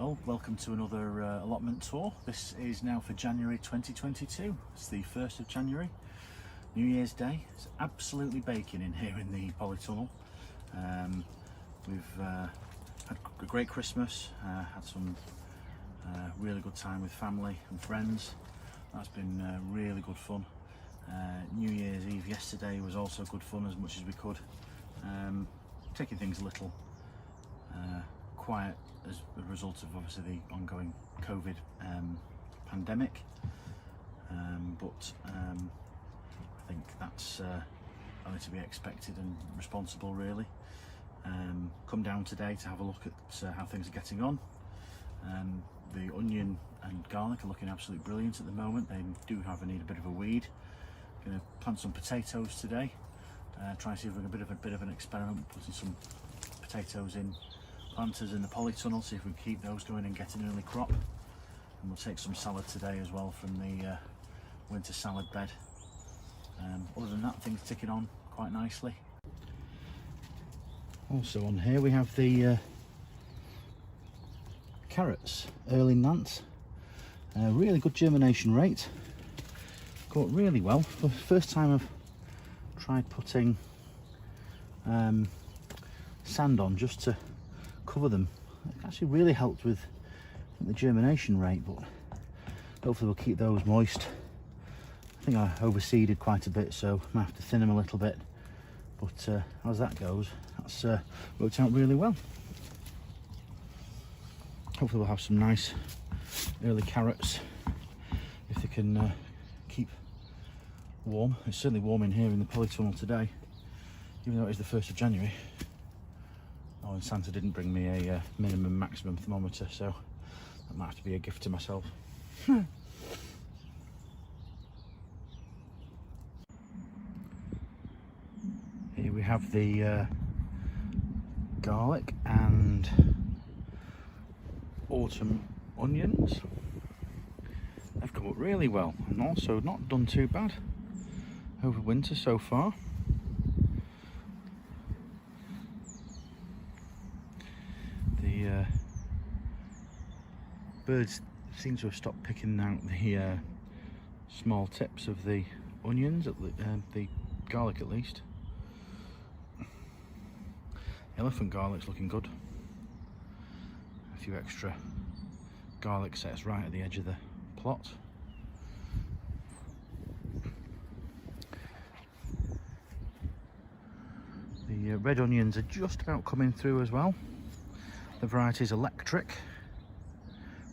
Well, welcome to another allotment tour. This is now for January 2022. It's the 1st of January, New Year's Day. It's absolutely baking in here in the polytunnel. We've had a great Christmas, had some really good time with family and friends. That's been really good fun. New Year's Eve yesterday was also good fun as much as we could. Taking things a little quiet as a result of obviously the ongoing COVID pandemic, but I think that's only to be expected and responsible really. Come down today to have a look at how things are getting on. The onion and garlic are looking absolutely brilliant at the moment. They do need a bit of a weed. Going to plant some potatoes today. Try and see if we can do a bit of an experiment, putting some potatoes in planters in the polytunnel, see if we can keep those going and get an early crop. And we'll take some salad today as well from the winter salad bed. Other than that, things ticking on quite nicely. Also on here we have the carrots, early Nance. Really good germination rate. Got really well. For the first time I've tried putting sand on just to cover them. It actually really helped with the germination rate, but hopefully we'll keep those moist. I think I overseeded quite a bit, so I might have to thin them a little bit, but as that goes, that's worked out really well. Hopefully we'll have some nice early carrots if they can keep warm. It's certainly warm in here in the polytunnel today, even though it is the 1st of January. Oh, and Santa didn't bring me a minimum maximum thermometer, so that might have to be a gift to myself. Here we have the garlic and autumn onions. They've come up really well and also not done too bad over winter so far. The birds seem to have stopped picking out the small tips of the onions, the garlic at least. Elephant garlic's looking good. A few extra garlic sets right at the edge of the plot. The red onions are just about coming through as well. The variety is Electric.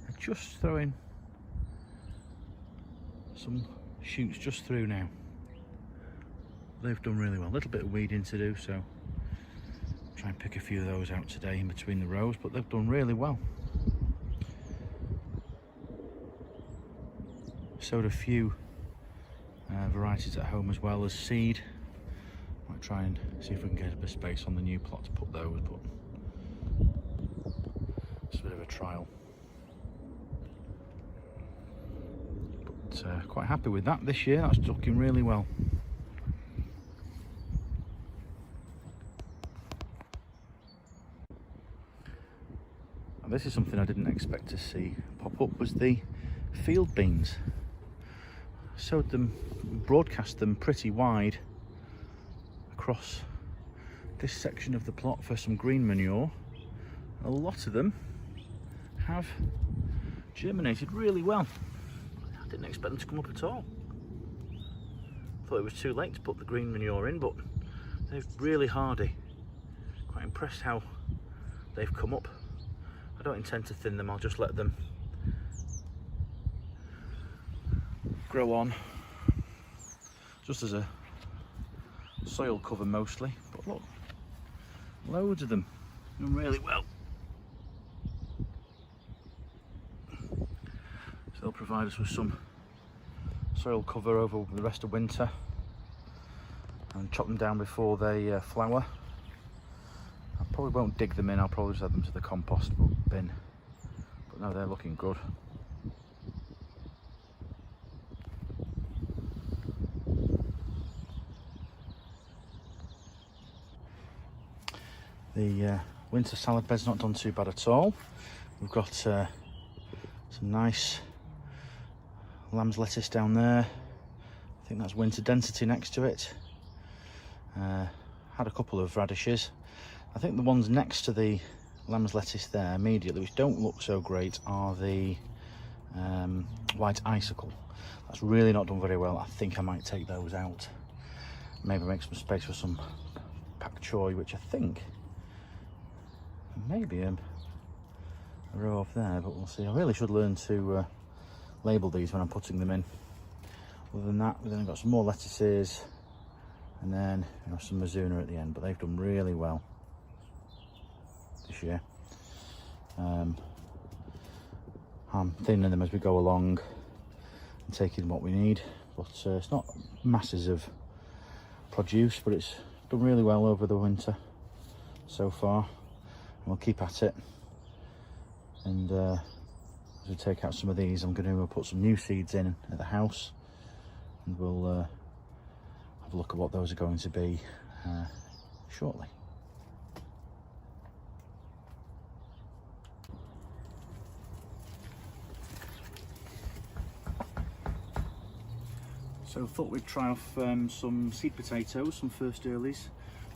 They're just throwing some shoots just through now. They've done really well. A little bit of weeding to do, so try and pick a few of those out today in between the rows, but they've done really well. Sowed a few varieties at home as well as seed. Might try and see if we can get a bit of space on the new plot to put those, but it's a bit of a trial. But quite happy with that this year. That's looking really well. And this is something I didn't expect to see pop up, was the field beans. Sowed them, broadcast them pretty wide across this section of the plot for some green manure. A lot of them have germinated really well. I didn't expect them to come up at all. Thought it was too late to put the green manure in, but they're really hardy. Quite impressed how they've come up. I don't intend to thin them, I'll just let them grow on just as a soil cover mostly, but look, loads of them doing really well. So they'll provide us with some soil cover over the rest of winter, and chop them down before they flower. I probably won't dig them in, I'll probably just add them to the compost bin, but no, they're looking good. The winter salad bed's not done too bad at all. We've got some nice lamb's lettuce down there. I think that's winter density next to it. Had a couple of radishes. I think the ones next to the lamb's lettuce there immediately, which don't look so great, are the white icicle. That's really not done very well. I think I might take those out. Maybe make some space for some pak choy, which I think maybe a row off there, but we'll see. I really should learn to label these when I'm putting them in. Other than that, we've then got some more lettuces, and then some Mizuna at the end, but they've done really well this year. I'm thinning them as we go along and taking what we need, but it's not masses of produce, but it's done really well over the winter so far, and we'll keep at it. And as we take out some of these, I'm going to put some new seeds in at the house, and we'll have a look at what those are going to be shortly. So I thought we'd try off some seed potatoes, some first earlies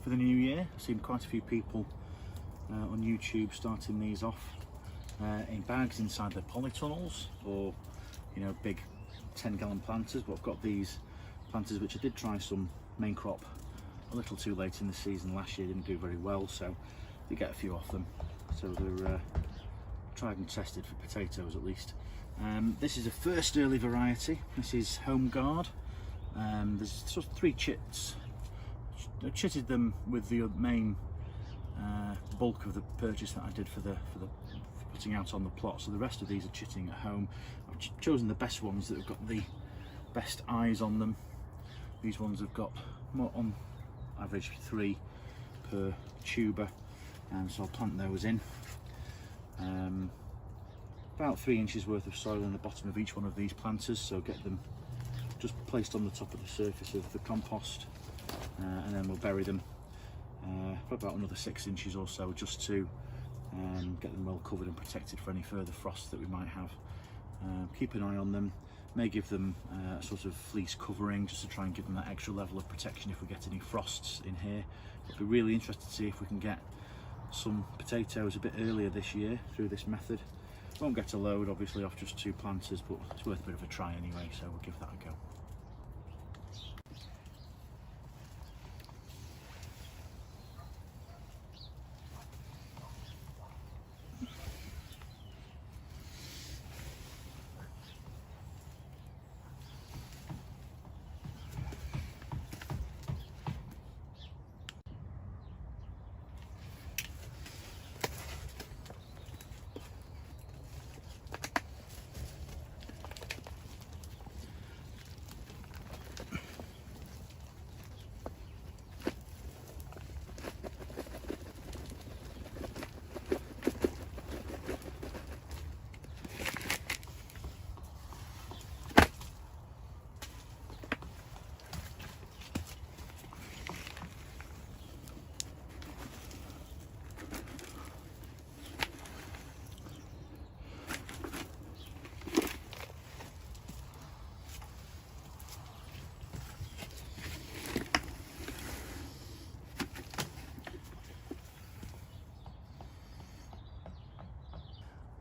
for the new year. I've seen quite a few people on YouTube starting these off in bags inside their polytunnels, or big 10-gallon planters. But I've got these planters which I did try some main crop a little too late in the season last year, didn't do very well, so we get a few off them. So they're tried and tested for potatoes at least. This is a first early variety. This is Home Guard. There's sort of 3 chits. I chitted them with the main bulk of the purchase that I did for putting out on the plot, so the rest of these are chitting at home. I've chosen the best ones that have got the best eyes on them. These ones have got more, on average 3 per tuber, so I'll plant those in. About 3 inches worth of soil in the bottom of each one of these planters, so get them just placed on the top of the surface of the compost, and then we'll bury them for about another 6 inches or so, just to get them well covered and protected for any further frost that we might have. Keep an eye on them, may give them a sort of fleece covering just to try and give them that extra level of protection if we get any frosts in here. I'd be really interested to see if we can get some potatoes a bit earlier this year through this method. Won't get a load obviously off just 2 planters, but it's worth a bit of a try anyway, so we'll give that a go.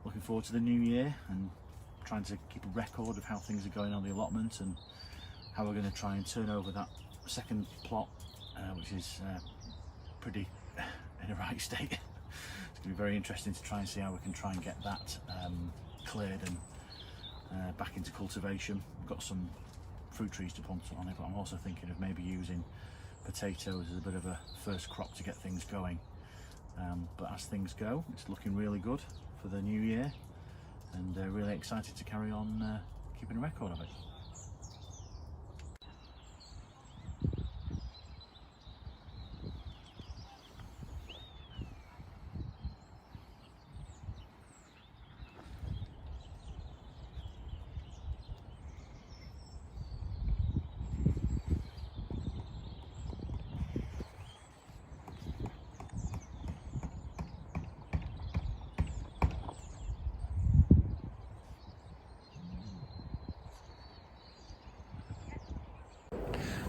Looking forward to the new year and trying to keep a record of how things are going on the allotment and how we're going to try and turn over that second plot, which is pretty in a right state. It's going to be very interesting to try and see how we can try and get that cleared and back into cultivation. We've got some fruit trees to put on it, but I'm also thinking of maybe using potatoes as a bit of a first crop to get things going. But as things go, it's looking really good for the new year, and really excited to carry on keeping a record of it.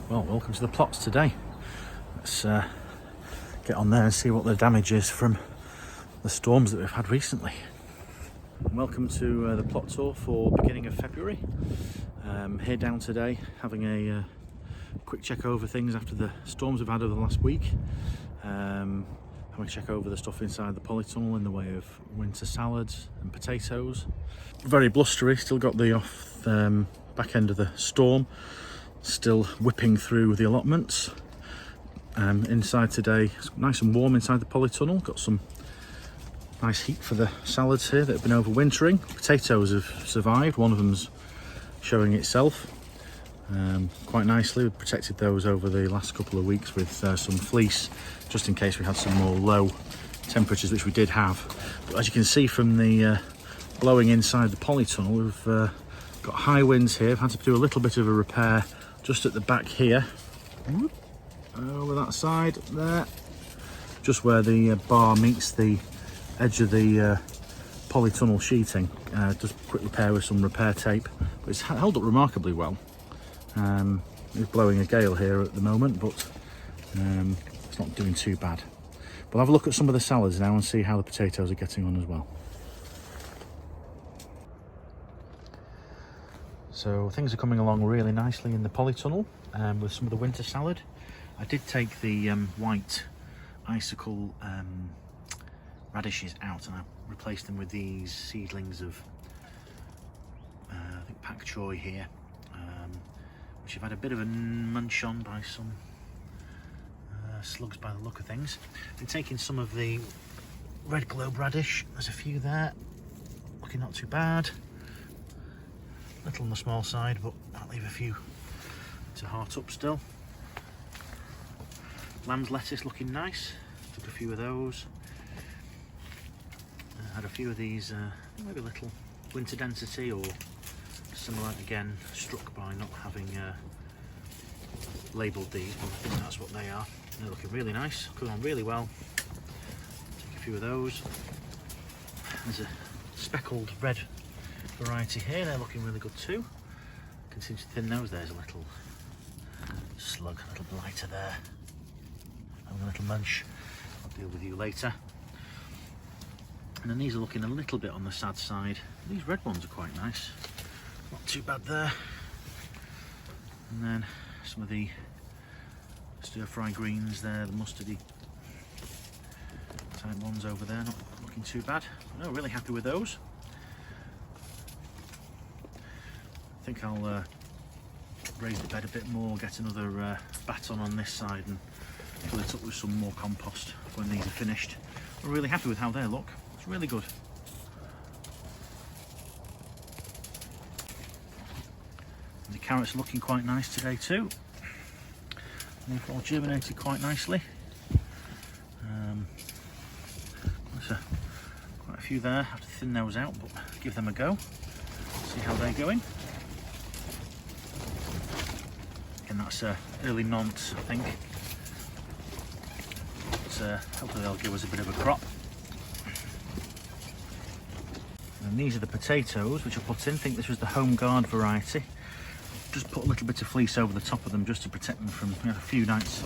Well, welcome to the plots today. Let's get on there and see what the damage is from the storms that we've had recently. Welcome to the plot tour for beginning of February. Here down today, having a quick check over things after the storms we've had over the last week. Having a check over the stuff inside the polytunnel in the way of winter salads and potatoes. Very blustery, still got the back end of the storm. Still whipping through the allotments. Inside today, it's nice and warm inside the polytunnel. Got some nice heat for the salads here that have been overwintering. Potatoes have survived. One of them's showing itself quite nicely. We've protected those over the last couple of weeks with some fleece, just in case we had some more low temperatures, which we did have. But as you can see from the blowing inside the polytunnel, we've got high winds here. I've had to do a little bit of a repair just at the back here, over that side there, just where the bar meets the edge of the polytunnel sheeting. Just a quick repair with some repair tape, but it's held up remarkably well. It's blowing a gale here at the moment, but it's not doing too bad. We'll have a look at some of the salads now and see how the potatoes are getting on as well. So things are coming along really nicely in the polytunnel with some of the winter salad. I did take the white icicle radishes out and I replaced them with these seedlings of I think pak choy here, which have had a bit of a munch on by some slugs by the look of things. Been taking some of the red globe radish. There's a few there, looking not too bad. Little on the small side, but I'll leave a few to heart up still. Lamb's lettuce looking nice. Took a few of those. Had a few of these, maybe a little winter density or similar. Again, struck by not having labelled these, but I think that's what they are. They're looking really nice, coming on really well. Take a few of those. There's a speckled red variety here, they're looking really good too. Continue to thin those. There's a little slug, a little blighter there. Having a little munch. I'll deal with you later. And then these are looking a little bit on the sad side. These red ones are quite nice. Not too bad there. And then some of the stir-fry greens there, the mustardy type ones over there, not looking too bad. No, really happy with those. I think I'll raise the bed a bit more, get another baton on this side and fill it up with some more compost when these are finished. I'm really happy with how they look. It's really good. And the carrots are looking quite nice today too. They've all germinated quite nicely. There's quite a few there. I have to thin those out, but give them a go. See how they're going. And that's early nonce, I think. But hopefully they'll give us a bit of a crop. And these are the potatoes which I put in. I think this was the home guard variety. Just put a little bit of fleece over the top of them just to protect them from, we had a few nights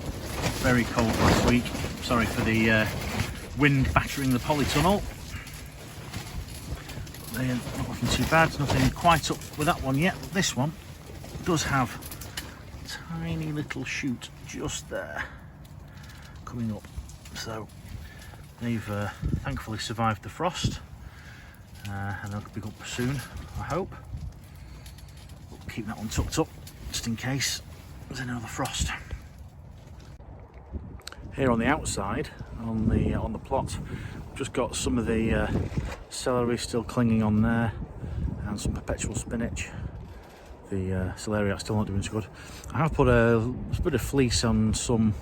very cold last week. Sorry for the wind battering the polytunnel. They're not looking too bad. Nothing quite up with that one yet. This one does have a tiny little shoot just there coming up. So they've thankfully survived the frost, and they'll be up soon, I hope. We'll keep that one tucked up just in case there's another frost. Here on the outside, on the plot, just got some of the celery still clinging on there, and some perpetual spinach. The celery still not doing so good. I have put a bit of fleece on some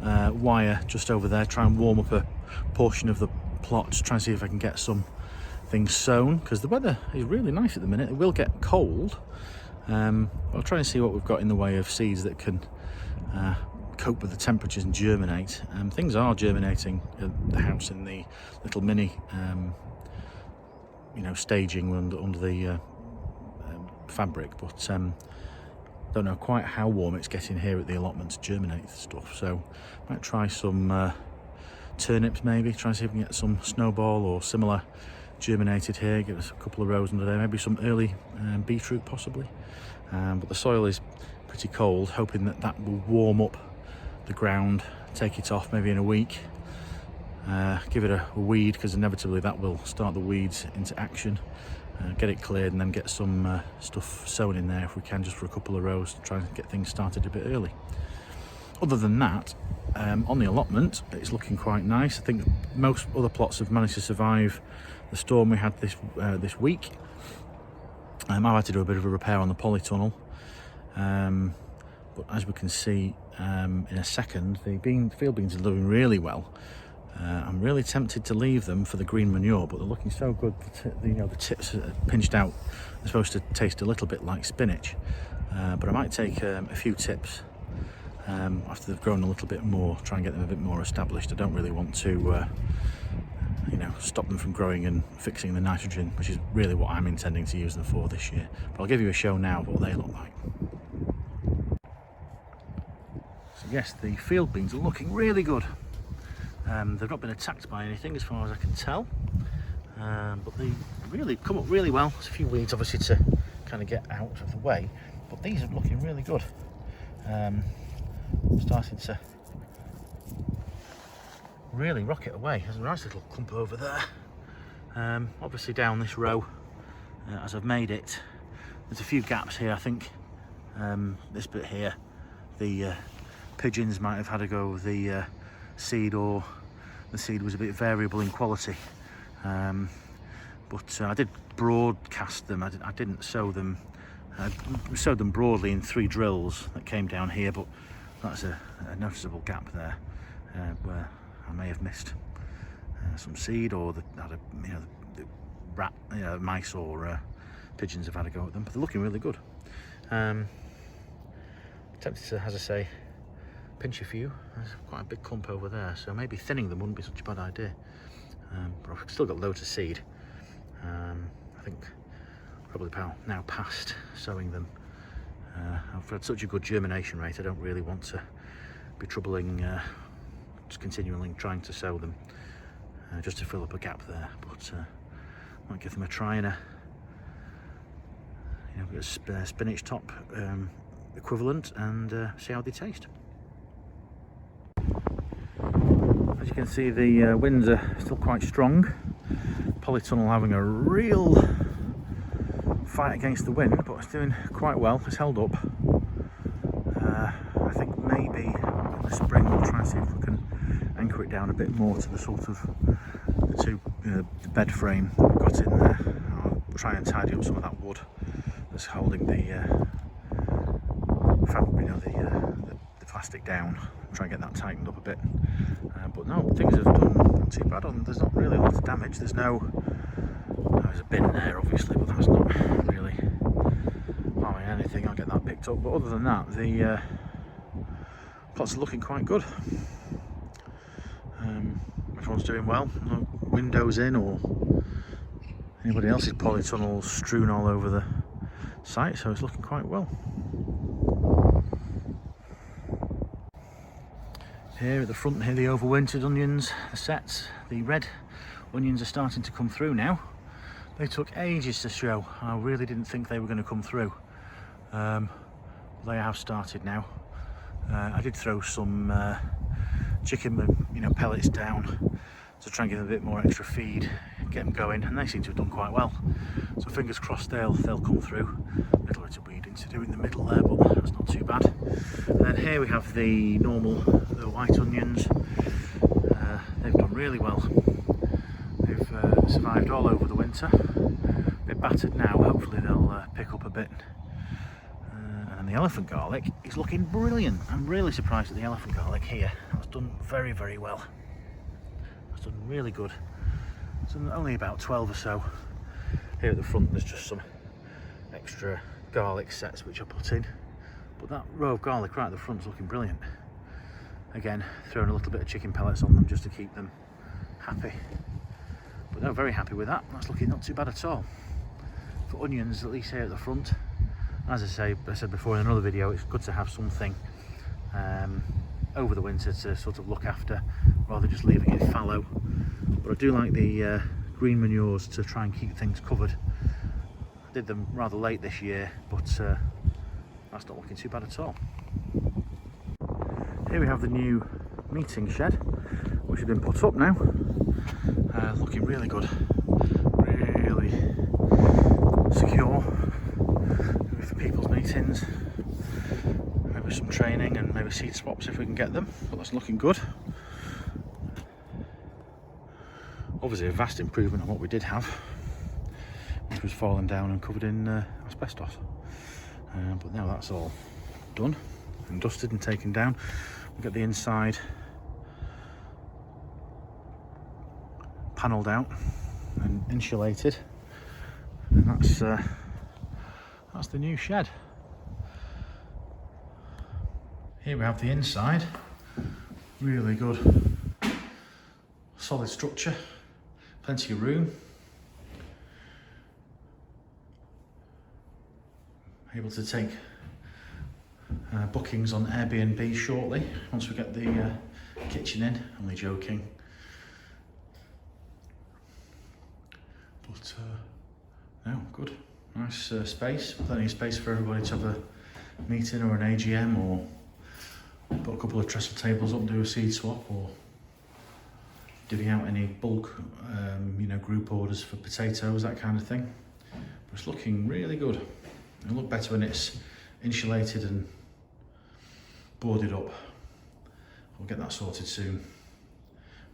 wire just over there, try and warm up a portion of the plot, try and see if I can get some things sown, because the weather is really nice at the minute. It will get cold. I'll try and see what we've got in the way of seeds that can cope with the temperatures and germinate. Things are germinating at the house in the little mini staging under the fabric, but Don't know quite how warm it's getting here at the allotment to germinate stuff, so might try some turnips maybe, try and see if we can get some snowball or similar germinated here, give us a couple of rows under there, maybe some early beetroot possibly. But the soil is pretty cold, hoping that that will warm up the ground, take it off maybe in a week. Give it a weed, because inevitably that will start the weeds into action. Get it cleared and then get some stuff sown in there if we can, just for a couple of rows, to try and get things started a bit early. Other than that, on the allotment it's looking quite nice. I think most other plots have managed to survive the storm we had this week. I've had to do a bit of a repair on the polytunnel, but as we can see in a second, the field beans are doing really well. I'm really tempted to leave them for the green manure, but they're looking so good. The tips are pinched out. They're supposed to taste a little bit like spinach, but I might take a few tips after they've grown a little bit more, try and get them a bit more established. I don't really want to stop them from growing and fixing the nitrogen, which is really what I'm intending to use them for this year. But I'll give you a show now of what they look like. So yes, the field beans are looking really good. They've not been attacked by anything as far as I can tell, but they really come up really well. There's a few weeds obviously to kind of get out of the way, but these are looking really good. Starting to really rocket away. There's a nice little clump over there. Obviously down this row, as I've made it, there's a few gaps here. I think this bit here, the pigeons might have had a go with the seed, or the seed was a bit variable in quality, but I did broadcast them. I didn't sow them. I sowed them broadly in 3 drills that came down here, but that's a noticeable gap there where I may have missed some seed, or the rat, mice or pigeons have had a go at them. But they're looking really good. Tempted to, as I say, pinch a few. There's quite a big clump over there, so maybe thinning them wouldn't be such a bad idea. But I've still got loads of seed. I think probably now past sowing them. I've had such a good germination rate, I don't really want to be troubling just continually trying to sow them just to fill up a gap there. But might give them a try in a spinach top equivalent, and see how they taste. As you can see, the winds are still quite strong. Polytunnel having a real fight against the wind, but it's doing quite well. It's held up. I think maybe in the spring we'll try and see if we can anchor it down a bit more to the sort of the bed frame that we've got in there. I'll try and tidy up some of that wood that's holding the plastic down. Try and get that tightened up a bit. But no, things have done not too bad. There's not really a lot of damage. There's a bin there obviously, but that's not really harming anything. I'll get that picked up. But other than that, the plots are looking quite good. Everyone's doing well. No windows in or anybody else's polytunnels strewn all over the site, so it's looking quite well. Here at the front here, the overwintered onions, the sets, the red onions are starting to come through now. They took ages to show. I really didn't think they were going to come through. They have started now. I did throw some chicken pellets down to try and give them a bit more extra feed, get them going, and they seem to have done quite well. So fingers crossed they'll come through. A little bit of weeding to do in the middle there, but that's not too bad. And then here we have the white onions. They've done really well. They've survived all over the winter. A bit battered now, hopefully they'll pick up a bit. And the elephant garlic is looking brilliant. I'm really surprised at the elephant garlic here. It's done very, very well. It's done really good. It's done only about 12 or so. Here at the front there's just some extra garlic sets which I put in. But that row of garlic right at the front is looking brilliant. Again, throwing a little bit of chicken pellets on them just to keep them happy. But no, very happy with that. That's looking not too bad at all. For onions, at least here at the front, as I said before in another video, it's good to have something over the winter to sort of look after, rather than just leaving it fallow. But I do like the green manures to try and keep things covered. I did them rather late this year, but that's not looking too bad at all. Here we have the new meeting shed, which has been put up now. Looking really good, really secure for people's meetings. Maybe some training and maybe seed swaps if we can get them, but that's looking good. Obviously a vast improvement on what we did have, which was fallen down and covered in asbestos. But now that's all done and dusted and taken down. We've got the inside panelled out and insulated, and that's the new shed. Here we have the inside, really good solid structure, plenty of room, able to take bookings on Airbnb shortly once we get the kitchen in. Only joking. But no, good, nice space, plenty of space for everybody to have a meeting or an AGM, or put a couple of trestle tables up, do a seed swap, or divvy out any bulk group orders for potatoes, that kind of thing. But it's looking really good. It'll look better when it's insulated and boarded up. We'll get that sorted soon.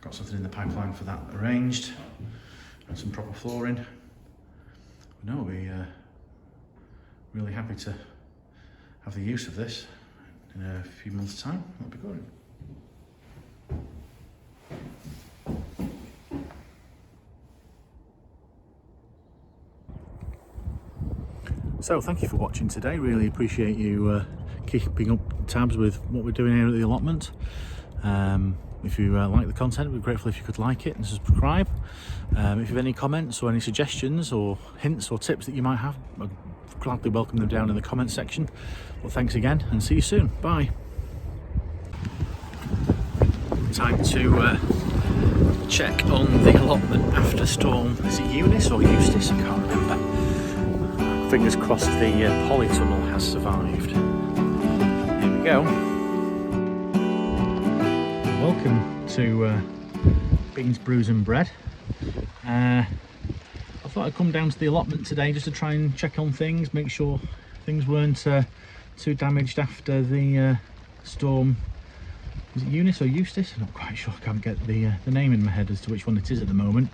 Got something in the pipeline for that arranged, and some proper flooring. But no, we'll be really happy to have the use of this in a few months' time. That'll be good. So thank you for watching today. Really appreciate you keeping up tabs with what we're doing here at the allotment. If you like the content, we'd be grateful if you could like it and subscribe. If you have any comments or any suggestions or hints or tips that you might have, I'd gladly welcome them down in the comment section. Well, thanks again and see you soon. Bye. Time to check on the allotment after storm. Is it Eunice or Eustace? I can't remember. Fingers crossed the polytunnel has survived. Here we go. Welcome to Beans, Brews and Bread. I thought I'd come down to the allotment today just to try and check on things, make sure things weren't too damaged after the storm. Is it Eunice or Eustace? I'm not quite sure. I can't get the name in my head as to which one it is at the moment.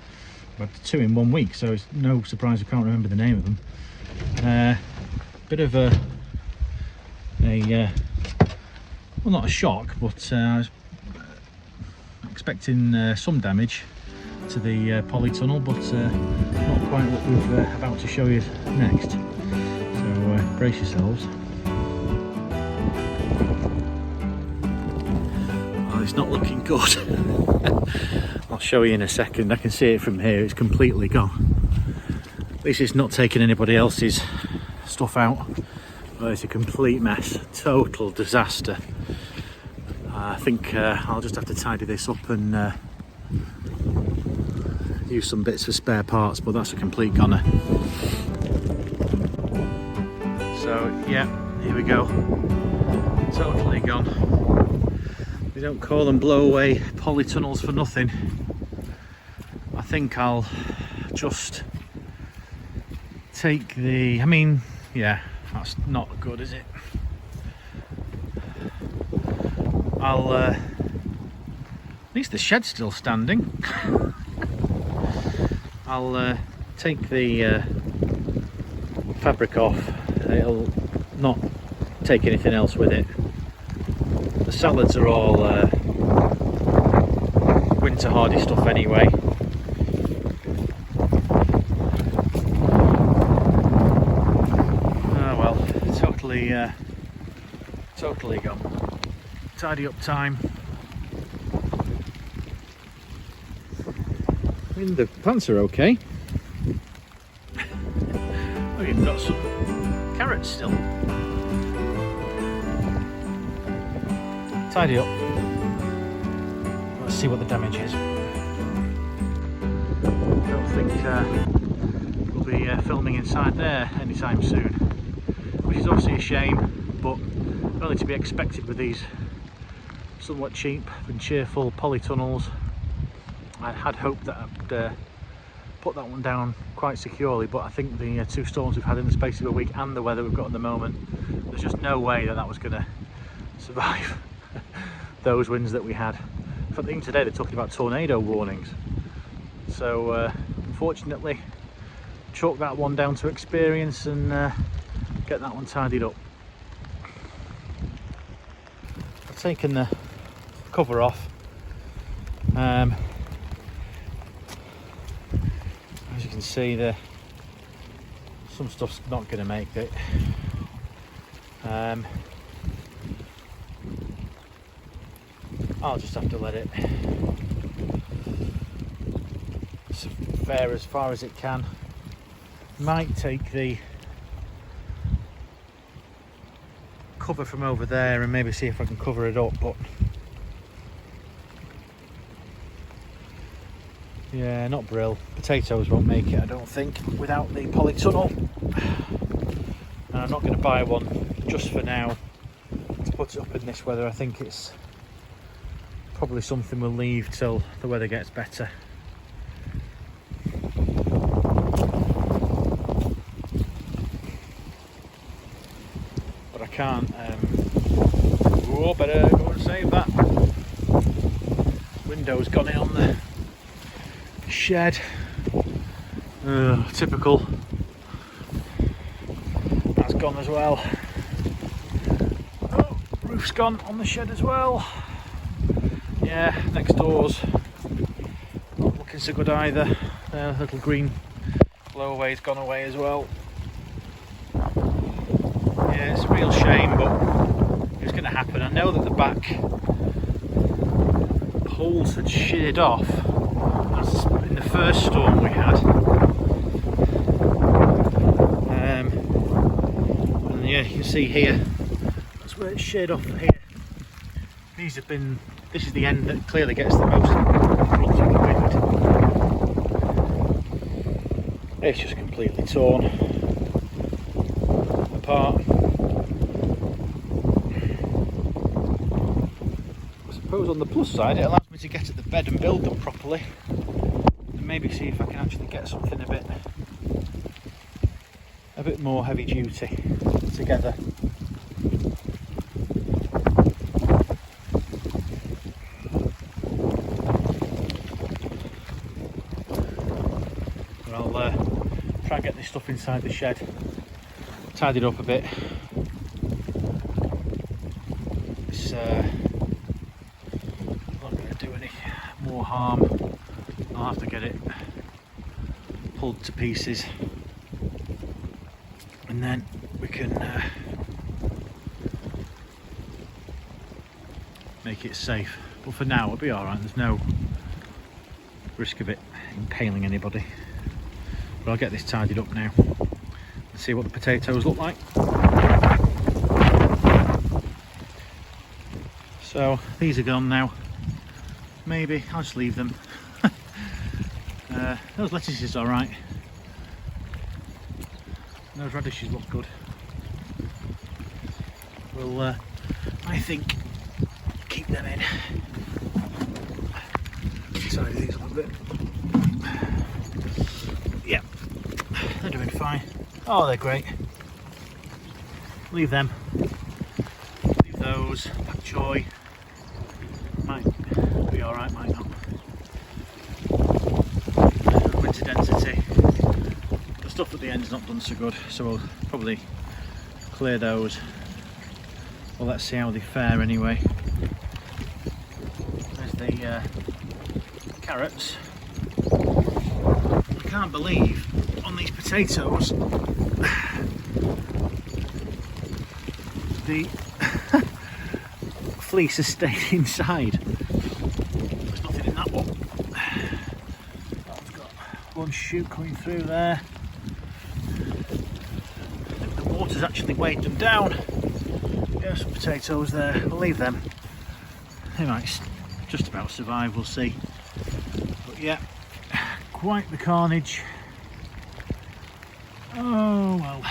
I've had 2 in 1 week, so it's no surprise I can't remember the name of them. Bit of a well, not a shock, but I was expecting some damage to the polytunnel, but not quite what we're about to show you next. So brace yourselves. Well, it's not looking good. I'll show you in a second. I can see it from here. It's completely gone. At least it's not taking anybody else's stuff out. Well, it's a complete mess, total disaster. I think I'll just have to tidy this up and use some bits for spare parts, but that's a complete goner. So yeah, here we go, totally gone. We don't call them blow away polytunnels for nothing. I think I'll just take the, yeah, that's not good, is it? At least the shed's still standing. I'll take the fabric off. It'll not take anything else with it. The salads are all winter hardy stuff anyway. Totally gone. Tidy up time. The plants are okay. Oh, you've got some carrot wet still. Tidy up. Let's see what the damage is. I don't think we'll be filming inside there anytime soon, which is obviously a shame, but only to be expected with these somewhat cheap and cheerful polytunnels. I had hoped that I'd put that one down quite securely, but I think the 2 storms we've had in the space of a week and the weather we've got at the moment, there's just no way that that was going to survive those winds that we had. In fact, even today they're talking about tornado warnings. So unfortunately, chalk that one down to experience and get that one tidied up. I've taken the cover off. As you can see, some stuff's not going to make it. I'll just have to let it fare as far as it can. Might take the cover from over there and maybe see if I can cover it up, but yeah, not brill. Potatoes won't make it, I don't think, without the polytunnel. And I'm not going to buy one just for now to put it up in this weather. I think it's probably something we'll leave till the weather gets better. But I can't. Oh, better go and save that. Window's gone in on the shed. Typical. That's gone as well. Oh, roof's gone on the shed as well. Yeah, next door's not looking so good either. Little green blowaway's gone away as well. Yeah, it's a real shame, but it's going to happen. I know that the back holes had sheared off as in the first storm we had. And yeah, you can see here, that's where it's sheared off here. These have been, this is the end that clearly gets the most brunt of the wind. It's just completely torn apart. I suppose on the plus side, it allows me to get at the bed and build them properly, and maybe see if I can actually get something a bit more heavy duty together. But I'll try and get this stuff inside the shed, tidy it up a bit. It's not going to do any more harm. I'll have to get it pulled to pieces, and then we can make it safe. But for now it'll be alright, there's no risk of it impaling anybody. But I'll get this tidied up now and see what the potatoes look like. So these are gone now. Maybe I'll just leave them. Those lettuces are alright. Those radishes look good. We'll, I think, keep them in. Tidy these a little bit. Yeah, they're doing fine. Oh, they're great. Leave them. Leave those. Pak choy. Might be alright, might not. Winter density. The stuff at the end is not done so good, so we'll probably clear those. Well, let's see how they fare anyway. There's the carrots. I can't believe on these potatoes the fleece has stayed inside. There's nothing in that one. I've got one shoot coming through there. I think the water's has actually weighed them down. There's some potatoes there, we'll leave them. They might just about survive, we'll see. But yeah, quite the carnage. Oh well.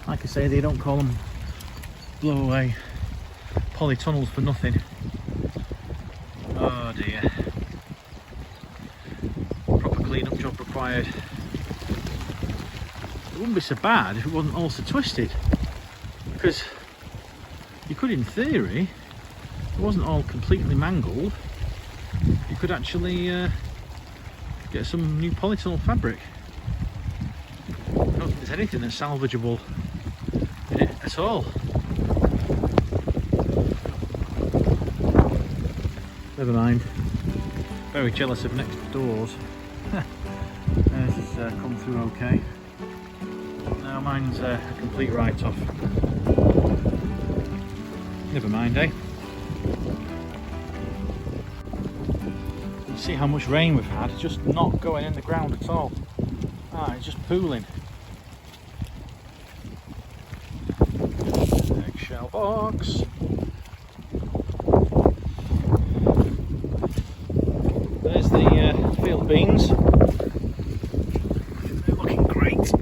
Like I say, they don't call them blow away polytunnels for nothing. Oh dear. Proper clean-up job required. It wouldn't be so bad if it wasn't also twisted, because you could, in theory, if it wasn't all completely mangled, you could actually get some new polytunnel fabric. I don't think there's anything that's salvageable in it at all. Never mind. Very jealous of next doors. This has come through okay. Now mine's a complete write-off. Never mind, eh? You see how much rain we've had, it's just not going in the ground at all. Ah, it's just pooling. Eggshell box. There's the field beans. They're looking great.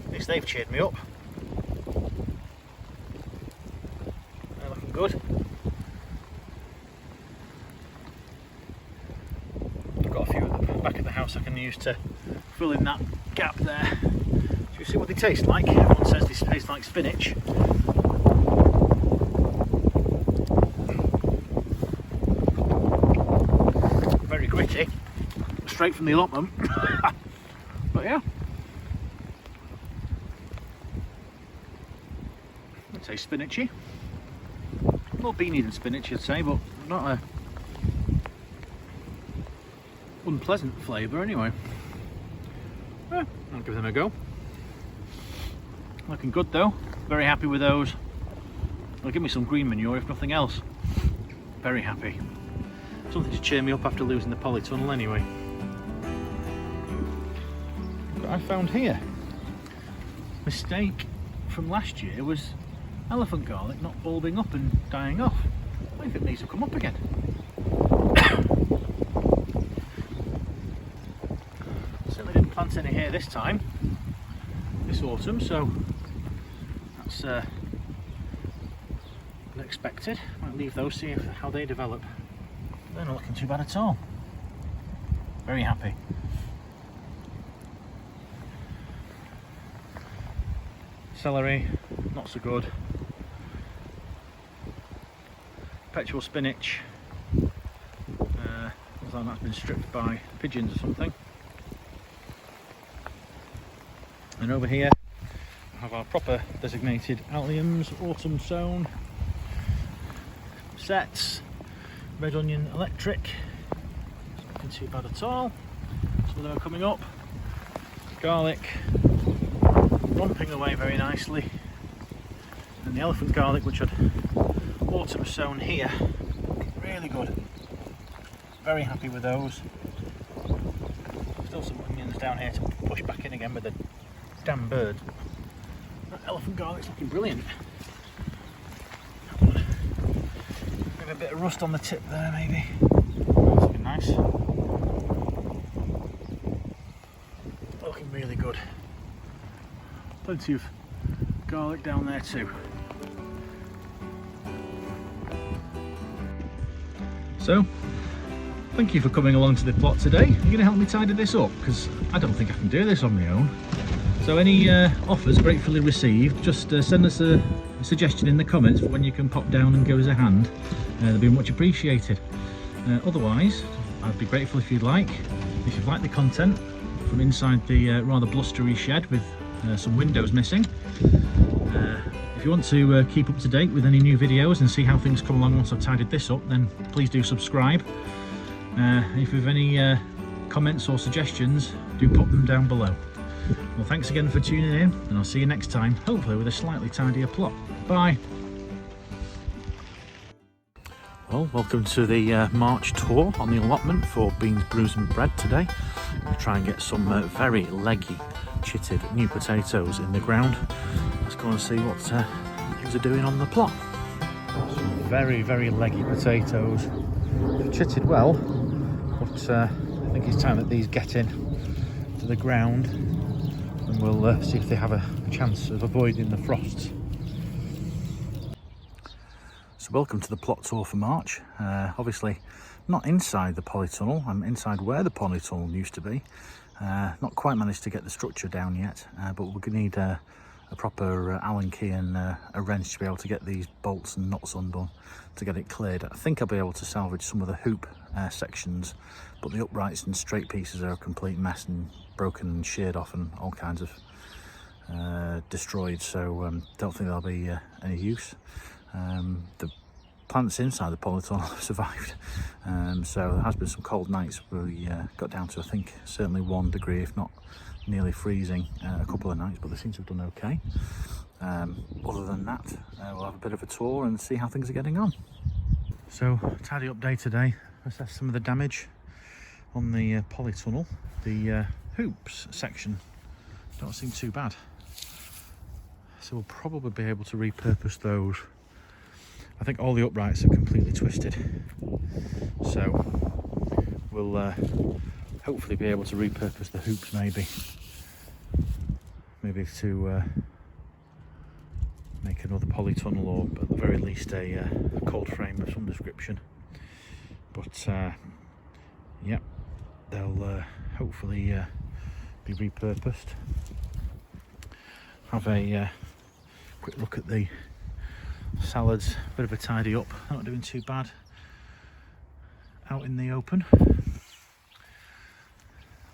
At least they've cheered me up. They're looking good. I've got a few at the back of the house I can use to fill in that gap there. Do you see what they taste like? Everyone says they taste like spinach. Very gritty, straight from the allotment. But yeah, I'd say spinachy. More beany than spinach, I'd say, but not a unpleasant flavour anyway. Yeah, I'll give them a go. Looking good though, very happy with those. They'll give me some green manure if nothing else. Very happy. Something to cheer me up after losing the polytunnel anyway. What I found here, mistake from last year was elephant garlic not bulbing up and dying off. I think these will come up again. Certainly didn't plant any here this time, this autumn, so that's unexpected. Might leave those, see how they develop. They're not looking too bad at all. Very happy. Celery, not so good. Perpetual spinach. Looks like that's been stripped by pigeons or something. And over here we have our proper designated alliums, autumn sown. Sets. Red onion electric. It's not too bad at all. So they're coming up. Garlic romping away very nicely. And the elephant garlic, which I'd autumn sown here, really good. Very happy with those. Still some onions down here to push back in again with the damn bird. That elephant garlic's looking brilliant. A bit of rust on the tip there, maybe. That's looking nice. Looking really good. Plenty of garlic down there too. So, thank you for coming along to the plot today. You're going to help me tidy this up, because I don't think I can do this on my own. So any offers gratefully received. Just send us a suggestion in the comments for when you can pop down and give us a hand. They'll be much appreciated. Otherwise, I'd be grateful if you'd like. If you've liked the content from inside the rather blustery shed with some windows missing. If you want to keep up to date with any new videos and see how things come along once I've tidied this up, then please do subscribe. If you have any comments or suggestions, do pop them down below. Well, thanks again for tuning in, and I'll see you next time, hopefully with a slightly tidier plot. Bye! Well, welcome to the March tour on the allotment for Beans, Brews and Bread today. We'll try and get some very leggy chitted new potatoes in the ground. Let's go and see what things are doing on the plot. Some very, very leggy potatoes. They've chitted well, but I think it's time that these get in to the ground, and we'll see if they have a chance of avoiding the frosts. So welcome to the plot tour for March. Obviously not inside the polytunnel, I'm inside where the polytunnel used to be. Not quite managed to get the structure down yet, but we're going to need a proper Allen key and a wrench to be able to get these bolts and nuts undone to get it cleared. I think I'll be able to salvage some of the hoop sections, but the uprights and straight pieces are a complete mess and broken and sheared off and all kinds of destroyed, so don't think they'll be any use. The plants inside the polytunnel have survived, so there has been some cold nights. We got down to, I think, certainly 1 degree, if not nearly freezing, a couple of nights, but they seem to have done okay. Other than that, we'll have a bit of a tour and see how things are getting on. So, tidy up day today. Assess some of the damage on the polytunnel. The hoops section don't seem too bad, so we'll probably be able to repurpose those. I think all the uprights are completely twisted, so we'll hopefully be able to repurpose the hoops, maybe to make another polytunnel, or at the very least a cold frame of some description. But yeah, they'll hopefully be repurposed. Have a quick look at the salads, bit of a tidy up, not doing too bad out in the open.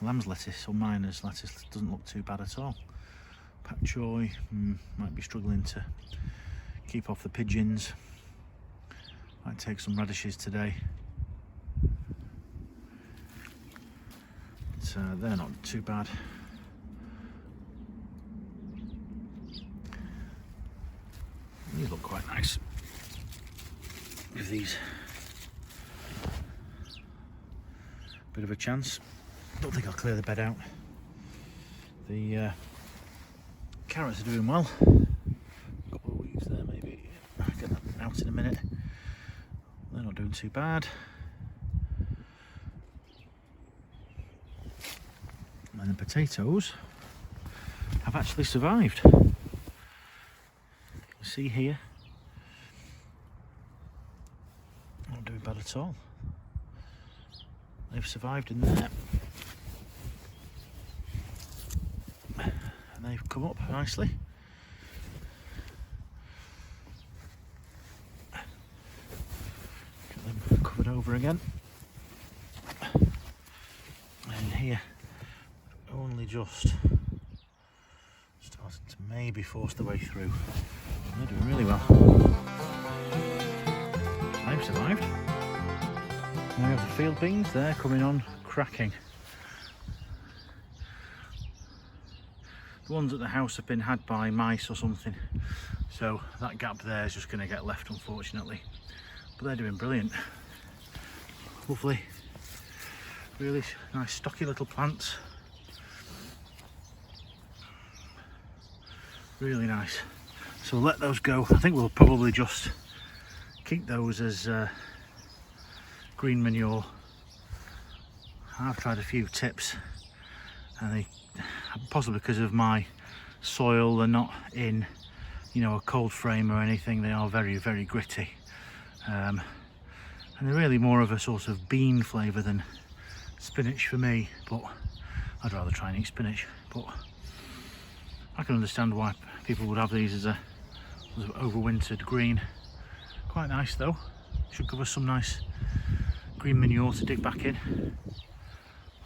Lamb's lettuce or miner's lettuce doesn't look too bad at all. Pak choy might be struggling to keep off the pigeons. Might take some radishes today, but they're not too bad. These look quite nice. Give these a bit of a chance. Don't think I'll clear the bed out. The carrots are doing well. A couple of weeds there, maybe. I'll get that out in a minute. They're not doing too bad. And the potatoes have actually survived. See here, not doing bad at all. They've survived in there, and they've come up nicely. Get them covered over again, and here only just started to maybe force the way through. They're doing really well. They've survived. Now we have the field beans, they're coming on cracking. The ones at the house have been had by mice or something, so that gap there is just going to get left, unfortunately. But they're doing brilliant. Lovely, really nice stocky little plants. Really nice. So we'll let those go. I think we'll probably just keep those as green manure. I've tried a few tips, and they, possibly because of my soil, they're not in, you know, a cold frame or anything. They are very, very gritty, and they're really more of a sort of bean flavour than spinach for me. But I'd rather try and eat spinach. But I can understand why people would have these as a overwintered green. Quite nice though. Should give us some nice green manure to dig back in.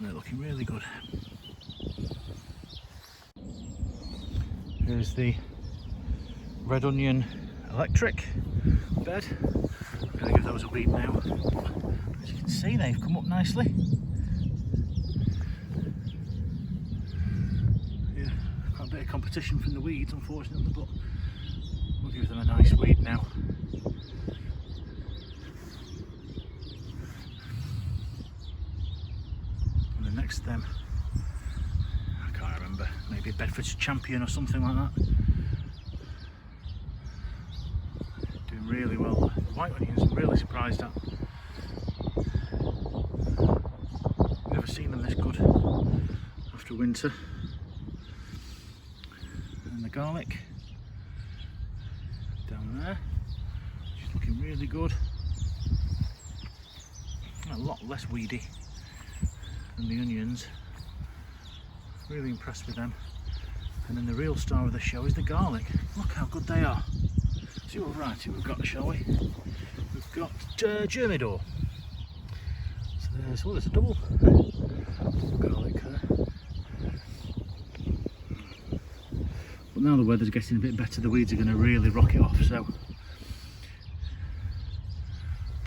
They're looking really good. Here's the red onion electric bed. I'm going to give those a weed now. As you can see, they've come up nicely. Yeah, quite a bit of competition from the weeds, unfortunately, but we'll give them a nice weed now. And the next to them, I can't remember, maybe a Bedfordshire champion or something like that. Doing really well. The white onions I'm really surprised at. Never seen them this good after winter. And the garlic down there, she's looking really good. A lot less weedy than the onions. Really impressed with them. And then the real star of the show is the garlic. Look how good they are. See what variety we've got, shall we? We've got Germidor. So there's a double garlic there. But now the weather's getting a bit better, the weeds are going to really rock it off, so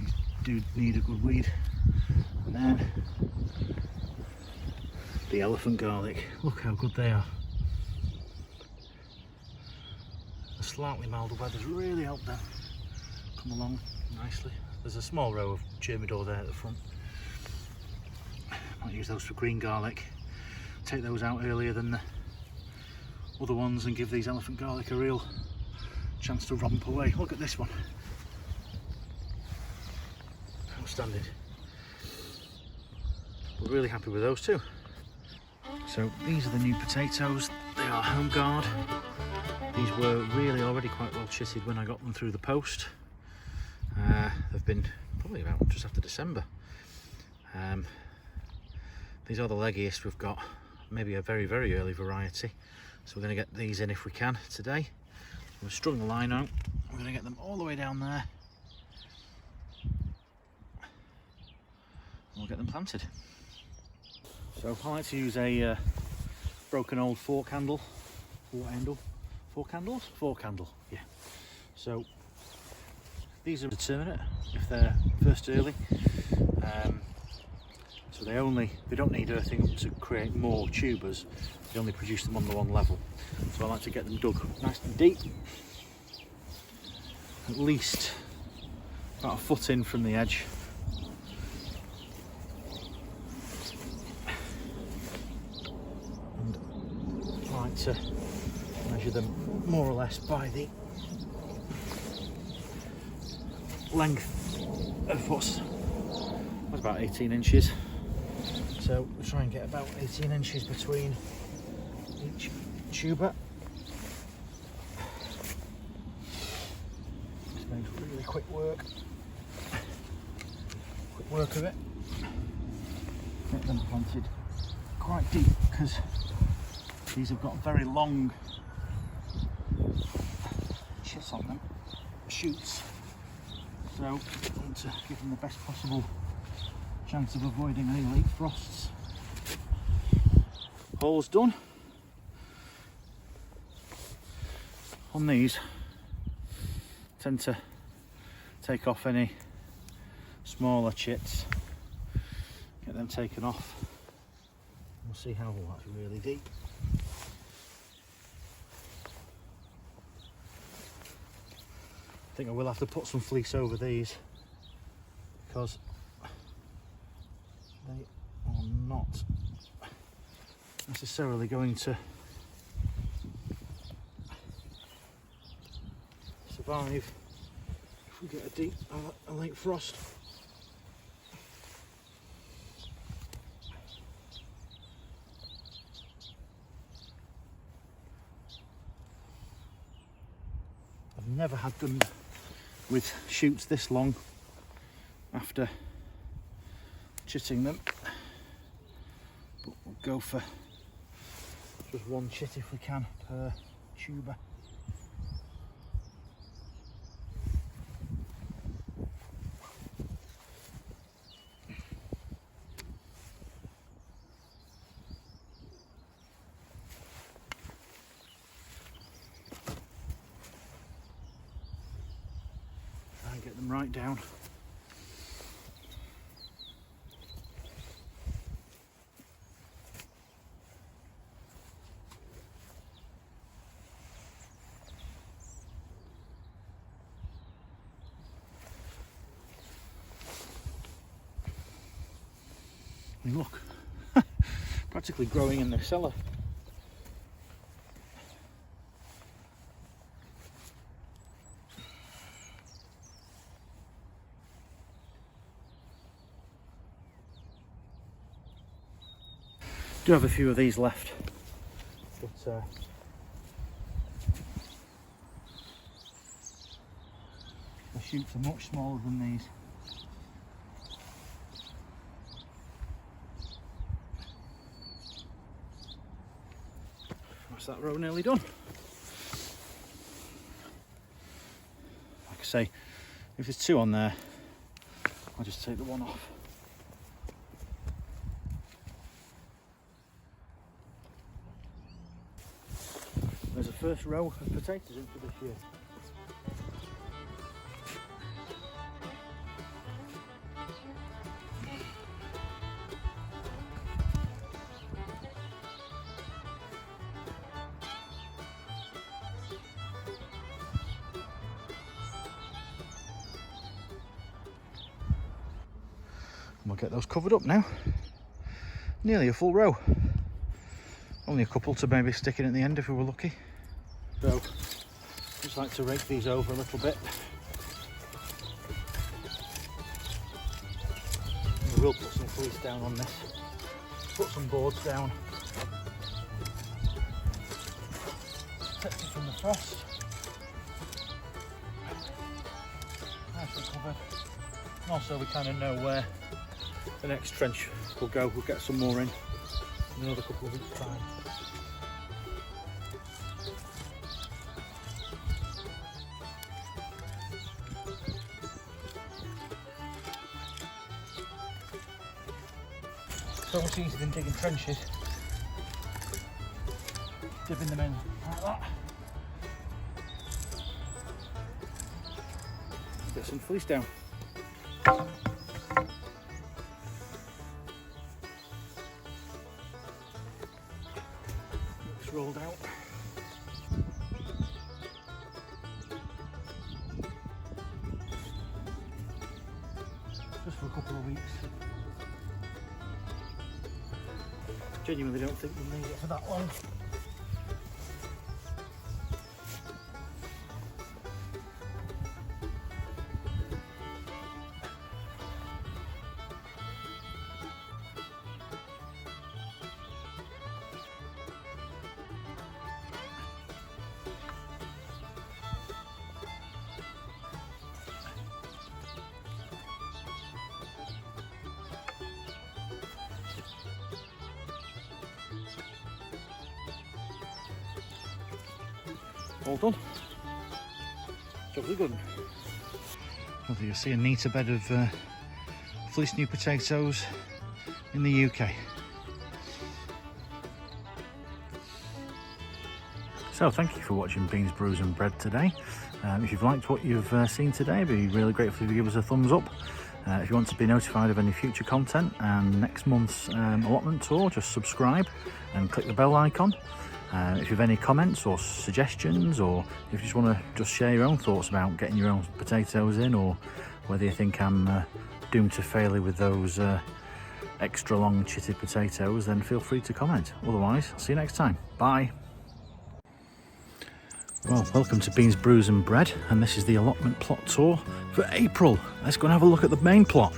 you do need a good weed. And then the elephant garlic, look how good they are. The slightly milder weather's really helped them come along nicely. There's a small row of Germidor there at the front. Might use those for green garlic. Take those out earlier than the other ones and give these elephant garlic a real chance to romp away. Look at this one. Outstanding. We're really happy with those too. So these are the new potatoes. They are home guard. These were really already quite well chitted when I got them through the post. They've been probably about just after December. These are the leggiest we've got, maybe a very, very early variety. So we're going to get these in if we can today. We've strung the line out. We're going to get them all the way down there. And we'll get them planted. So I like to use a broken old fork handle. Fork handle, yeah. So these are determinate if they're first early. So they don't need earthing to create more tubers. They only produce them on the one level. So I like to get them dug nice and deep, at least about a foot in from the edge. And I like to measure them more or less by the length of what's about 18 inches. So we'll try and get about 18 inches between each tuber. Just makes really quick work of it. Get them planted quite deep because these have got very long shoots on them, shoots. So I want to give them the best possible chance of avoiding any late frosts. All's done. On these, tend to take off any smaller chits, get them taken off. We'll see how that's really deep. I think I will have to put some fleece over these because they are not necessarily going to survive if we get a late frost. I've never had them with shoots this long after chitting them, but we'll go for just one chit if we can per tuber. Try and get them right down. And look, practically growing in the cellar. Do have a few of these left, but the shoots are much smaller than these. That's that row nearly done. Like I say, if there's two on there, I'll just take the one off. There's a first row of potatoes in for this year. And we'll get those covered up now. Nearly a full row. Only a couple to maybe stick in at the end if we were lucky. So, just like to rake these over a little bit. We will put some fleece down on this. Put some boards down. Protect it from the frost. Nicely covered. And also we kind of know where the next trench will go. We'll get some more in another couple of weeks' time. So much easier than digging trenches. Dipping them in like that. Get some fleece down. It's rolled out. Just for a couple of weeks. Genuinely don't think we'll need it for that long. All done. Job's good. Well, you'll see a neater bed of fleece new potatoes in the UK. So thank you for watching Beans, Brews and Bread today. If you've liked what you've seen today, it'd be really grateful if you give us a thumbs up. If you want to be notified of any future content and next month's allotment tour, just subscribe and click the bell icon. If you have any comments or suggestions, or if you just want to just share your own thoughts about getting your own potatoes in, or whether you think I'm doomed to failure with those extra long chitted potatoes, then feel free to comment. Otherwise, I'll see you next time. Bye. Well, welcome to Beans, Brews and Bread, and this is the allotment plot tour for April. Let's go and have a look at the main plot.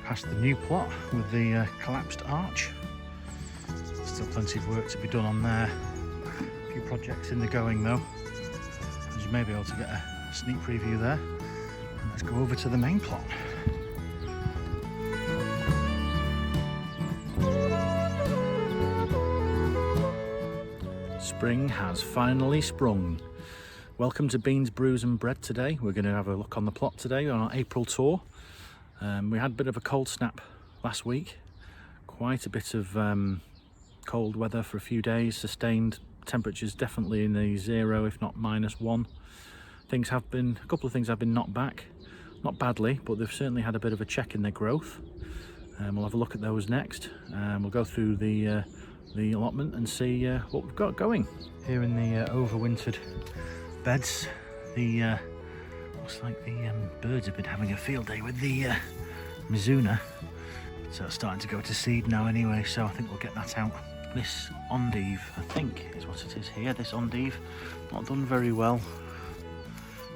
Past the new plot with the collapsed arch. Still plenty of work to be done on there. A few projects in the going though, as you may be able to get a sneak preview there. And let's go over to the main plot. Spring has finally sprung. Welcome to Beans, Brews and Bread today. We're going to have a look on the plot today on our April tour. We had a bit of a cold snap last week, quite a bit of cold weather for a few days, sustained temperatures definitely in the 0 if not -1. A couple of things have been knocked back, not badly, but they've certainly had a bit of a check in their growth. We'll have a look at those next. We'll go through the allotment and see what we've got going. Here in the overwintered beds, looks like the birds have been having a field day with the Mizuna. So it's starting to go to seed now anyway, so I think we'll get that out. This endive, I think, is what it is here. This endive, not done very well.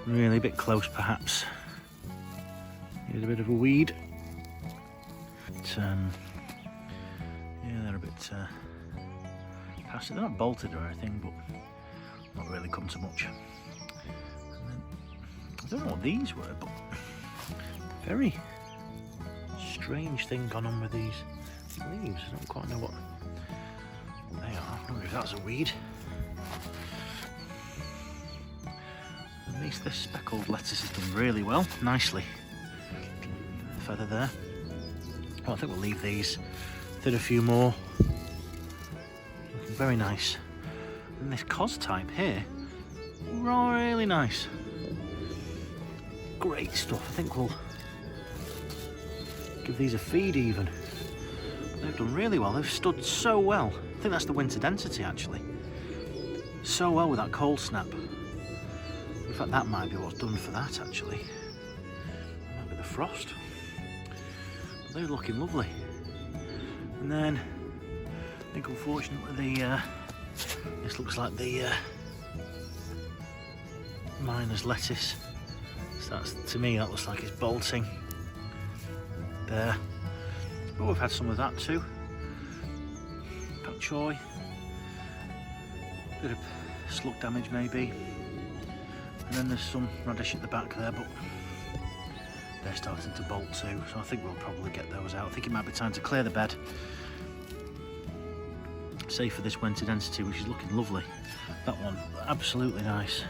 Really a bit close perhaps. Needed a bit of a weed. yeah, they're a bit passive. They're not bolted or anything, but not really come to much. And then, I don't know what these were, but very strange thing gone on with these leaves. I don't quite know what they are. I wonder if that's a weed. At least this speckled lettuce has done really well, nicely. Feather there. Oh, I think we'll leave these. Did a few more. Looking very nice. And this cos type here, really nice. Great stuff. I think we'll give these a feed even. They've done really well. They've stood so well. I think that's the winter density actually. So well with that cold snap. In fact, that might be what's done for that actually. Might be the frost. But they're looking lovely. And then I think unfortunately this looks like the miner's lettuce. So that's, to me, that looks like it's bolting there. But we've had some of that too. Pak choy. Bit of slug damage maybe. And then there's some radish at the back there, but they're starting to bolt too. So I think we'll probably get those out. I think it might be time to clear the bed. Save for this winter density, which is looking lovely. That one, absolutely nice.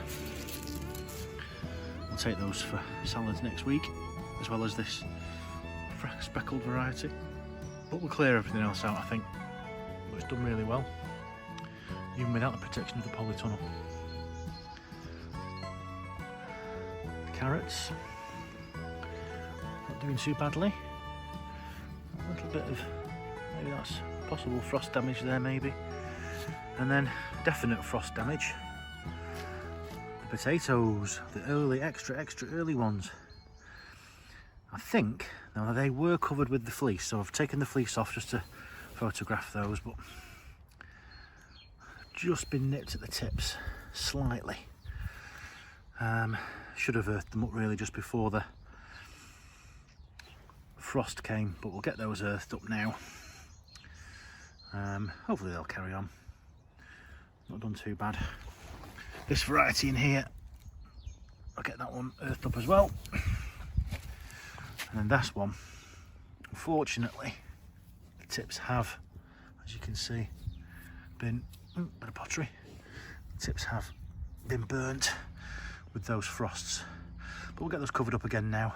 We'll take those for salads next week, as well as this speckled variety. But we'll clear everything else out, I think. But it's done really well, even without the protection of the polytunnel. The carrots, not doing too badly. A little bit of, maybe that's possible frost damage there maybe. And then definite frost damage. The potatoes, the early, extra early ones. I think, now they were covered with the fleece, so I've taken the fleece off just to photograph those, but just been nipped at the tips slightly. Should have earthed them up really just before the frost came, but we'll get those earthed up now. Hopefully they'll carry on. Not done too bad. This variety in here, I'll get that one earthed up as well. And then this one, unfortunately, the tips have, as you can see, been, bit of pottery, the tips have been burnt with those frosts. But we'll get those covered up again now.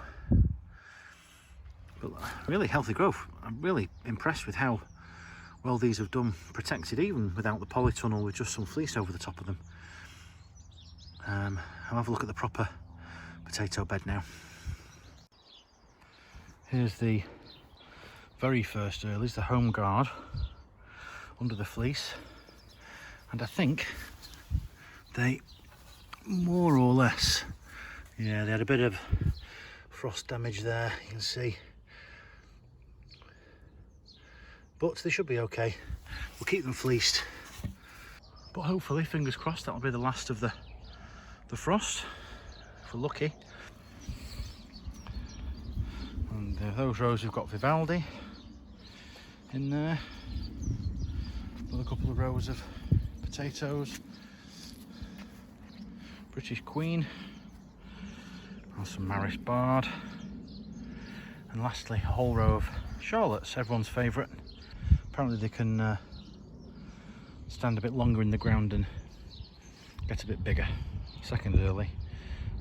But really healthy growth. I'm really impressed with how well these have done, protected even without the polytunnel, with just some fleece over the top of them. I'll have a look at the proper potato bed now. Here's the very first earlies, the home guard under the fleece, and I think they more or less, yeah, they had a bit of frost damage there, you can see, but they should be okay. We'll keep them fleeced, but hopefully, fingers crossed, that'll be the last of the frost, if we're lucky. And those rows we've got Vivaldi in there, another couple of rows of potatoes, British Queen, and some Maris Bard, and lastly a whole row of Charlottes, everyone's favourite. Apparently they can stand a bit longer in the ground and get a bit bigger. Second early.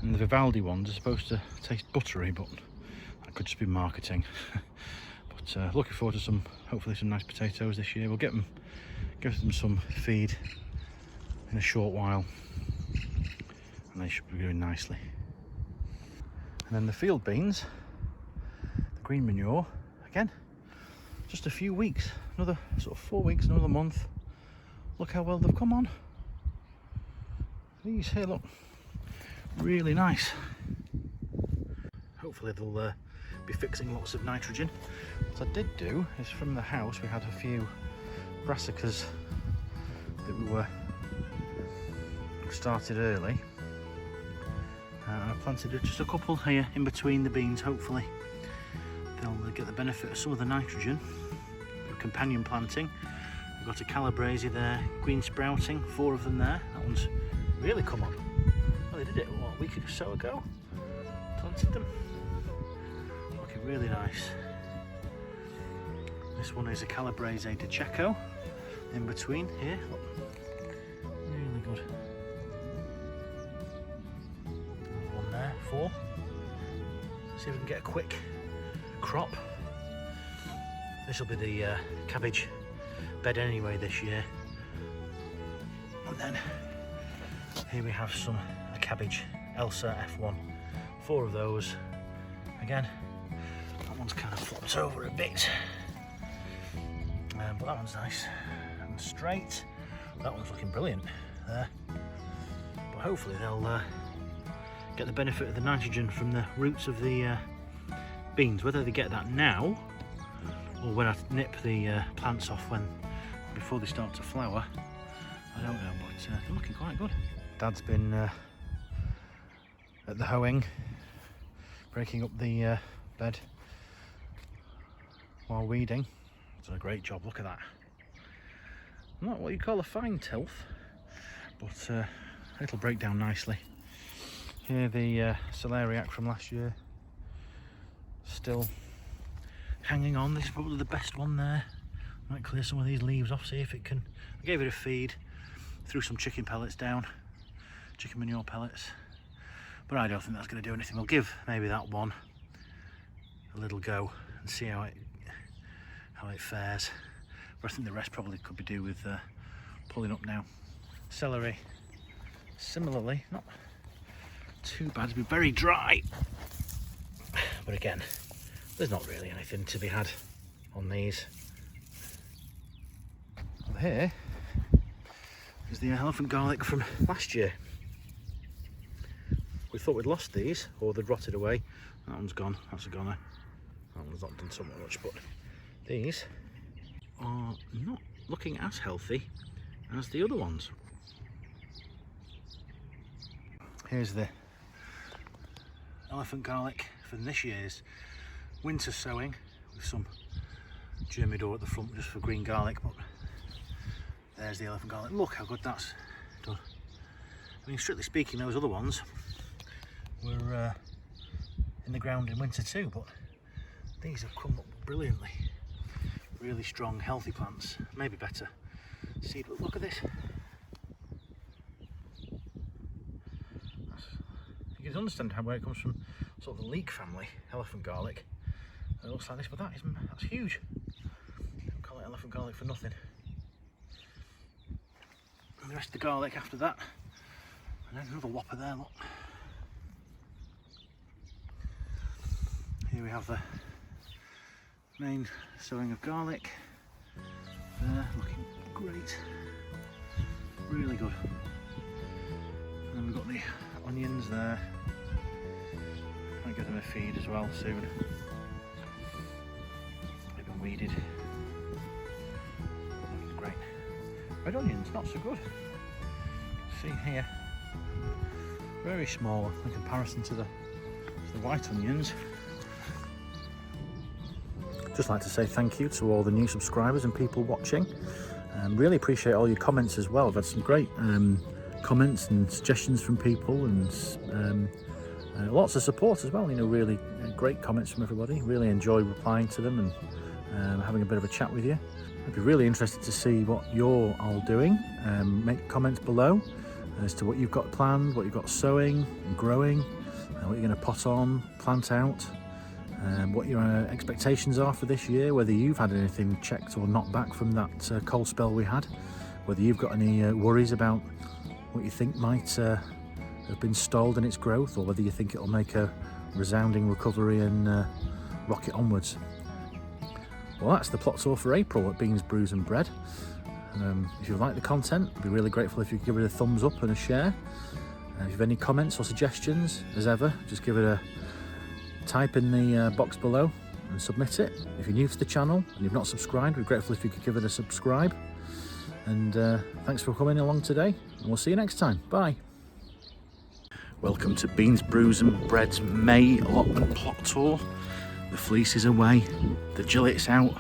And the Vivaldi ones are supposed to taste buttery, but that could just be marketing. But looking forward to some, hopefully some nice potatoes this year. We'll give them some feed in a short while, and they should be doing nicely. And then the field beans, the green manure, again, just a few weeks, another sort of 4 weeks, another month. Look how well they've come on. These here look really nice. Hopefully they'll be fixing lots of nitrogen. What I did do is, from the house we had a few brassicas that we were started early. I planted just a couple here in between the beans. Hopefully they'll get the benefit of some of the nitrogen. Companion planting. We've got a calabrese there, green sprouting, 4 of them there. That one's really come on. Well, they did it, what, a week or so ago? Planted them. Looking really nice. This one is a calabrese de Checo in between here. Look. Really good. Another one there, 4. See if we can get a quick crop. This will be the cabbage bed anyway this year. And then here we have a cabbage Elsa F1. 4 of those. Again, that one's kind of flopped over a bit. But that one's nice and straight. That one's looking brilliant there. But hopefully they'll get the benefit of the nitrogen from the roots of the beans. Whether they get that now or when I nip the plants off before they start to flower, I don't know, but they're looking quite good. Dad's been at the hoeing, breaking up the bed while weeding. He's done a great job, look at that. Not what you call a fine tilth, but it'll break down nicely. Here the celeriac from last year, still hanging on. This is probably the best one there. Might clear some of these leaves off, see if it can. I gave it a feed, threw some chicken pellets down, chicken manure pellets, but I don't think that's going to do anything. We'll give maybe that one a little go and see how it fares. But I think the rest probably could be do with pulling up now. Celery, similarly, not too bad. It'll be very dry, but again, there's not really anything to be had on these. Over here is the elephant garlic from last year. We thought we'd lost these, or they'd rotted away. That one's gone, that's a goner. That one's not done so much, but these are not looking as healthy as the other ones. Here's the elephant garlic for this year's winter sowing, with some germidor at the front just for green garlic, but there's the elephant garlic. Look how good that's done. I mean, strictly speaking, those other ones were in the ground in winter too, but these have come up brilliantly. Really strong, healthy plants. Maybe better seed, but look at this. You can understand where it comes from, sort of the leek family, elephant garlic. It looks like this, but that's huge. Don't call it elephant garlic for nothing. And the rest of the garlic after that. And then another whopper there, look. Here we have the main sowing of garlic. There, looking great. Really good. And then we've got the onions there. Might give them a feed as well soon. They've been weeded. Looking great. Red onions, not so good. See here, very small in comparison to the white onions. Just like to say thank you to all the new subscribers and people watching. Really appreciate all your comments as well. I've had some great comments and suggestions from people, and lots of support as well. You know, really great comments from everybody. Really enjoy replying to them and having a bit of a chat with you. I'd be really interested to see what you're all doing. Make comments below as to what you've got planned, what you've got sowing and growing, what you're going to pot on, plant out. What your expectations are for this year, whether you've had anything checked or knocked back from that cold spell we had, whether you've got any worries about what you think might have been stalled in its growth, or whether you think it'll make a resounding recovery and rocket onwards. Well, that's the plot tour for April at Beans, Brews and Bread. If you like the content, I'd be really grateful if you could give it a thumbs up and a share. If you have any comments or suggestions, as ever, just give it a type in the box below and submit it. If you're new to the channel and you've not subscribed, we're grateful if you could give it a subscribe. And thanks for coming along today, and we'll see you next time. Bye. Welcome to Beans, Brews and Bread's May allotment plot tour. The fleece is away, the gillet's out,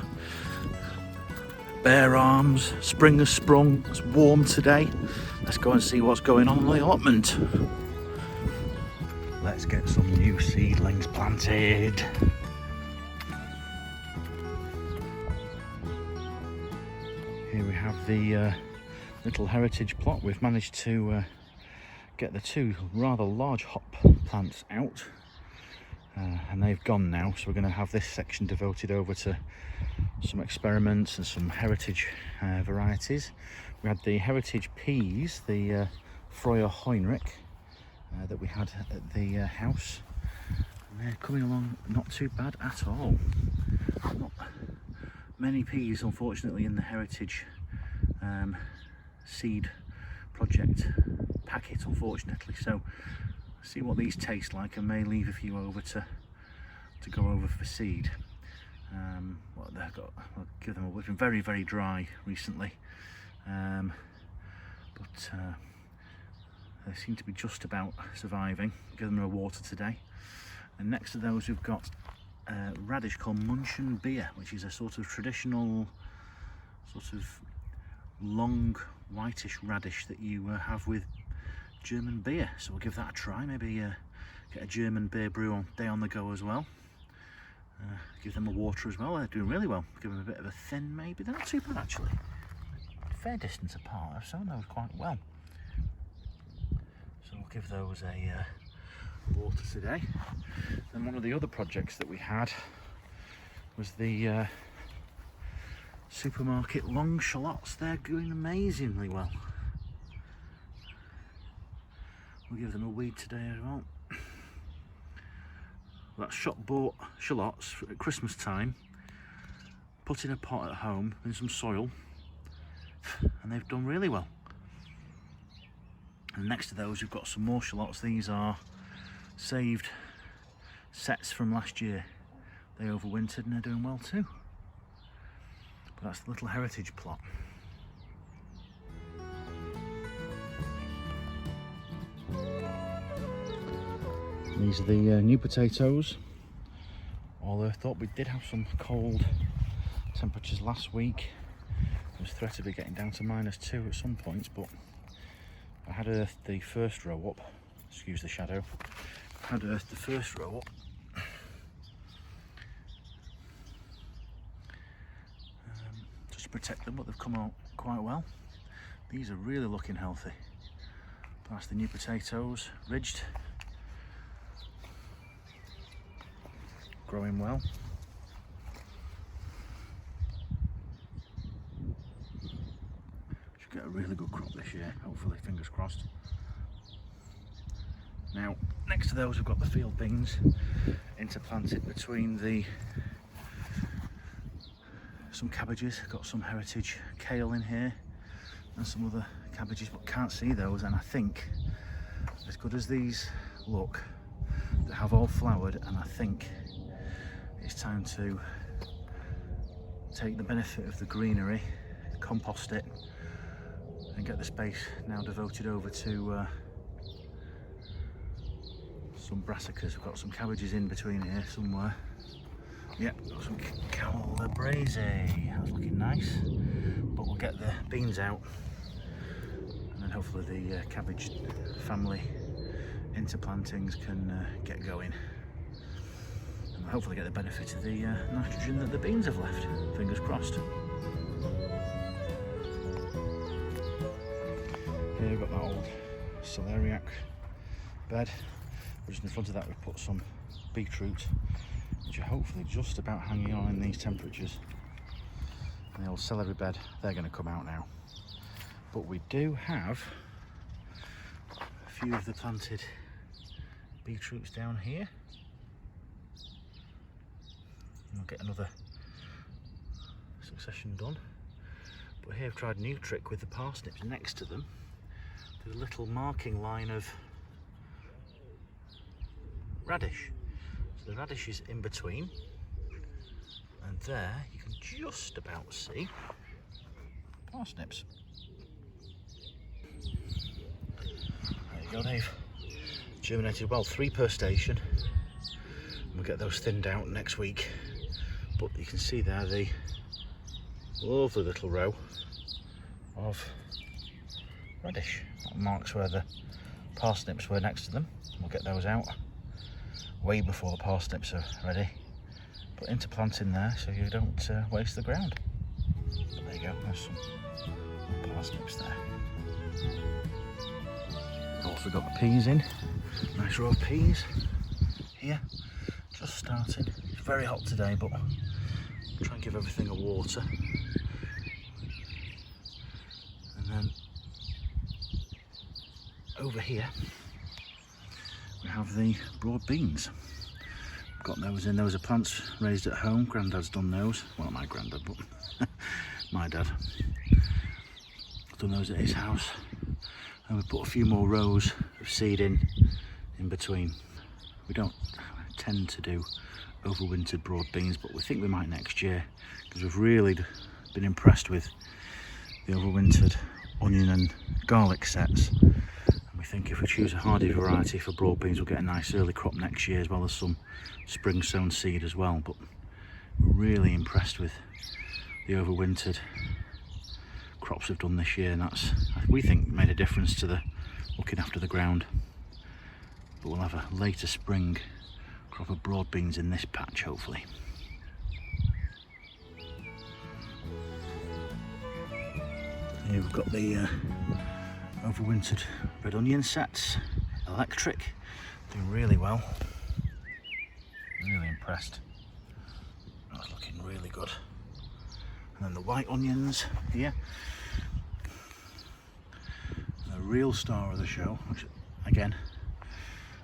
bare arms, spring has sprung, it's warm today. Let's go and see what's going on the allotment. Let's get some new seedlings planted. Here we have the little heritage plot. We've managed to get the two rather large hop plants out, and they've gone now, so we're going to have this section devoted over to some experiments and some heritage varieties. We had the heritage peas, the Freuer Heinrich, that we had at the house, and they're coming along not too bad at all. Not many peas unfortunately in the heritage seed project packet, unfortunately, so see what these taste like and may leave a few over to go over for seed. What they've got, I'll give them a whip. Been very, very dry recently, but they seem to be just about surviving. Give them a water today. And next to those we've got a radish called Munchen beer, which is a sort of traditional, sort of long whitish radish that you have with German beer. So we'll give that a try. Maybe get a German beer brew on day on the go as well. Give them a water as well. They're doing really well. Give them a bit of a thin, maybe. They're not too bad actually. Fair distance apart. I've sown those quite well. So we'll give those a water today. Then one of the other projects that we had was the supermarket long shallots. They're doing amazingly well. We'll give them a weed today as well. That's shop bought shallots at Christmas time, put in a pot at home in some soil, and they've done really well. And next to those we've got some more shallots. These are saved sets from last year. They overwintered and they're doing well too. But that's the little heritage plot. These are the new potatoes, although I thought we did have some cold temperatures last week. It was threat of it getting down to -2 at some points, but I had earthed the first row up, excuse the shadow, had earthed the first row up. Just to protect them, but they've come out quite well. These are really looking healthy. That's the new potatoes, ridged. Growing well. Should get a really good crop this year, hopefully, fingers crossed. Now, next to those we've got the field beans interplanted between some cabbages. Got some heritage kale in here and some other cabbages, but can't see those. And I think, as good as these look, they have all flowered, and I think it's time to take the benefit of the greenery, compost it, and get the space now devoted over to some brassicas. We've got some cabbages in between here somewhere. Yep, got some calabrese. That's looking nice. But we'll get the beans out, and then hopefully the cabbage family interplantings can get going. And hopefully get the benefit of the nitrogen that the beans have left. Fingers crossed. Here we've got that old celeriac bed. Just in front of that we've put some beetroot, which are hopefully just about hanging on in these temperatures. And the old celery bed, they're going to come out now. But we do have a few of the planted beetroots down here. We'll get another succession done. But here I've tried a new trick with the parsnips next to them. There's a little marking line of radish. So the radish is in between, and there you can just about see parsnips. There you go, they've germinated well, 3 per station. we'll get those thinned out next week. But you can see there the lovely little row of radish. That marks where the parsnips were next to them. We'll get those out way before the parsnips are ready. Put into planting there so you don't waste the ground. But there you go, there's some parsnips there. Also got the peas in. Nice row of peas here, just starting. It's very hot today, but try and give everything a water. And then over here we have the broad beans. Got those in. Those are plants raised at home. Grandad's done those. Well, not my granddad, but my dad. Done those at his house. And we put a few more rows of seed in between. We don't tend to do overwintered broad beans, but we think we might next year, because we've really been impressed with the overwintered onion and garlic sets. And we think if we choose a hardy variety for broad beans, we'll get a nice early crop next year, as well as some spring sown seed as well. But we're really impressed with the overwintered crops we've done this year, and that's, we think, made a difference to the looking after the ground. But we'll have a later spring crop of broad beans in this patch, hopefully. Here we've got the overwintered red onion sets, electric, doing really well. Really impressed. That's looking really good. And then the white onions here, the real star of the show, which again,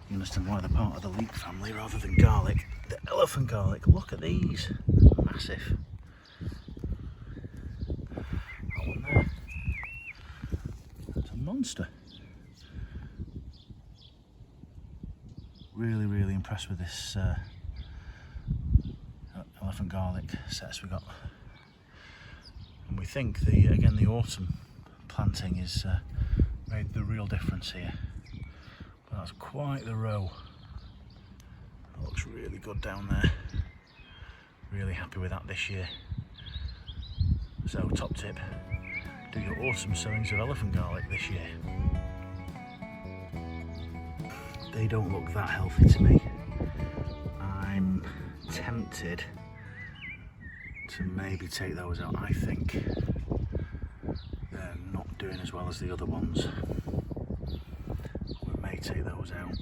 you understand why they're part of the leek family rather than garlic. The elephant garlic, look at these, massive. That one there, that's a monster. Really impressed with this elephant garlic sets we got. And we think the autumn planting is made the real difference here. But that's quite the row. That looks really good down there. Really happy with that this year. So top tip, do your autumn sowings of elephant garlic this year. They don't look that healthy to me. I'm tempted to maybe take those out. I think they're not doing as well as the other ones. We may take those out.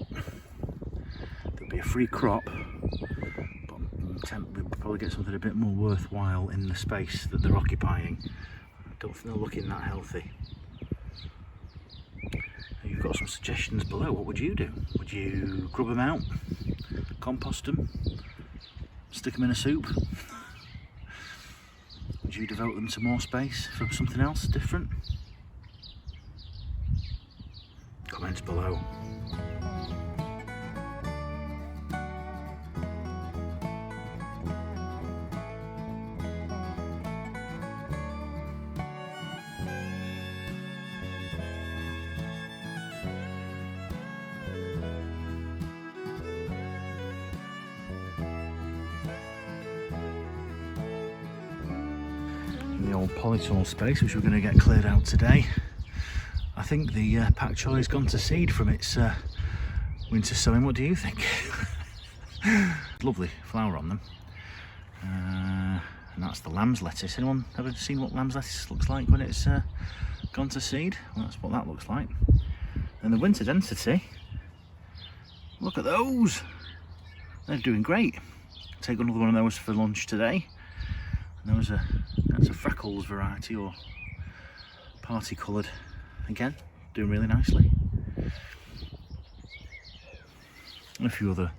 There'll be a free crop, but we'll probably get something a bit more worthwhile in the space that they're occupying. I don't think they're looking that healthy. You've got some suggestions below. What would you do? Would you grub them out, compost them, stick them in a soup? Would you devote them to more space for something else different? Comments below. The old polytunnel space, which we're going to get cleared out today. I think the pak choi has gone to seed from its winter sowing. What do you think? Lovely flower on them. And that's the lamb's lettuce. Anyone ever seen what lamb's lettuce looks like when it's gone to seed? Well, that's what that looks like. And the winter density, look at those. They're doing great. Take another one of those for lunch today. That's a freckles variety, or party coloured. Again, doing really nicely. And a few other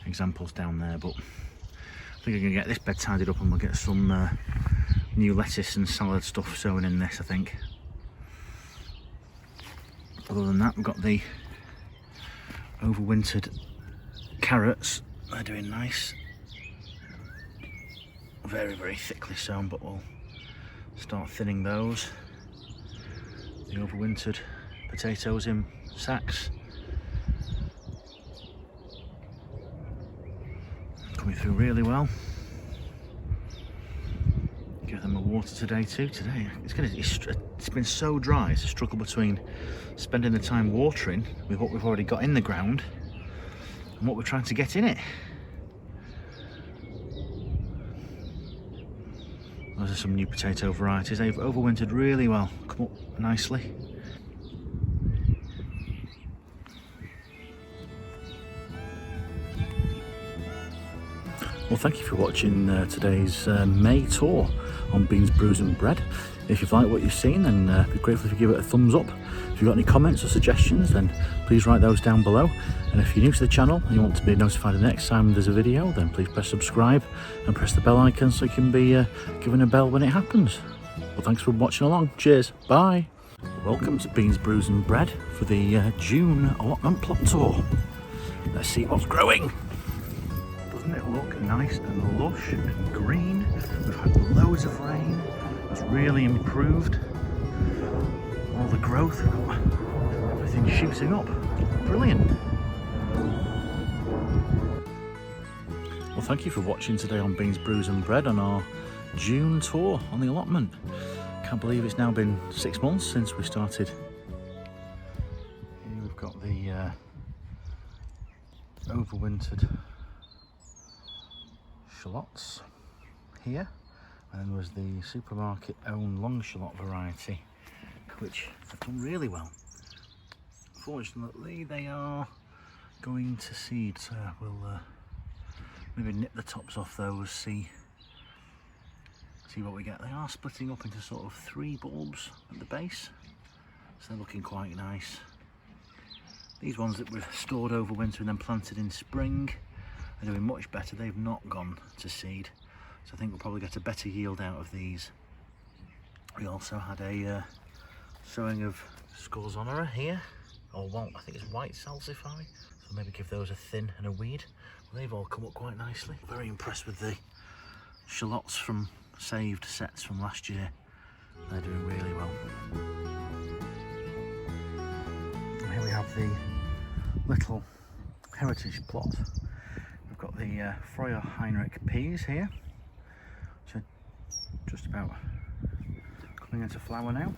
examples down there, but I think I'm going to get this bed tidied up and we'll get some new lettuce and salad stuff sown in this, I think. Other than that, we've got the overwintered carrots. They're doing nice. Very thickly sown, but we'll start thinning those. The overwintered potatoes in sacks. do really well. Give them a water today too. It's been so dry. It's a struggle between spending the time watering with what we've already got in the ground and what we're trying to get in it. Those are some new potato varieties. They've overwintered really well, come up nicely. Well, thank you for watching today's May tour on Beans, Brews and Bread. If you've liked what you've seen, then I'd be grateful if you give it a thumbs up. If you've got any comments or suggestions, then please write those down below. And if you're new to the channel and you want to be notified the next time there's a video, then please press subscribe and press the bell icon so you can be given a bell when it happens. Well, thanks for watching along. Cheers. Bye. Welcome to Beans, Brews and Bread for the June allotment plot tour. Let's see what's growing. Doesn't it look nice and lush and green? We've had loads of rain. It's really improved all the growth. We've got everything shooting up. Brilliant. Well, thank you for watching today on Beans, Brews and Bread on our June tour on the allotment. Can't believe it's now been 6 months since we started. Here we've got the overwintered shallots here, and then there was the supermarket owned long shallot variety, which have done really well. Fortunately, they are going to seed, so we'll maybe nip the tops off those, see what we get. They are splitting up into sort of 3 bulbs at the base, so they're looking quite nice. These ones that were stored over winter and then planted in spring are doing much better. They've not gone to seed, so I think we'll probably get a better yield out of these. We also had a sowing of Scorzonera here, or well, I think it's white salsify, so maybe give those a thin and a weed. Well, they've all come up quite nicely. Very impressed with the shallots from saved sets from last year. They're doing really well. And here we have the little heritage plot. We've got the Freuer Heinrich peas here, which are just about coming into flower now.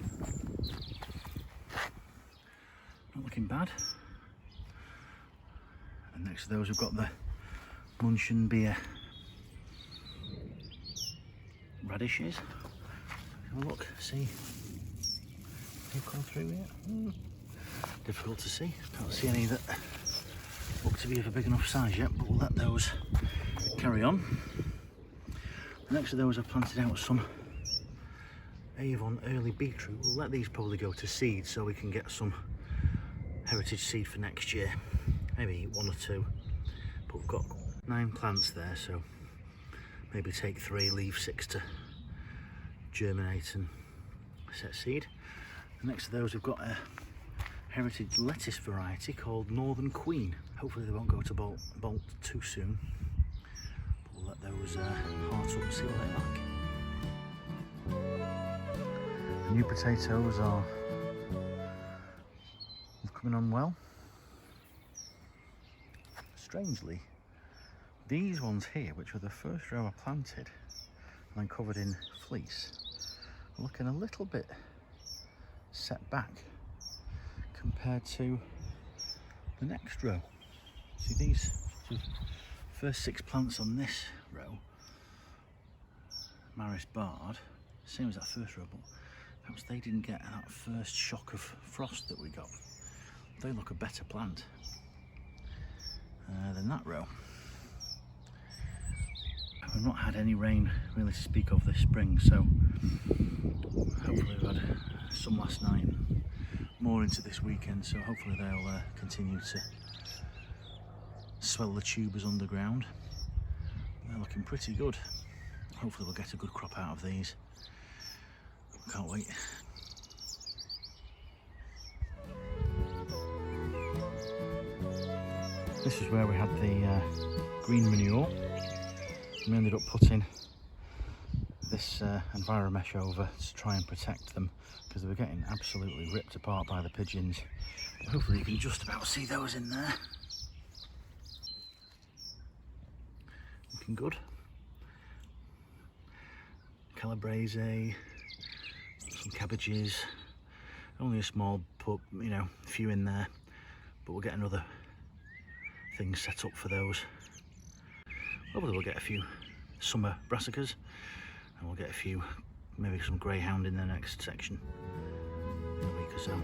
Not looking bad. And next to those we've got the Munchen beer radishes. Have a look, see. They've come through yet? Difficult to see. Can't see any that look to be of a big enough size yet, but we'll let those carry on. Next to those I've planted out some Avon early beetroot. We'll let these probably go to seed so we can get some heritage seed for next year. Maybe 1 or 2, but we've got 9 plants there, so maybe take 3, leave 6 to germinate and set seed. And next to those we've got a heritage lettuce variety called Northern Queen. Hopefully they won't go to bolt too soon, but we'll let those heart up and see what they like. The new potatoes are coming on well. Strangely, these ones here, which were the first row I planted and then covered in fleece, are looking a little bit set back compared to the next row. See, these first 6 plants on this row, Maris Bard, same as that first row, but perhaps they didn't get that first shock of frost that we got. They look a better plant than that row. We've not had any rain really to speak of this spring, so hopefully we've had some last night, more into this weekend, so hopefully they'll continue to swell the tubers underground. They're looking pretty good. Hopefully we'll get a good crop out of these. Can't wait. This is where we had the green manure. We ended up putting this enviromesh over to try and protect them because they were getting absolutely ripped apart by the pigeons. But hopefully you can just about see those in there. You looking good. Calabrese, some cabbages, only a small put, you know, few in there, but we'll get another thing set up for those. Hopefully we'll get a few summer brassicas, and we'll get a few, maybe some greyhound in the next section in a week or so.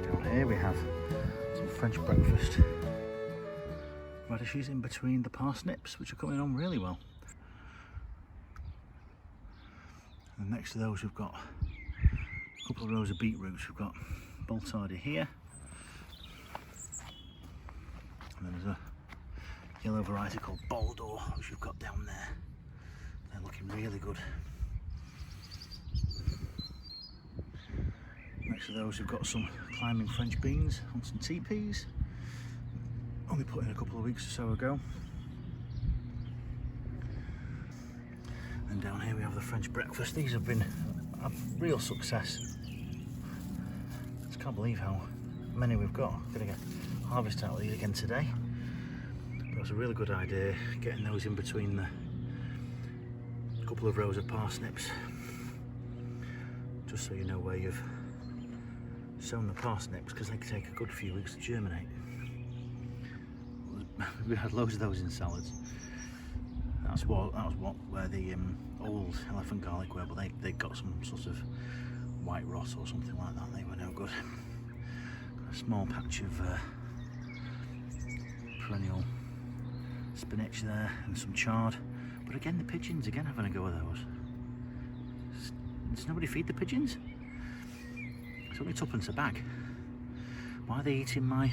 Down here we have some French breakfast radishes in between the parsnips, which are coming on really well. And next to those we've got a couple of rows of beetroots. We've got boltardi here, and then there's a yellow variety called Baldor, which we've got down there. They're looking really good. Next to those we've got some climbing French beans on some teepees. Only put in a couple of weeks or so ago. And down here we have the French breakfast. These have been a real success. Just can't believe how many we've got. Gonna get harvest out of these again today. But it was a really good idea getting those in between the couple of rows of parsnips. Just so you know where you've sown the parsnips, because they can take a good few weeks to germinate. We had loads of those in salads. That was where the old elephant garlic were, but they got some sort of white rot or something like that. They were no good. Got a small patch of perennial spinach there and some chard. But again, the pigeons again having a go at those. Does nobody feed the pigeons? It's only tuppence a bag. Why are they eating my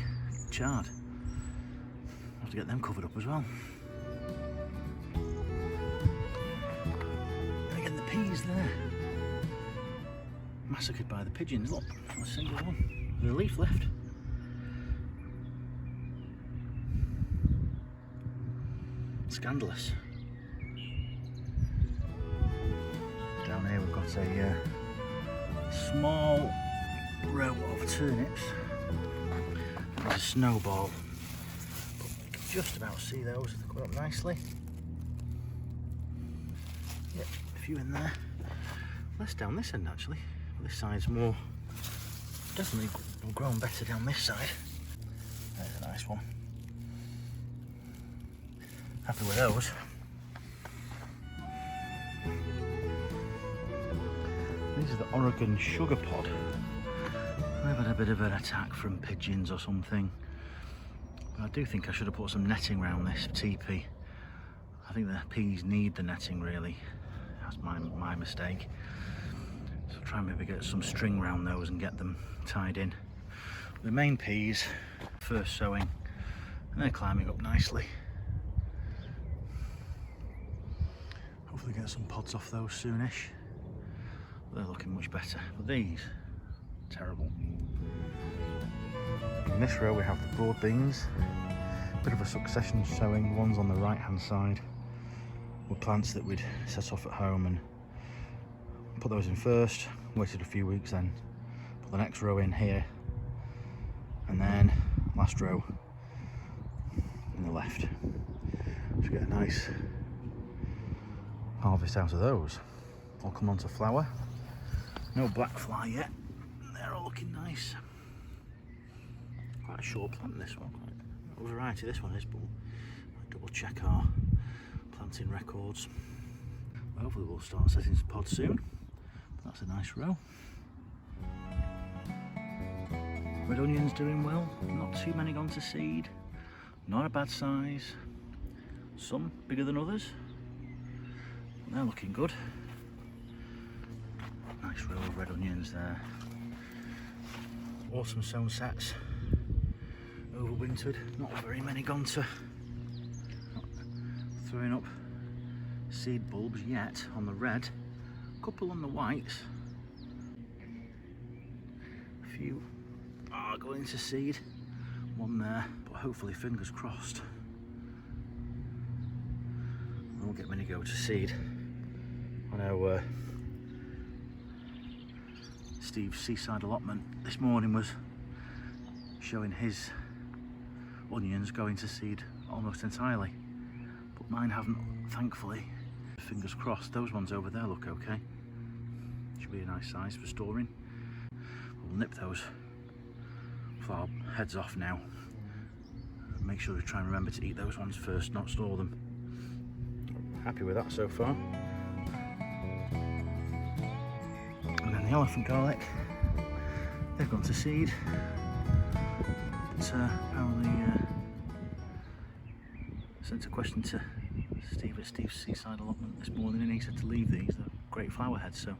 chard? I have to get them covered up as well. And again, the peas there. Massacred by the pigeons. Look, not a single one. There's a leaf left. Scandalous. Down here we've got a small row of turnips. There's a snowball, but you can just about see those. They're coming up nicely. Yep, a few in there. Less down this end actually. This side's more, definitely grown better down this side. There's a nice one. Happy with those. These are the Oregon sugar pod. I've had a bit of an attack from pigeons or something, but I do think I should have put some netting around this teepee. I think the peas need the netting really. That's my mistake. So I'll try and maybe get some string around those and get them tied in. The main peas, first sowing, and they're climbing up nicely. Hopefully get some pods off those soonish. They're looking much better, but these, terrible. In this row we have the broad beans, bit of a succession sowing. One's on the right hand side were plants that we'd set off at home and put those in first, waited a few weeks, then put the next row in here, and then last row in the left. So get a nice harvest out of those. All come onto flower. No black fly yet. They're all looking nice. Quite a short plant this one. Quite a variety this one is, but I'll double check our planting records. Hopefully we'll start setting some pods soon. That's a nice row. Red onions doing well. Not too many gone to seed. Not a bad size. Some bigger than others. But they're looking good. Nice row of red onions there. Autumn sown sets, overwintered. Not very many gone to throwing up seed bulbs yet on the red. A couple on the whites. A few are going to seed. One there, but hopefully, fingers crossed, I won't get many go to seed. I know Steve's Seaside Allotment this morning was showing his onions going to seed almost entirely, Mine haven't, thankfully. Fingers crossed, those ones over there look okay. Should be a nice size for storing. We'll nip those flower heads off now. Make sure we try and remember to eat those ones first, not store them. Happy with that so far. And then the elephant garlic, they've gone to seed. But apparently sent a question to Steve at Steve's Seaside Allotment this morning, and he said to leave these. They're great flower heads, so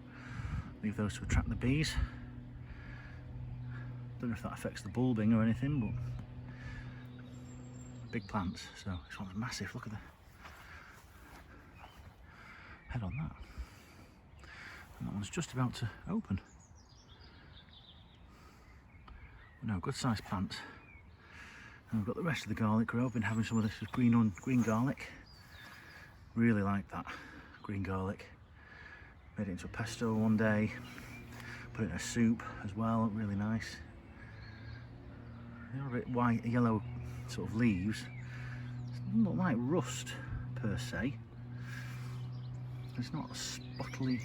leave those to attract the bees. Don't know if that affects the bulbing or anything, but big plants. So this one's massive. Look at the head on that. And that one's just about to open. No, good sized plants. And we've got the rest of the garlic grow. I've been having some of this with green garlic. Really like that green garlic. Made it into a pesto one day. Put it in a soup as well. Really nice. They're a bit white, yellow sort of leaves. It's not like rust per se. It's not spottily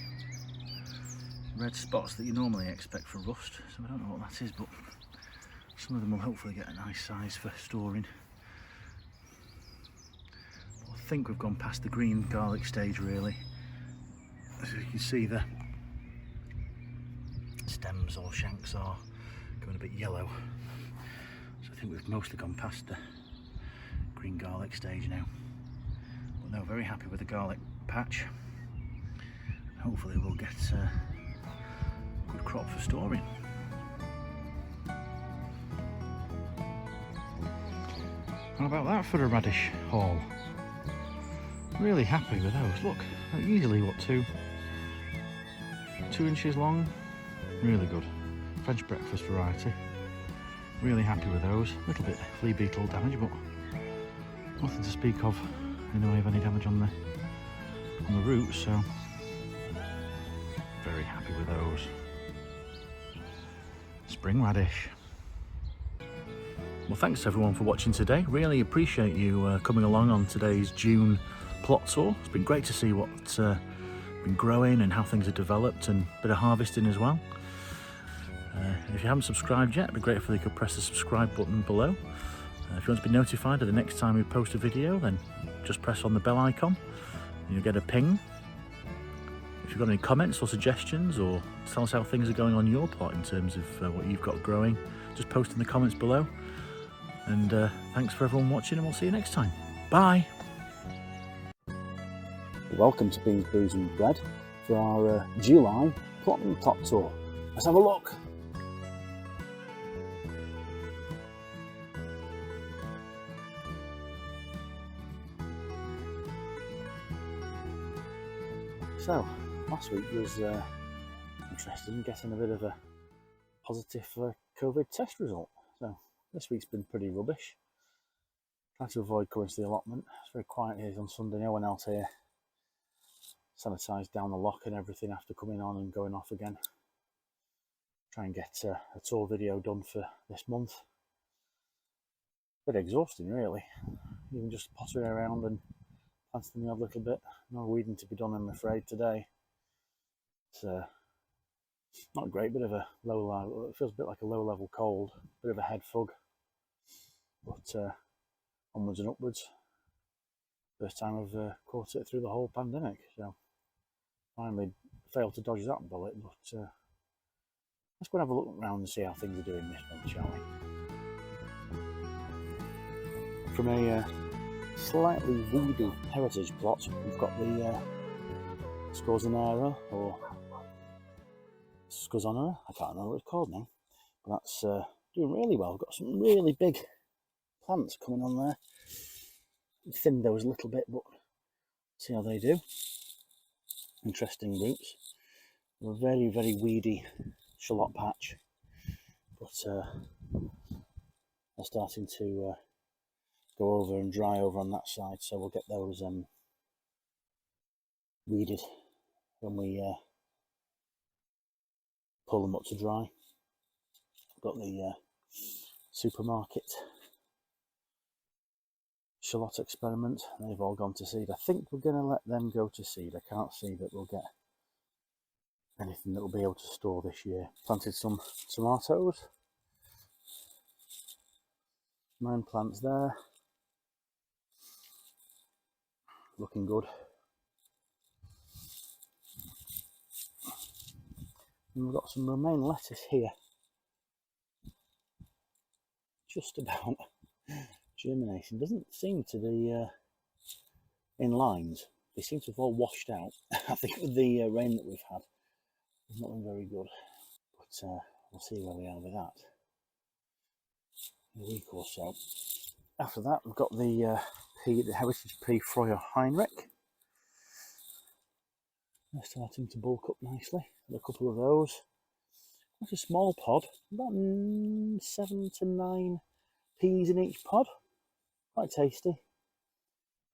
red spots that you normally expect for rust. So I don't know what that is, but some of them will hopefully get a nice size for storing. But I think we've gone past the green garlic stage really. As you can see, the stems or shanks are going a bit yellow. So I think we've mostly gone past the green garlic stage now. But no, very happy with the garlic patch. And hopefully we'll get a good crop for storing. How about that for a radish haul? Really happy with those. Look, they're easily what, 2 inches long. Really good. French breakfast variety. Really happy with those. A little bit flea beetle damage, but nothing to speak of in the way of any damage on the roots. So very happy with those. Spring radish. Well, thanks everyone for watching today. Really appreciate you coming along on today's June plot tour. It's been great to see what's been growing and how things have developed, and a bit of harvesting as well. If you haven't subscribed yet, it'd be great if you could press the subscribe button below. If you want to be notified of the next time we post a video, then just press on the bell icon and you'll get a ping. If you've got any comments or suggestions, or tell us how things are going on your plot in terms of what you've got growing, just post in the comments below. And thanks for everyone watching, and we'll see you next time. Bye! Welcome to Beans, Booze and Bread for our July plot and plot tour. Let's have a look! So, last week was interesting, getting a bit of a positive COVID test result. So this week's been pretty rubbish. Try to avoid going to the allotment. It's very quiet here on Sunday, no one else here. Sanitised down the lock and everything after coming on and going off again. Try and get a tour video done for this month. A bit exhausting really, even just pottering around and planting the odd little bit. No weeding to be done, I'm afraid, today. It's not a great, bit of a low level, it feels a bit like a low level cold, bit of a head fug, but onwards and upwards. First time I've caught it through the whole pandemic, so finally failed to dodge that bullet, but let's go and have a look around and see how things are doing this month, shall we? From a slightly weedy heritage plot, we've got the Scorzonera, or Scorzonera, I can't remember what it's called now, but that's doing really well. We've got some really big plants coming on there. Thinned those a little bit, but see how they do. Interesting roots. A very, very weedy shallot patch, but they're starting to go over and dry over on that side, so we'll get those weeded when we pull them up to dry. Got the supermarket shallot experiment. They've all gone to seed. I think we're going to let them go to seed. I can't see that we'll get anything that we'll be able to store this year. Planted some tomatoes. 9 plants there. Looking good. And we've got some romaine lettuce here. Just about germinating. Doesn't seem to be in lines. They seem to have all washed out. I think with the rain that we've had, it's not been very good. But we'll see where we are with that in a week or so. After that, we've got the Heritage P. Freuer Heinrich. They're starting to bulk up nicely. Got a couple of those. Quite a small pod, about 7 to 9 peas in each pod. Quite tasty.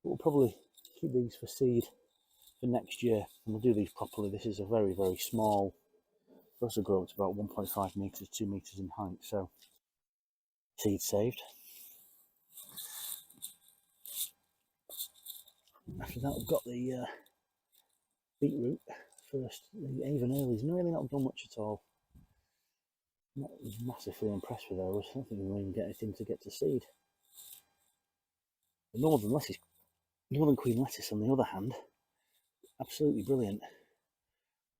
But we'll probably keep these for seed for next year, and we'll do these properly. This is a very, very small. Those will grow up to about 1.5 metres, 2 metres in height, so seed saved. After that, we've got the beetroot first. The Avon Early's really not done much at all. Not massively impressed with those. I don't think we'll even get anything to get to seed. The Northern Queen lettuce, on the other hand, absolutely brilliant.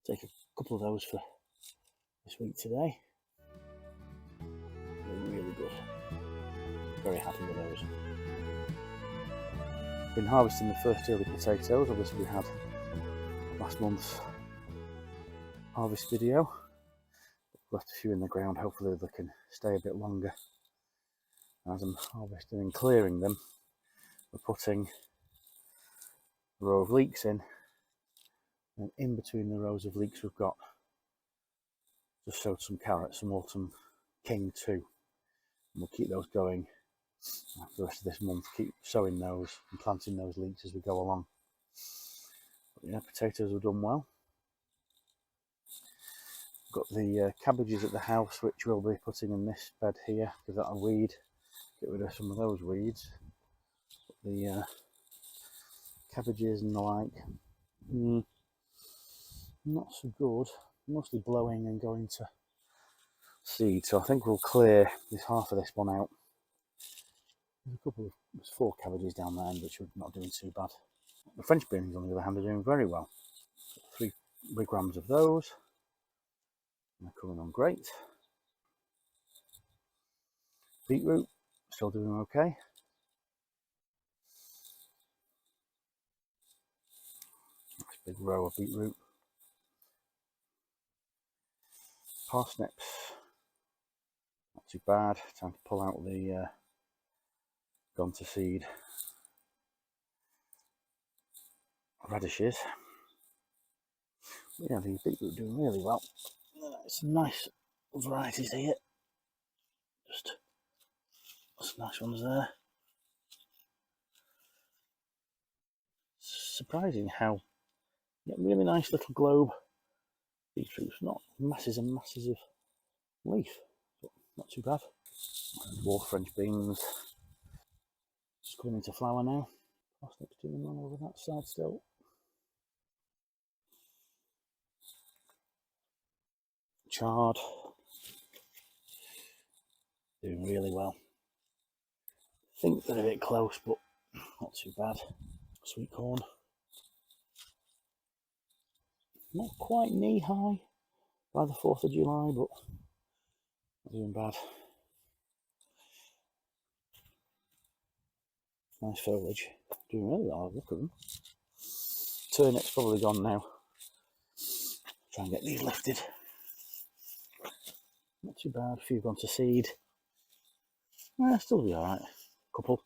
Take a couple of those for this week today. They're really good. Very happy with those. Been harvesting the first early potatoes. Obviously we had last month's harvest video. Left a few in the ground. Hopefully they can stay a bit longer. As I'm harvesting and clearing them, we're putting a row of leeks in, and in between the rows of leeks we've got just sowed some carrots, some autumn king too, and we'll keep those going after the rest of this month. Keep sowing those and planting those leeks as we go along. But yeah, potatoes have done well. Got the cabbages at the house, which we'll be putting in this bed here, because that'll weed, get rid of some of those weeds. The cabbages and the like, not so good, mostly blowing and going to seed, so I think we'll clear this half of this one out. There's 4 cabbages down there, which are not doing too bad. The French beans, on the other hand, are doing very well. 3 big grams of those, and they're coming on great. Beetroot, still doing okay. Nice big row of beetroot. Parsnips, not too bad. Time to pull out the gone to seed radishes. Yeah, the beetroot doing really well. Some nice varieties here. Just some nice ones there. Surprising how you get really nice little globe beetroots, not masses and masses of leaf, but not too bad. Dwarf French beans, just coming into flower now. Parsnips doing well over that side still. Chard, doing really well. I think they're a bit close, but not too bad. Sweet corn, not quite knee high by the 4th of July, but not doing bad. Nice foliage, doing really well. Look at them. Turnip's probably gone now. Try and get these lifted. Not too bad. A few gone to seed. Still be alright. Couple.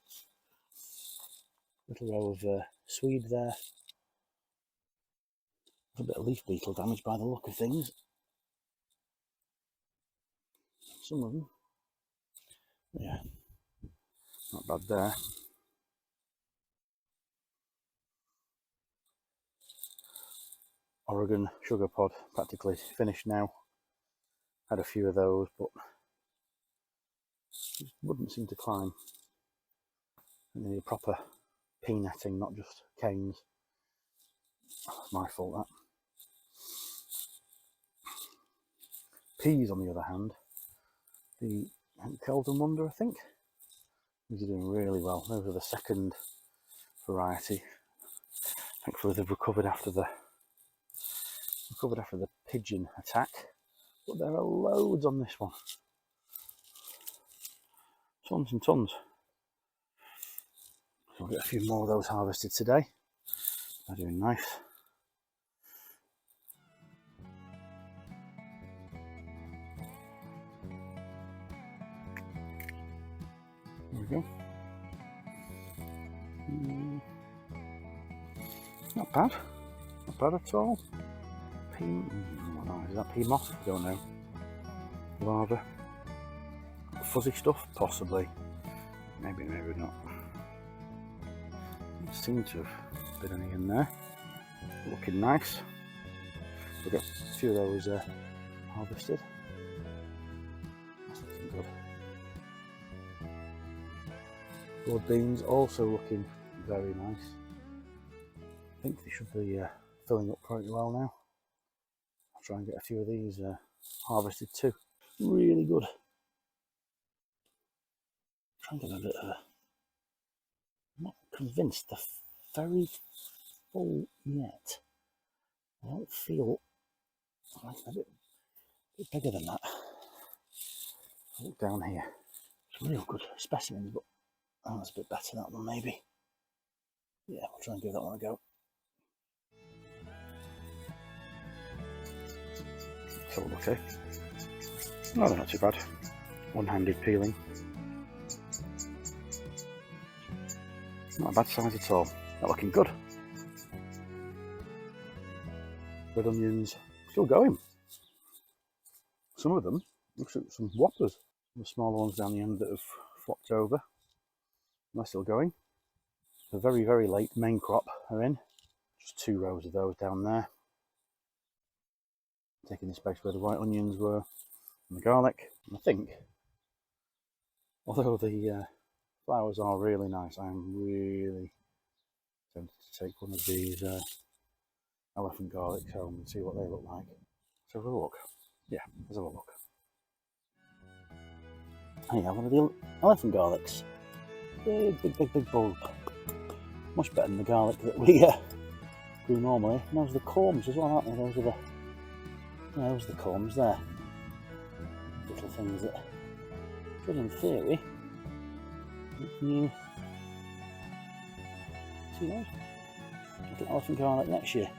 Little row of swede there. A bit of leaf beetle damage by the look of things. Some of them. Yeah. Not bad there. Oregon sugar pod practically finished now. Had a few of those, but wouldn't seem to climb. They need proper pea netting, not just canes. That's my fault, that. Peas, on the other hand, the Kelden Wonder, I think. These are doing really well. Those are the second variety. Thankfully, they've recovered after the pigeon attack. But there are loads on this one. Tons and tons. So we'll get a few more of those harvested today. They're doing nice. There we go. Not bad. Not bad at all. Is that pea moss? I don't know. Lava. Fuzzy stuff? Possibly. Maybe not. Doesn't seem to have been any in there. Looking nice. We'll get a few of those harvested. That's looking good. Broad beans also looking very nice. I think they should be filling up quite well now. I'll try and get a few of these harvested too. Really good. Try and get a bit of a... I'm not convinced they're very full yet. I don't feel like a bit bigger than that. Look down here. It's real good specimens, but that's a bit better, that one maybe. Yeah, we'll try and give that one a go. So okay. No, they're not too bad. One-handed peeling. Not a bad size at all. They're looking good. Red onions still going. Some of them, looks like some whoppers. The smaller ones down the end that have flopped over. They're still going. The very, very late main crop are in. Just 2 rows of those down there. Taking the space where the white onions were and the garlic. And I think, although the flowers are really nice, I am really tempted to take one of these elephant garlics home and see what they look like. Let's have a look. Yeah, let's have a look. Here you have one of the elephant garlics. Big bulb. Much better than the garlic that we grew normally. And those are the corms as well, aren't they? Those are the corms there. Little things that should, in theory, you see those? Little elephant garlic next year.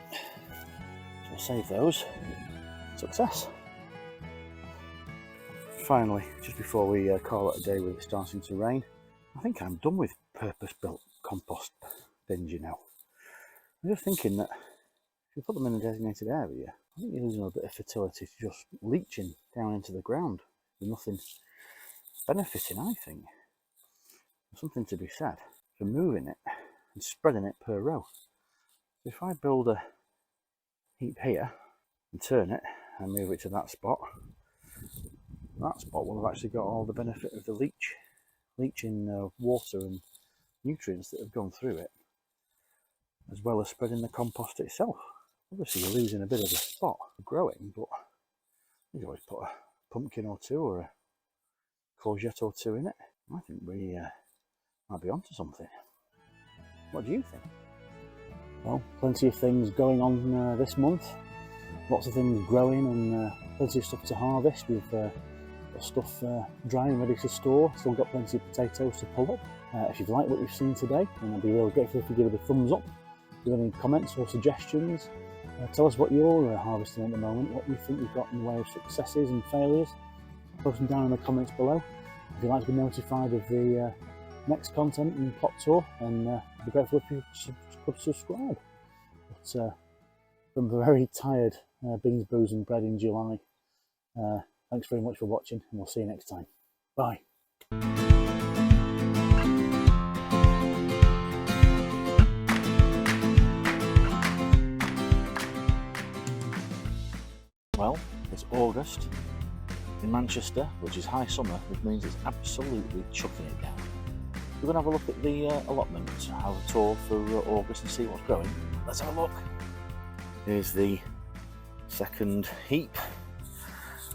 So we'll save those. Success. Finally, just before we call it a day with it starting to rain, I think I'm done with purpose-built compost bins, you know. I'm just thinking that if you put them in a designated area, I think you're losing a bit of fertility to just leaching down into the ground with nothing benefiting, I think. There's something to be said for moving it and spreading it per row. If I build a heap here and turn it and move it to that spot will have actually got all the benefit of the leaching water and nutrients that have gone through it, as well as spreading the compost itself. Obviously you're losing a bit of the spot for growing, but you can always put a pumpkin or two or a courgette or two in it. I think we might be onto something. What do you think? Well, plenty of things going on this month. Lots of things growing and plenty of stuff to harvest. We've got stuff drying, ready to store. Still got plenty of potatoes to pull up. If you've liked what you've seen today, then I'd be really grateful if you give it a thumbs up. If you have any comments or suggestions, tell us what you're harvesting at the moment, what you think you've got in the way of successes and failures. Post them down in the comments below. If you'd like to be notified of the next content and plot tour, then I'd be grateful if you could subscribe. But I'm very tired beans, booze and bread in July. Thanks very much for watching, and we'll see you next time. Bye. Well, it's August in Manchester, which is high summer, which means it's absolutely chucking it down. we're going to have a look at the allotment, have a tour for August and see what's growing. Let's have a look. Here's the second heap.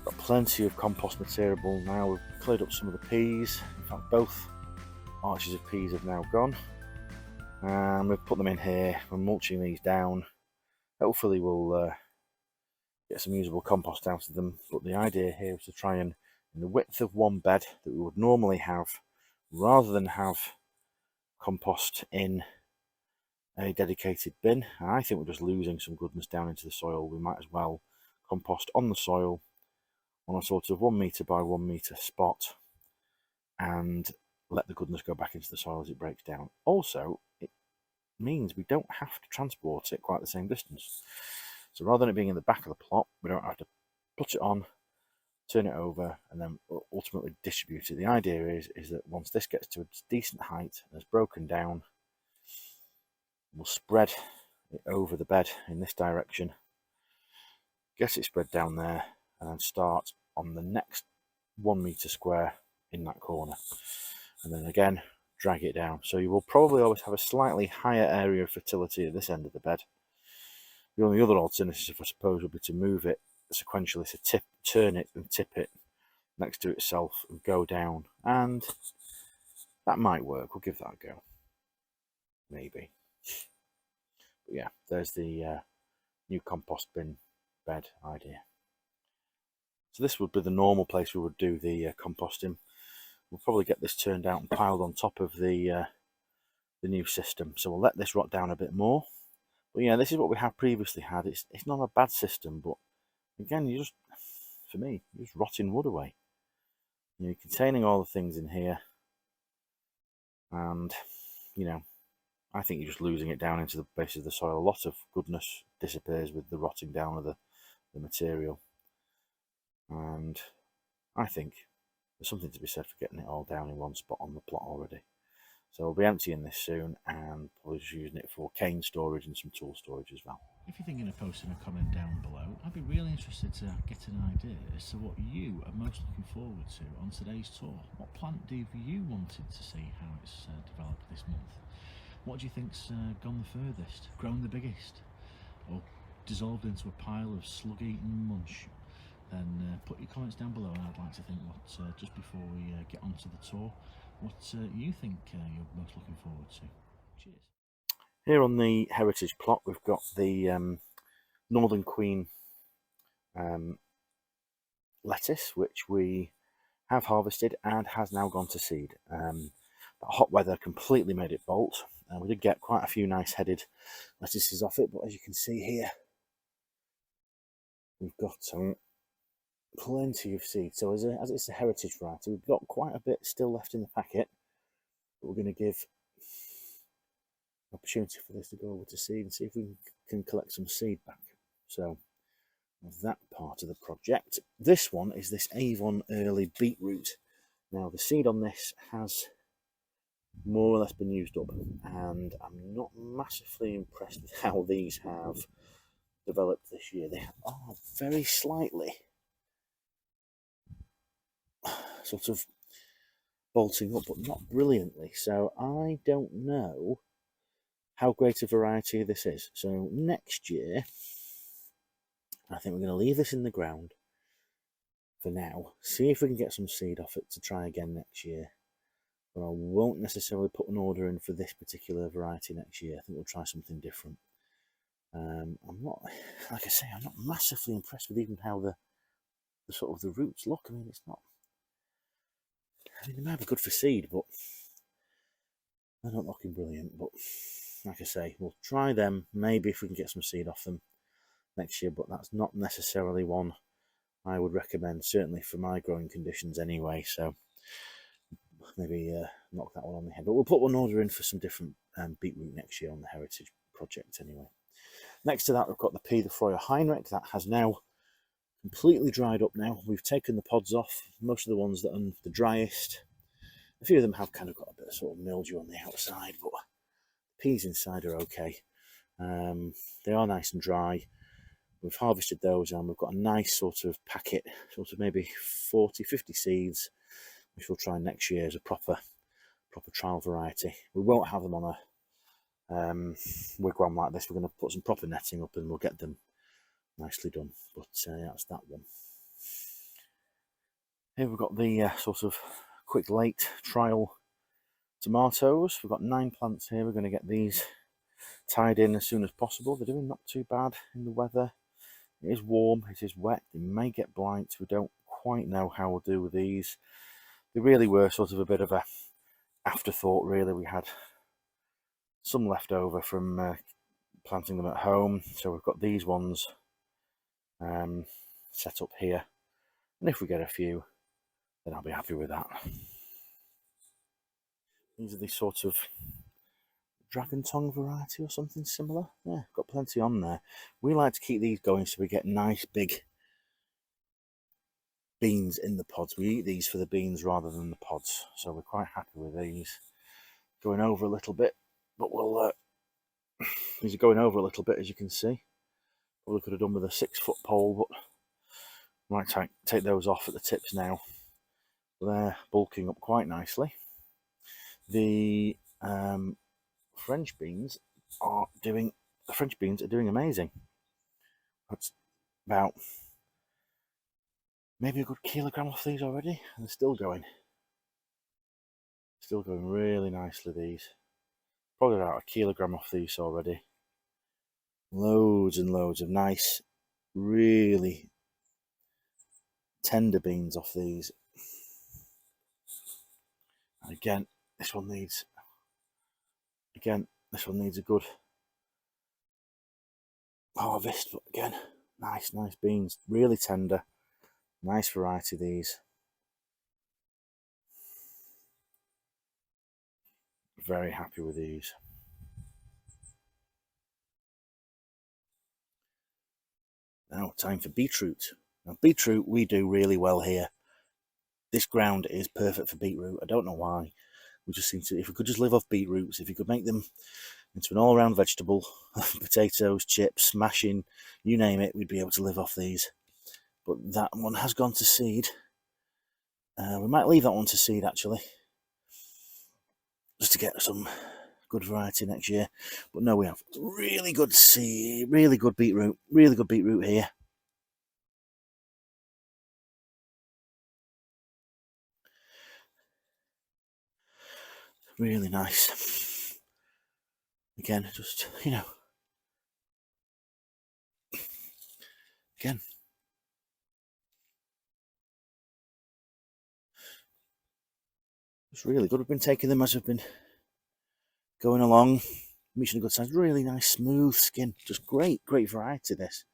Got plenty of compost material now. We've cleared up some of the peas. In fact, both arches of peas have now gone. And we've put them in here. We're mulching these down. Hopefully we'll get some usable compost out of them. But the idea here is to try and, in the width of one bed that we would normally have, rather than have compost in a dedicated bin, and I think we're just losing some goodness down into the soil, we might as well compost on the soil on a sort of 1 metre by 1 metre spot and let the goodness go back into the soil as it breaks down. Also, it means we don't have to transport it quite the same distance. So rather than it being in the back of the plot, we don't have to put it on, turn it over, and then ultimately distribute it. The idea is that once this gets to a decent height and has broken down, we'll spread it over the bed in this direction, get it spread down there, and then start on the next 1 metre square in that corner. And then again, drag it down. So you will probably always have a slightly higher area of fertility at this end of the bed. The only other alternative, I suppose, would be to move it sequentially, so turn it and tip it next to itself and go down. And that might work. We'll give that a go. Maybe. But yeah, there's the new compost bin bed idea. So this would be the normal place we would do the composting. We'll probably get this turned out and piled on top of the new system. So we'll let this rot down a bit more. But yeah, this is what we have previously had. It's not a bad system, but again, for me, you're just rotting wood away. You're containing all the things in here, and I think you're just losing it down into the base of the soil. A lot of goodness disappears with the rotting down of the material, and I think there's something to be said for getting it all down in one spot on the plot already. So we'll be emptying this soon and probably just using it for cane storage and some tool storage as well. If you're thinking of posting a comment down below, I'd be really interested to get an idea as to what you are most looking forward to on today's tour. What plant do you wanted to see how it's developed this month? What do you think's gone the furthest, grown the biggest, or dissolved into a pile of slug-eaten munch? Then put your comments down below, and I'd like to think what, just before we get onto the tour, what you think you're most looking forward to. Cheers. Here on the heritage plot, we've got the Northern Queen lettuce, which we have harvested and has now gone to seed. The hot weather completely made it bolt, and we did get quite a few nice headed lettuces off it, but as you can see here, we've got plenty of seed. So as it's a heritage variety, we've got quite a bit still left in the packet, but we're going to give opportunity for this to go over to seed and see if we can collect some seed back. So that part of the project. This one is this Avon early beetroot. Now the seed on this has more or less been used up, and I'm not massively impressed with how these have developed this year. They are very slightly sort of bolting up, but not brilliantly. So I don't know how great a variety this is. So next year, I think we're going to leave this in the ground for now, see if we can get some seed off it to try again next year. But I won't necessarily put an order in for this particular variety next year. I think we'll try something different. I'm not, like I say, I'm not massively impressed with even how the sort of the roots look. I mean, it's not, I mean, they might be good for seed, but they're not looking brilliant. But like I say, we'll try them, maybe if we can get some seed off them next year, but that's not necessarily one I would recommend, certainly for my growing conditions anyway. So maybe knock that one on the head. But we'll put one order in for some different beetroot next year on the Heritage project anyway. Next to that, we've got the pea, the Freuer Heinrich. That has now completely dried up now. We've taken the pods off, most of the ones that are the driest. A few of them have kind of got a bit of sort of mildew on the outside, but the peas inside are okay. They are nice and dry. We've harvested those and we've got a nice sort of packet, sort of maybe 40, 50 seeds, which we'll try next year as a proper proper trial variety. We won't have them on a wigwam like this. We're going to put some proper netting up and we'll get them nicely done. But that's that one. Here we've got the sort of quick late trial tomatoes. We've got 9 plants here. We're going to get these tied in as soon as possible. They're doing not too bad in the weather. It is warm, it is wet, they may get blight. We don't quite know how we'll do with these. They really were sort of a bit of a afterthought, really. We had some left over from planting them at home, so we've got these ones set up here, and if we get a few, then I'll be happy with that. These are the sort of dragon tongue variety or something similar. Yeah, got plenty on there. We like to keep these going so we get nice big beans in the pods. We eat these for the beans rather than the pods, so we're quite happy with these. Going over a little bit, but we'll these are going over a little bit, as you can see. Probably could have done with a 6-foot pole, but might take those off at the tips now. They're bulking up quite nicely. The French beans are doing amazing. That's about maybe a good kilogram off these already, and they're still going really nicely. These probably about a kilogram off these already. Loads and loads of nice, really tender beans off these. And again, this one needs a good harvest, but again, nice beans, really tender, nice variety. These very happy with these. Now time for beetroot. Now beetroot we do really well here. This ground is perfect for beetroot. I don't know why. We just seem to, if we could just live off beetroots, if you could make them into an all-round vegetable, potatoes, chips, mashing, you name it, we'd be able to live off these. But that one has gone to seed. We might leave that one to seed actually, just to get some good variety next year. But no, we have really good seed, really good beetroot here. Really nice. Again, just, again, it's really good. We've been taking them as we've been going along, reaching a good size. Really nice, smooth skin. Just great variety, this.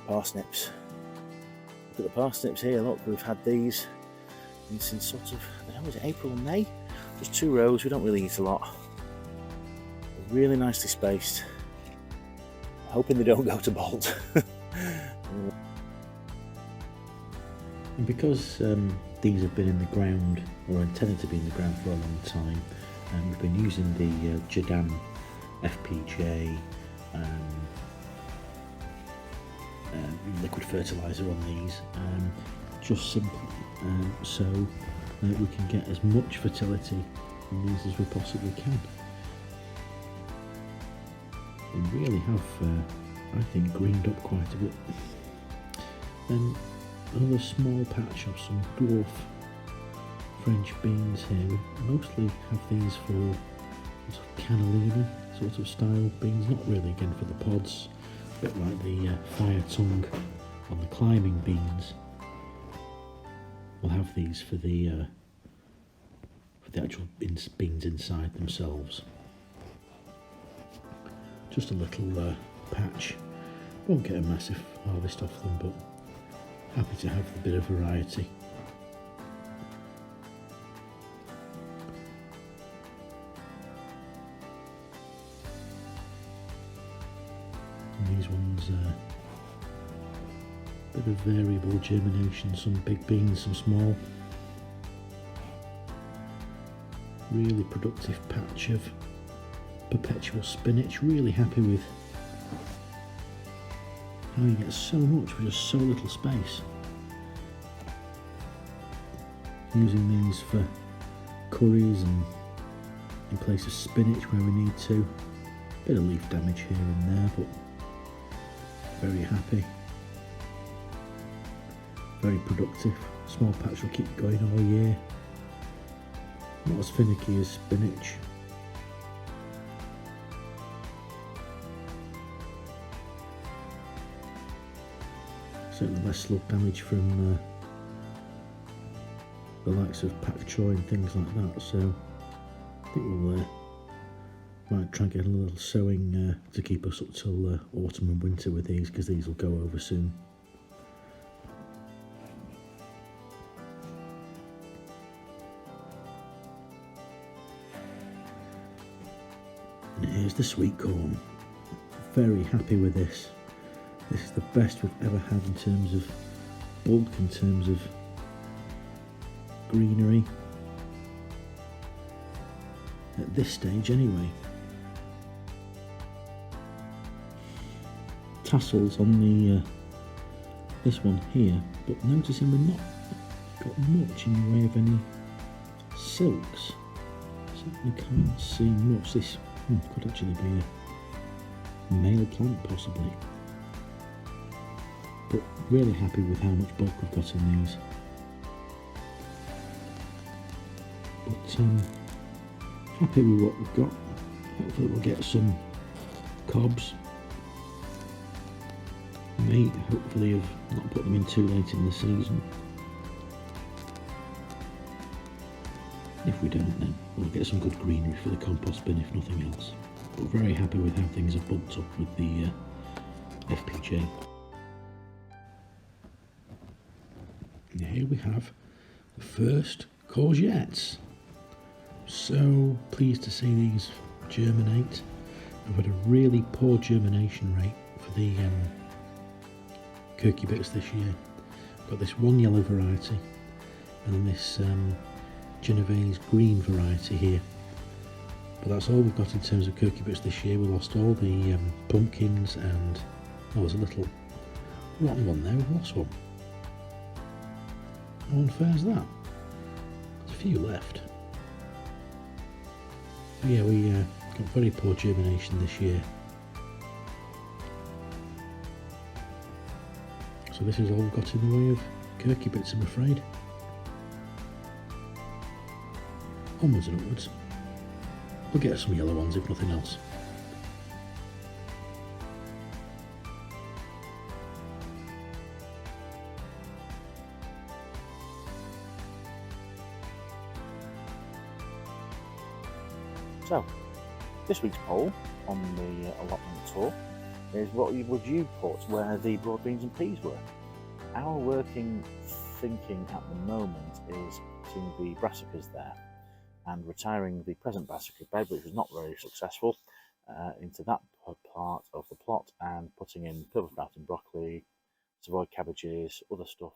Parsnips. Look at the parsnips here. Look, we've had these since sort of, I don't know, was it April or May? Just 2 rows. We don't really eat a lot. They're really nicely spaced. Hoping they don't go to bolt. And because these have been in the ground, or intended to be in the ground for a long time, we've been using the Jadam FPJ liquid fertiliser on these, just simply so that we can get as much fertility in these as we possibly can. They really have, I think, greened up quite a bit. Then another small patch of some dwarf French beans here. We mostly have these for sort of cannellini sort of style beans, not really again for the pods, a bit like the fire tongue on the climbing beans. We'll have these for the actual beans inside themselves. Just a little patch. Won't get a massive harvest off them, but happy to have a bit of variety. And these ones, bit of variable germination, some big beans, some small. Really productive patch of perpetual spinach. Really happy with how you get so much with just so little space. Using these for curries and in place of spinach where we need to. Bit of leaf damage here and there, but very happy. Very productive. Small patch will keep going all year. Not as finicky as spinach. Certainly less slug damage from the likes of pak choy and things like that. So I think we'll might try and get a little sowing to keep us up till autumn and winter with these, because these will go over soon. And here's the sweet corn. Very happy with this. This is the best we've ever had in terms of bulk, in terms of greenery. At this stage anyway. Tassels on the this one here, but noticing we've not got much in the way of any silks. Certainly can't see much. This could actually be a male plant possibly. But really happy with how much bulk we've got in these. But happy with what we've got. Hopefully we'll get some cobs. May hopefully have not put them in too late in the season. If we don't, then we'll get some good greenery for the compost bin if nothing else. But very happy with how things have bumped up with the FPJ. And here we have the first courgettes. So pleased to see these germinate. I've had a really poor germination rate for the Kirky bits this year. Got this one yellow variety and then this Genovese green variety here. But that's all we've got in terms of Kirky bits this year. We lost all the pumpkins, and there's a little rotten one there. We've lost one. How unfair is that? There's a few left. But yeah, we got very poor germination this year. So this is all we've got in the way of Kirky bits, I'm afraid. Onwards and upwards. We'll get some yellow ones if nothing else. So, this week's poll on the allotment tour is what would you put where the broad beans and peas were? Our working thinking at the moment is putting the brassicas there and retiring the present brassica bed, which was not very successful, into that part of the plot, and putting in purple sprouting broccoli, Savoy cabbages, other stuff.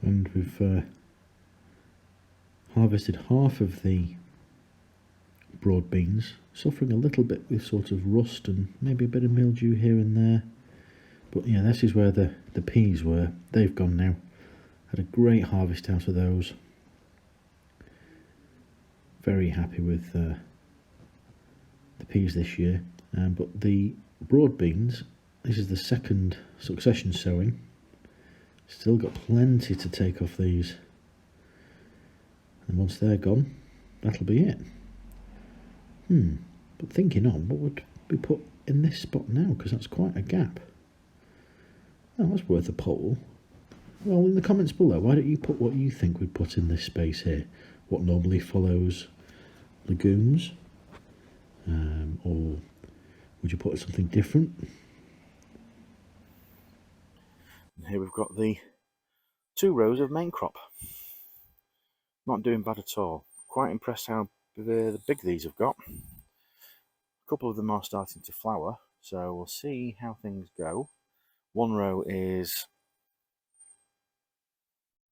And we've harvested half of the broad beans, suffering a little bit with sort of rust and maybe a bit of mildew here and there. But yeah, this is where the peas were. They've gone now. Had a great harvest out of those. Very happy with the peas this year. But the broad beans, this is the second succession sowing. Still got plenty to take off these. And once they're gone, that'll be it. But thinking on, what would we put in this spot now? Because that's quite a gap. Oh, that's worth a poll. Well, in the comments below, why don't you put what you think we'd put in this space here? What normally follows legumes? Or would you put something different? And here we've got the 2 rows of main crop. Not doing bad at all. Quite impressed how the big these have got. A couple of them are starting to flower, so we'll see how things go. One row is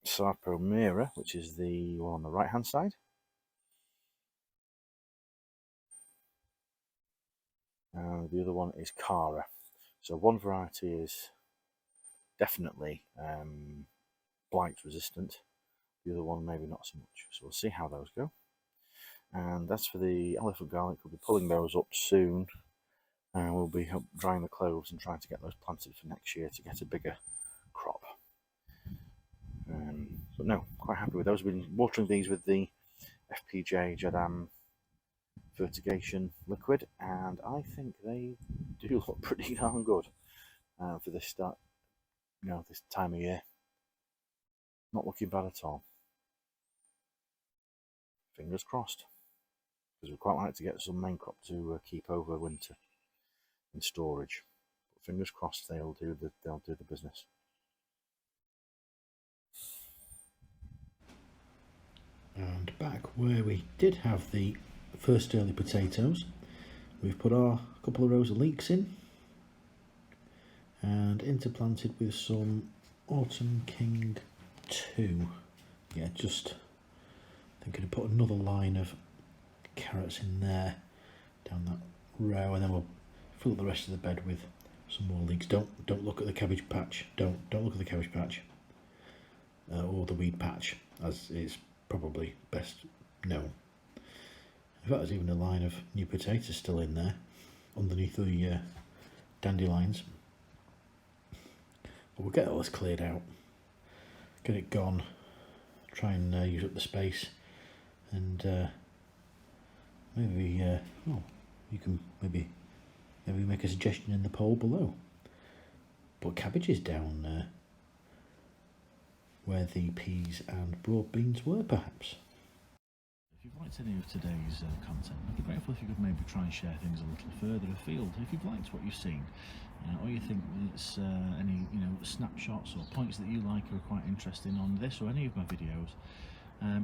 Sarpomera, which is the one on the right hand side. and the other one is Cara. So one variety is definitely blight resistant, the other one maybe not so much. So we'll see how those go. And as for the elephant garlic, we'll be pulling those up soon, and we'll be drying the cloves and trying to get those planted for next year to get a bigger crop. But no, quite happy with those. We've been watering these with the FPJ Jadam fertigation liquid, and I think they do look pretty darn good for this start, this time of year. Not looking bad at all. Fingers crossed, because we'd quite like to get some main crop to keep over winter in storage. But fingers crossed they'll do the business. And back where we did have the first early potatoes, we've put our couple of rows of leeks in and interplanted with some Autumn King 2. Yeah, just thinking to put another line of carrots in there down that row, and then we'll fill up the rest of the bed with some more leeks. Don't look at the cabbage patch. Don't look at the cabbage patch or the weed patch, as it's probably best known. In fact, there's even a line of new potatoes still in there underneath the dandelions. But we'll get all this cleared out, get it gone, try and use up the space, and maybe you can maybe make a suggestion in the poll below. Put cabbages down where the peas and broad beans were, perhaps. If you've liked any of today's content, I'd be grateful if you could maybe try and share things a little further afield. If you've liked what you've seen, or you think it's any snapshots or points that you like or are quite interesting on this or any of my videos,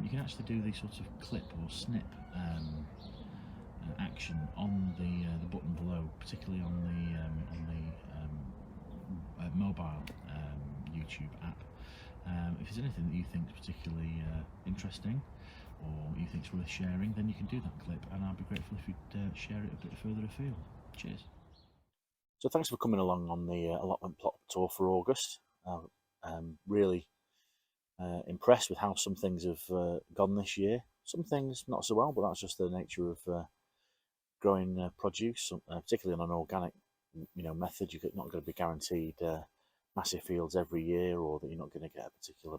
you can actually do the sort of clip or snip action on the button below, particularly on the mobile YouTube app. If there's anything that you think is particularly interesting or you think is worth sharing, then you can do that clip, and I'll be grateful if you'd share it a bit further afield. Cheers. So thanks for coming along on the allotment plot tour for August. Really impressed with how some things have gone this year. Some things not so well, but that's just the nature of growing produce, particularly on an organic method. You're not going to be guaranteed massive fields every year, or that you're not going to get a particular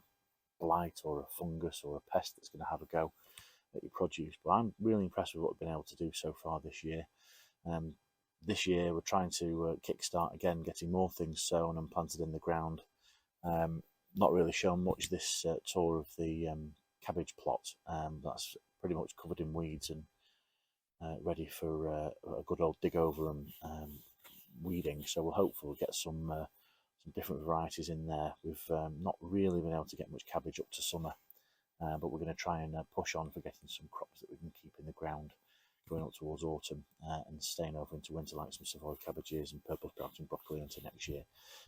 blight or a fungus or a pest that's going to have a go at your produce. But I'm really impressed with what we've been able to do so far this year. This year we're trying to kickstart again, getting more things sown and planted in the ground. Not really shown much this tour of the cabbage plot. That's pretty much covered in weeds and ready for a good old dig over and weeding. So we'll hopefully get some different varieties in there. We've not really been able to get much cabbage up to summer, but we're going to try and push on for getting some crops that we can keep in the ground going up towards autumn and staying over into winter, like some Savoy cabbages and purple sprouting broccoli into next year.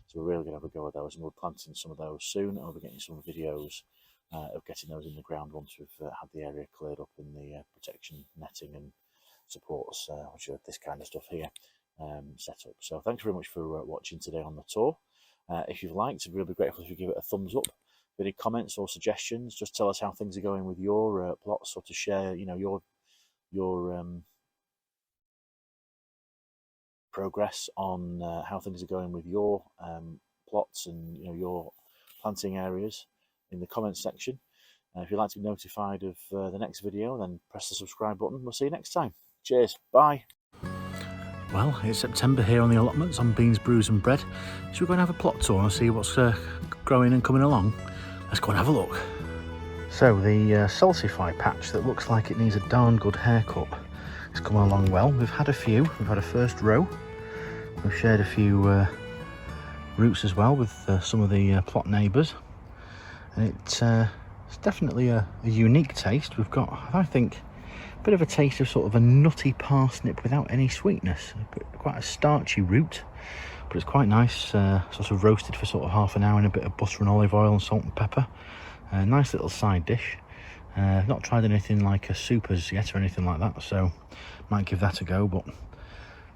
So we're really going to have a go at those, and we're planting some of those soon, and we'll be getting some videos of getting those in the ground once we've had the area cleared up in the protection netting and supports, which are this kind of stuff here, set up. So thanks very much for watching today on the tour. If you've liked, I'd really be grateful if you give it a thumbs up. Any comments or suggestions, just tell us how things are going with your plots, or to share your progress on how things are going with your plots and your planting areas in the comments section. If you'd like to be notified of the next video, then press the subscribe button. We'll see you next time. Cheers. Bye. Well, it's September here on the allotments on Beans, Brews and Bread. So we're going to have a plot tour and see what's growing and coming along. Let's go and have a look. So the salsify patch that looks like it needs a darn good haircut is coming along well. We've had a few. We've had a first row. We've shared a few roots as well with some of the plot neighbours. And it's definitely a unique taste. We've got, I think, a bit of a taste of sort of a nutty parsnip without any sweetness. Quite a starchy root, but it's quite nice, sort of roasted for sort of half an hour in a bit of butter and olive oil and salt and pepper. Nice little side dish. Not tried anything like a soup as yet or anything like that, so might give that a go, but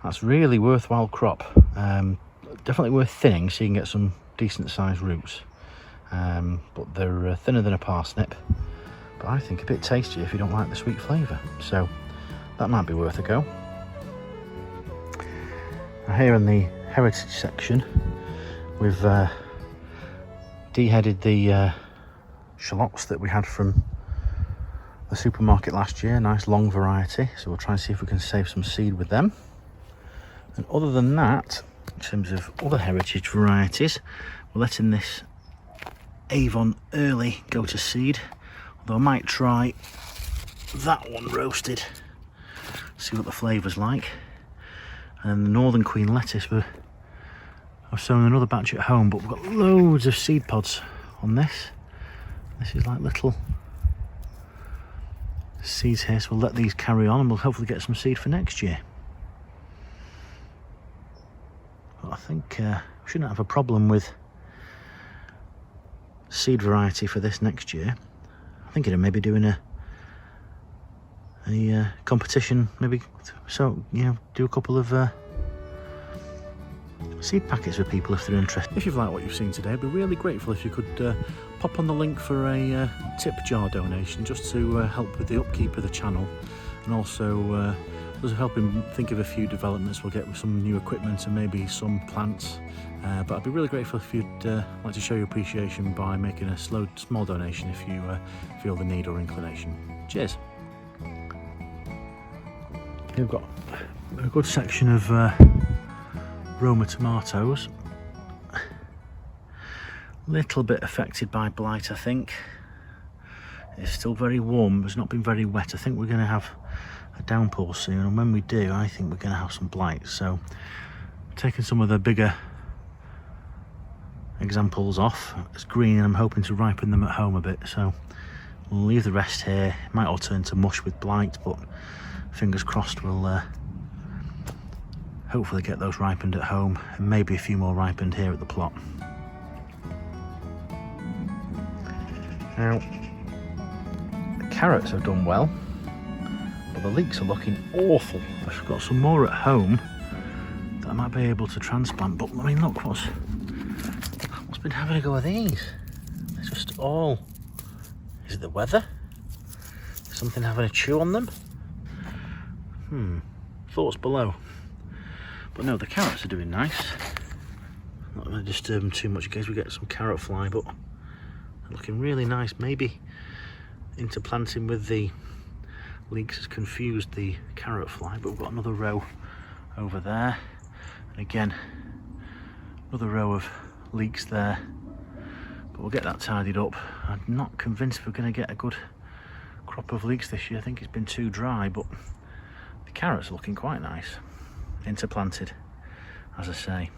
That's really worthwhile crop. Definitely worth thinning so you can get some decent sized roots. But they're thinner than a parsnip, but I think a bit tastier if you don't like the sweet flavour. So that might be worth a go. Now here in the heritage section, we've deheaded the shallots that we had from the supermarket last year. Nice long variety, so we'll try and see if we can save some seed with them. And other than that, in terms of other heritage varieties, we're letting this Avon early go to seed, although I might try that one roasted, see what the flavour's like. And the Northern Queen lettuce, I've sown another batch at home, but we've got loads of seed pods on this. This is like little seeds here, so we'll let these carry on and we'll hopefully get some seed for next year. But I think we shouldn't have a problem with seed variety for this next year. I'm thinking of maybe doing a competition, maybe, so you know, do a couple of seed packets for people if they're interested. If you've liked what you've seen today, I'd be really grateful if you could pop on the link for a tip jar donation, just to help with the upkeep of the channel, and also just helping think of a few developments we'll get with some new equipment and maybe some plants. But I'd be really grateful if you'd like to show your appreciation by making a small donation if you feel the need or inclination. Cheers. We've got a good section of Roma tomatoes. Little bit affected by blight, I think. It's still very warm, it's not been very wet. I think we're going to have a downpour soon, and when we do, I think we're going to have some blight. So taking some of the bigger examples off. It's green and I'm hoping to ripen them at home a bit, so we'll leave the rest here. It might all turn to mush with blight, but fingers crossed we'll hopefully get those ripened at home, and maybe a few more ripened here at the plot. Now, the carrots have done well, but the leeks are looking awful. I've got some more at home that I might be able to transplant, but I mean, look, what's been having a go at these? They're just all... Is it the weather? Is something having a chew on them? Thoughts below. But no, the carrots are doing nice. Not going to disturb them too much in case we get some carrot fly, but they're looking really nice. Maybe interplanting with the leeks has confused the carrot fly, but we've got another row over there. And again, another row of leeks there. But we'll get that tidied up. I'm not convinced we're going to get a good crop of leeks this year. I think it's been too dry, but the carrots are looking quite nice. Interplanted, as I say.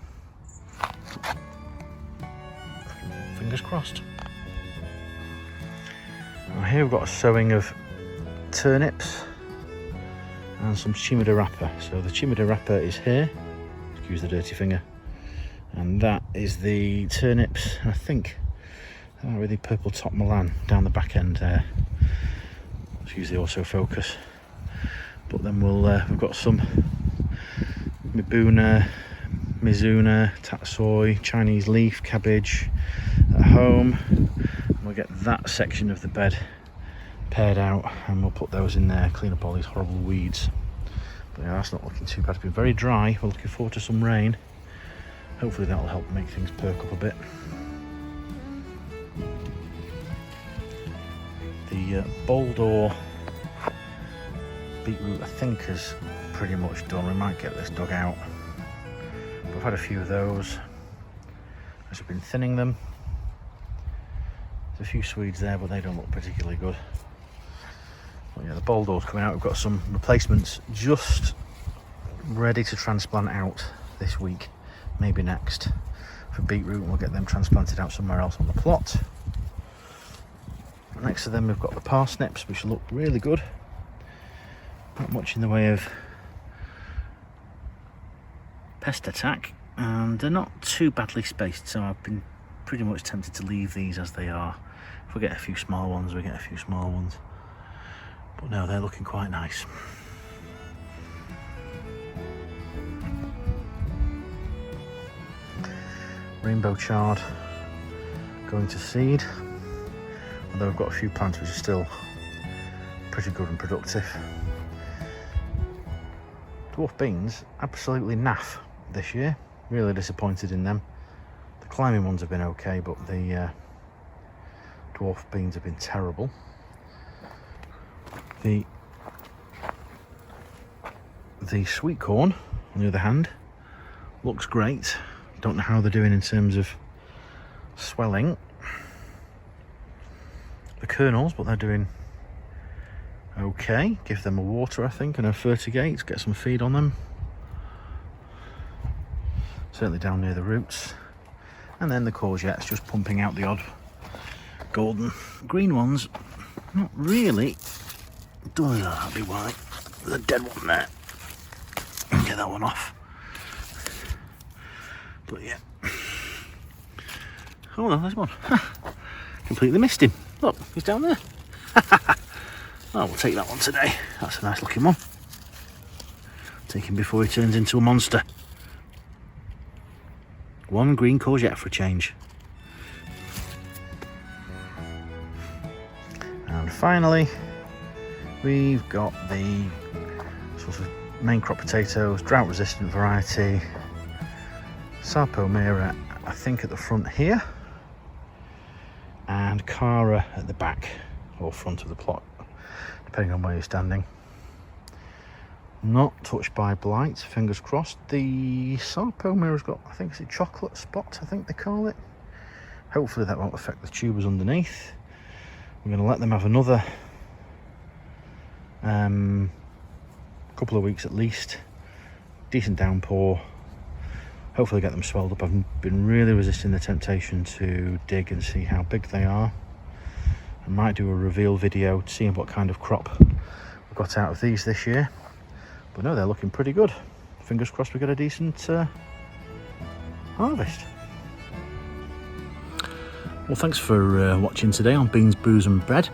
Fingers crossed. Now here we've got a sowing of turnips and some chimidarapa. So the chimidarapa is here, excuse the dirty finger, and that is the turnips. I think they're really purple top Milan down the back end there. Excuse the autofocus. But then we've got some Mibuna, Mizuna, tatsoi, Chinese leaf, cabbage at home. And we'll get that section of the bed pared out and we'll put those in there, clean up all these horrible weeds. But yeah, that's not looking too bad. It's been very dry. We're looking forward to some rain. Hopefully that'll help make things perk up a bit. The Boldor beetroot I think is pretty much done. We might get this dug out. We've had a few of those as we've been thinning them. There's a few Swedes there, but they don't look particularly good. But yeah, the Boldor's coming out. We've got some replacements just ready to transplant out this week, maybe next, for beetroot, and we'll get them transplanted out somewhere else on the plot. Next to them we've got the parsnips, which look really good. Not much in the way of pest attack, and they're not too badly spaced, so I've been pretty much tempted to leave these as they are. If we get a few small ones, we get a few small ones. But no, they're looking quite nice. rainbow chard going to seed, although I've got a few plants which are still pretty good and productive. Dwarf beans, absolutely naff this year. Really disappointed in them. The climbing ones have been okay, but the dwarf beans have been terrible. The sweet corn, on the other hand, looks great. Don't know how they're doing in terms of swelling the kernels, but they're doing okay. Give them a water, I think, and a fertigate, get some feed on them. Certainly down near the roots. And then the courgettes just pumping out the odd golden green ones. Not really. Oh, that'll be why. There's a dead one there. Get that one off. But yeah. Oh no, there's one. Completely missed him. Look, he's down there. Oh, we'll take that one today. That's a nice looking one. Take him before he turns into a monster. One green courgette for a change. And finally, we've got the sort of main crop potatoes, drought resistant variety, Sarpomera, I think at the front here, and Cara at the back or front of the plot, depending on where you're standing. Not touched by blight, fingers crossed. The Sarpomera's got, I think it's a chocolate spot, I think they call it. Hopefully that won't affect the tubers underneath. We're going to let them have another couple of weeks at least. Decent downpour. Hopefully get them swelled up. I've been really resisting the temptation to dig and see how big they are. I might do a reveal video to see what kind of crop we got out of these this year. But no, they're looking pretty good. Fingers crossed we get a decent harvest. Well, thanks for watching today on Beans, Booze and Bread.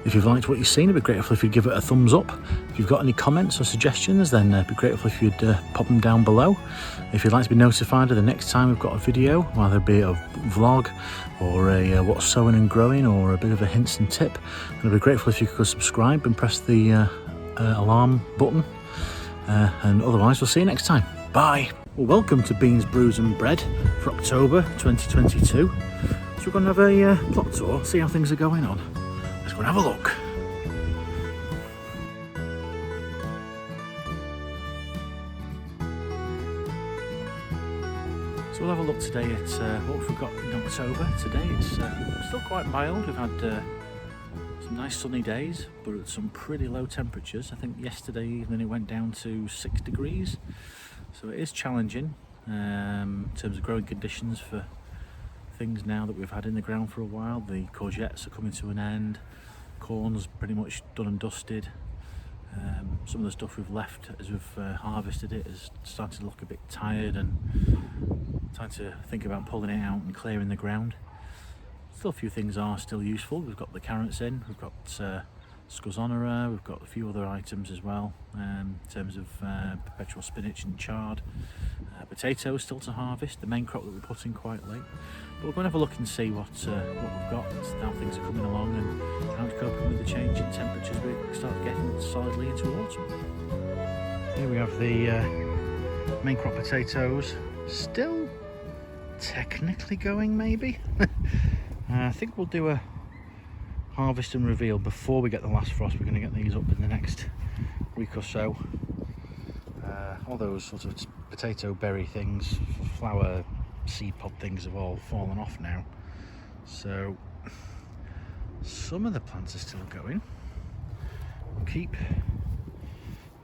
If you've liked what you've seen, it'd be grateful if you'd give it a thumbs up. If you've got any comments or suggestions, then it'd be grateful if you'd pop them down below. If you'd like to be notified of the next time we've got a video, whether it be a vlog or a what's sowing and growing or a bit of a hints and tip, then I'd be grateful if you could subscribe and press the alarm button. And otherwise, we'll see you next time. Bye. Well, welcome to Beans, Brews and Bread for October 2022. So we're going to have a plot tour, see how things are going on. Let's go and have a look. So we'll have a look today at what we've got in October. Today it's still quite mild. We've had some nice sunny days, but at some pretty low temperatures. I think yesterday evening it went down to 6 degrees. So it is challenging in terms of growing conditions for things now that we've had in the ground for a while. The courgettes are coming to an end. Corn's pretty much done and dusted. Some of the stuff we've left as we've harvested it is starting to look a bit tired and time to think about pulling it out and clearing the ground. Still a few things are still useful. We've got the carrots in, we've got Scuzonera, we've got a few other items as well in terms of perpetual spinach and chard. Potatoes still to harvest, the main crop that we put in quite late. But we're going to have a look and see what we've got, how things are coming along and how to cope with the change in temperatures we start getting solidly into autumn. Here we have the main crop potatoes, still technically going maybe. I think we'll do a harvest and reveal before we get the last frost. We're going to get these up in the next week or so. All those sort of potato berry things, flower seed pod things have all fallen off now. So some of the plants are still going. We'll keep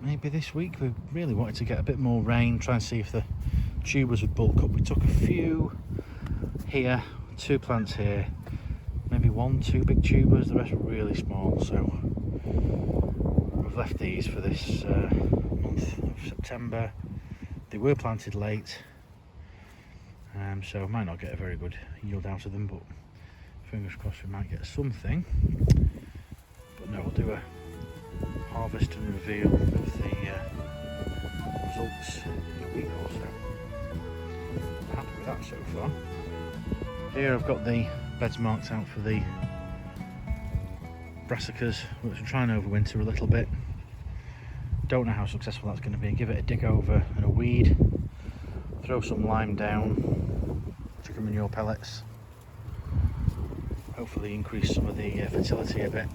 maybe this week. We really wanted to get a bit more rain, try and see if the tubers would bulk up. We took a few here, 2 plants here, maybe 1-2 big tubers, the rest were really small. So we've left these for this month of September. They were planted late, so I might not get a very good yield out of them, but fingers crossed we might get something. But no, we'll do a harvest and reveal of the results in a week or so. happy with that so far. Here I've got the beds marked out for the brassicas, which will try and overwinter a little bit. Don't know how successful that's going to be. Give it a dig over and a weed. Throw some lime down, chicken manure pellets. Hopefully increase some of the fertility a bit,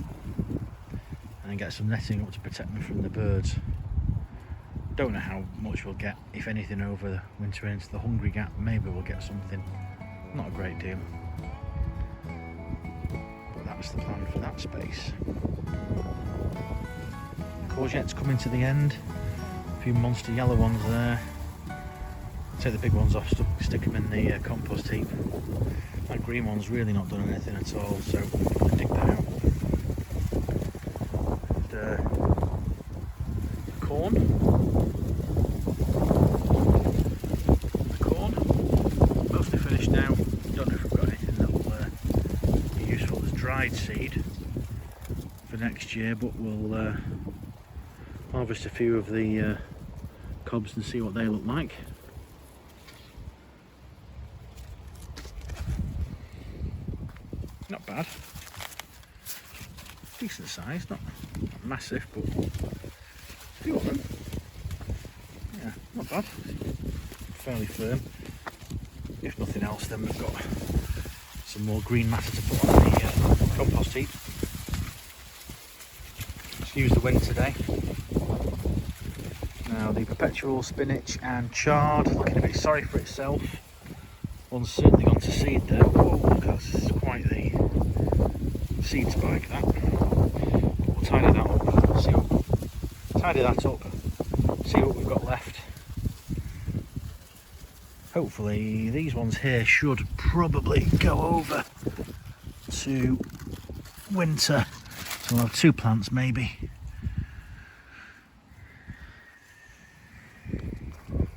and then get some netting up to protect me from the birds. Don't know how much we'll get, if anything, over the winter into the hungry gap. Maybe we'll get something, not a great deal, but that's the plan for that space. Courgettes coming to the end, a few monster yellow ones there. Take the big ones off, stick them in the compost heap. That green one's really not done anything at all, so I'm going to dig that out. And, corn. The corn, mostly finished now. Don't know if we've got anything that will be useful as dried seed for next year, but we'll harvest a few of the cobs and see what they look like. Not bad. Decent size, not massive, but a few of them. Yeah, not bad. Fairly firm. If nothing else, then we've got some more green matter to put on the compost heap. Excuse the wind today. Now the perpetual spinach and chard, looking a bit sorry for itself. One's certainly gone to seed there. Whoa, look, that's quite the seed spike, that. But we'll tidy that up. See what we've got left. Hopefully these ones here should probably go over to winter. So we'll have 2 plants maybe.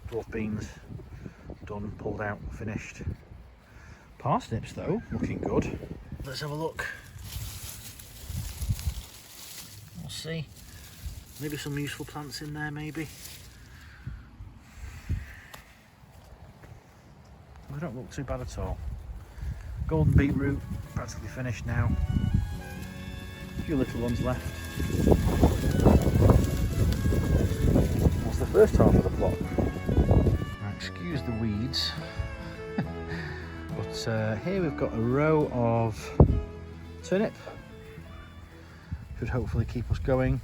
Dwarf beans done, pulled out, finished. Parsnips though, looking good. Let's have a look. We'll see. Maybe some useful plants in there, maybe. They don't look too bad at all. Golden beetroot, practically finished now. A few little ones left. That's the first half of the plot. Now, excuse the weeds. But here we've got a row of turnip. Should hopefully keep us going.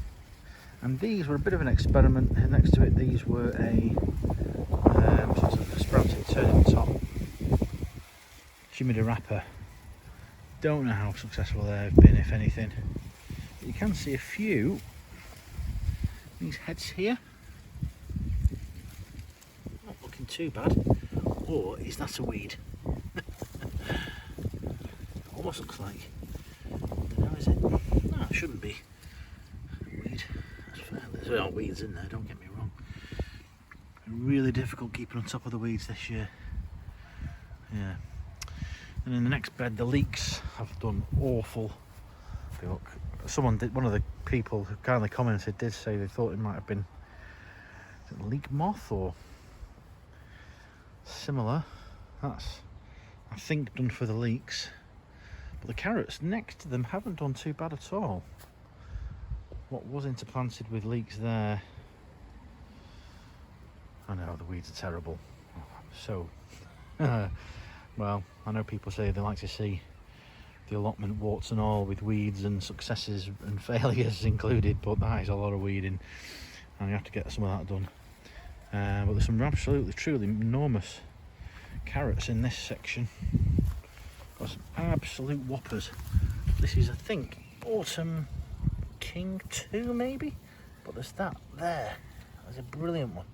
And these were a bit of an experiment. Next to it, these were a sort of sprouting turnip top. Jimmy the Rapper. Don't know how successful they have been, if anything. But you can see a few these heads here. Not looking too bad. Or is that a weed? Almost looks like. No, is it? No, it shouldn't be. Weed. That's fair. There are weeds in there, don't get me wrong. Really difficult keeping on top of the weeds this year. Yeah. And in the next bed, the leeks have done awful. Look, someone did. One of the people who kindly commented did say they thought it might have been leek moth or similar. That's, I think, done for the leeks. But the carrots next to them haven't done too bad at all. What was interplanted with leeks there? I know the weeds are terrible. So. Well, I know people say they like to see the allotment warts and all with weeds and successes and failures included, but that is a lot of weeding and you have to get some of that done. But there's some absolutely, truly enormous carrots in this section. Got some absolute whoppers. This is, I think, Autumn King 2 maybe? But there's that there. That's a brilliant one.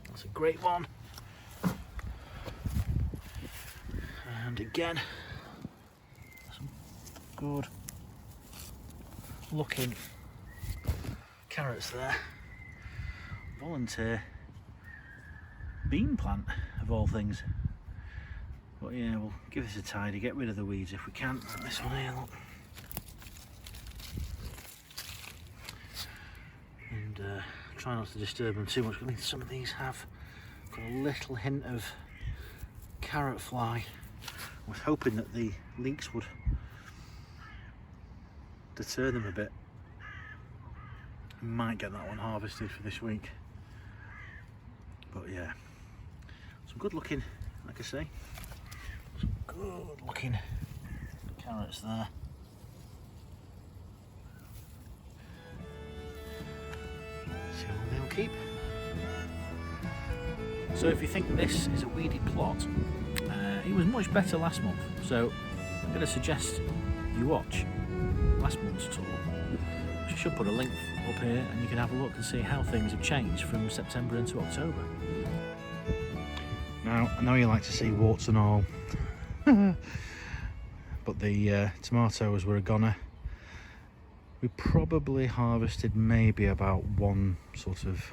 That's a great one. And again, some good looking carrots there. Volunteer bean plant of all things. But yeah, we'll give this a tidy, get rid of the weeds if we can. And this one here, look. And try not to disturb them too much. I mean, some of these have got a little hint of carrot fly. I was hoping that the leeks would deter them a bit. Might get that one harvested for this week. But yeah, some good looking, like I say, some good looking carrots there. See how long they'll keep. So if you think this is a weedy plot, it was much better last month. So I'm going to suggest you watch last month's tour. I should put a link up here and you can have a look and see how things have changed from September into October. Now, I know you like to see warts and all, but the tomatoes were a goner. We probably harvested maybe about one sort of,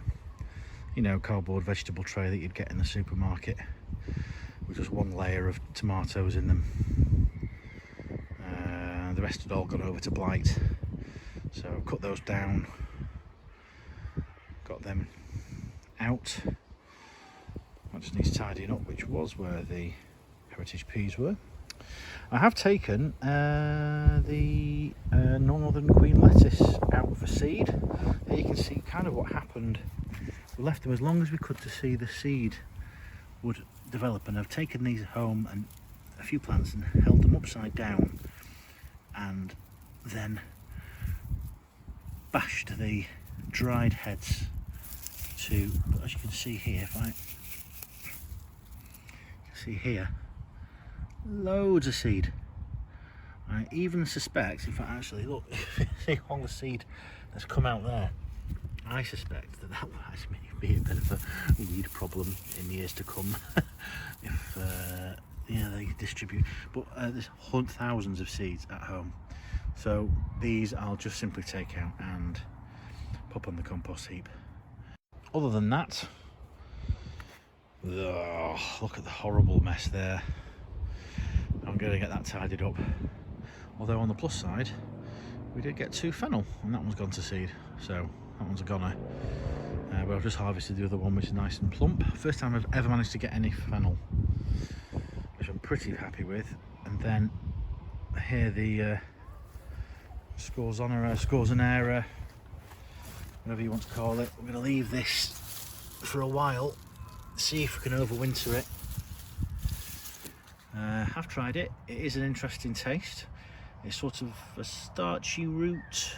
you know, cardboard vegetable tray that you'd get in the supermarket with just one layer of tomatoes in them. The rest had all gone over to blight, so cut those down, got them out. That just needs tidying up, which was where the heritage peas were. I have taken the Northern Queen lettuce out for seed. There you can see kind of what happened. We left them as long as we could to see the seed would develop, and I've taken these home and a few plants and held them upside down and then bashed the dried heads to, but as you can see here, if I see here, loads of seed. I even suspect, in fact actually look, see all the seed that's come out there, I suspect that that may be a bit of a weed problem in years to come if yeah, they distribute, but there's thousands of seeds at home, so these I'll just simply take out and pop on the compost heap. Other than that, look at the horrible mess there. I'm going to get that tidied up, although on the plus side we did get 2 fennel and that one's gone to seed, so that one's a goner. But I've just harvested the other one, which is nice and plump. First time I've ever managed to get any fennel, which I'm pretty happy with. And then here the scorzonera, whatever you want to call it. We're going to leave this for a while, see if we can overwinter it. Have tried it. It is an interesting taste. It's sort of a starchy root,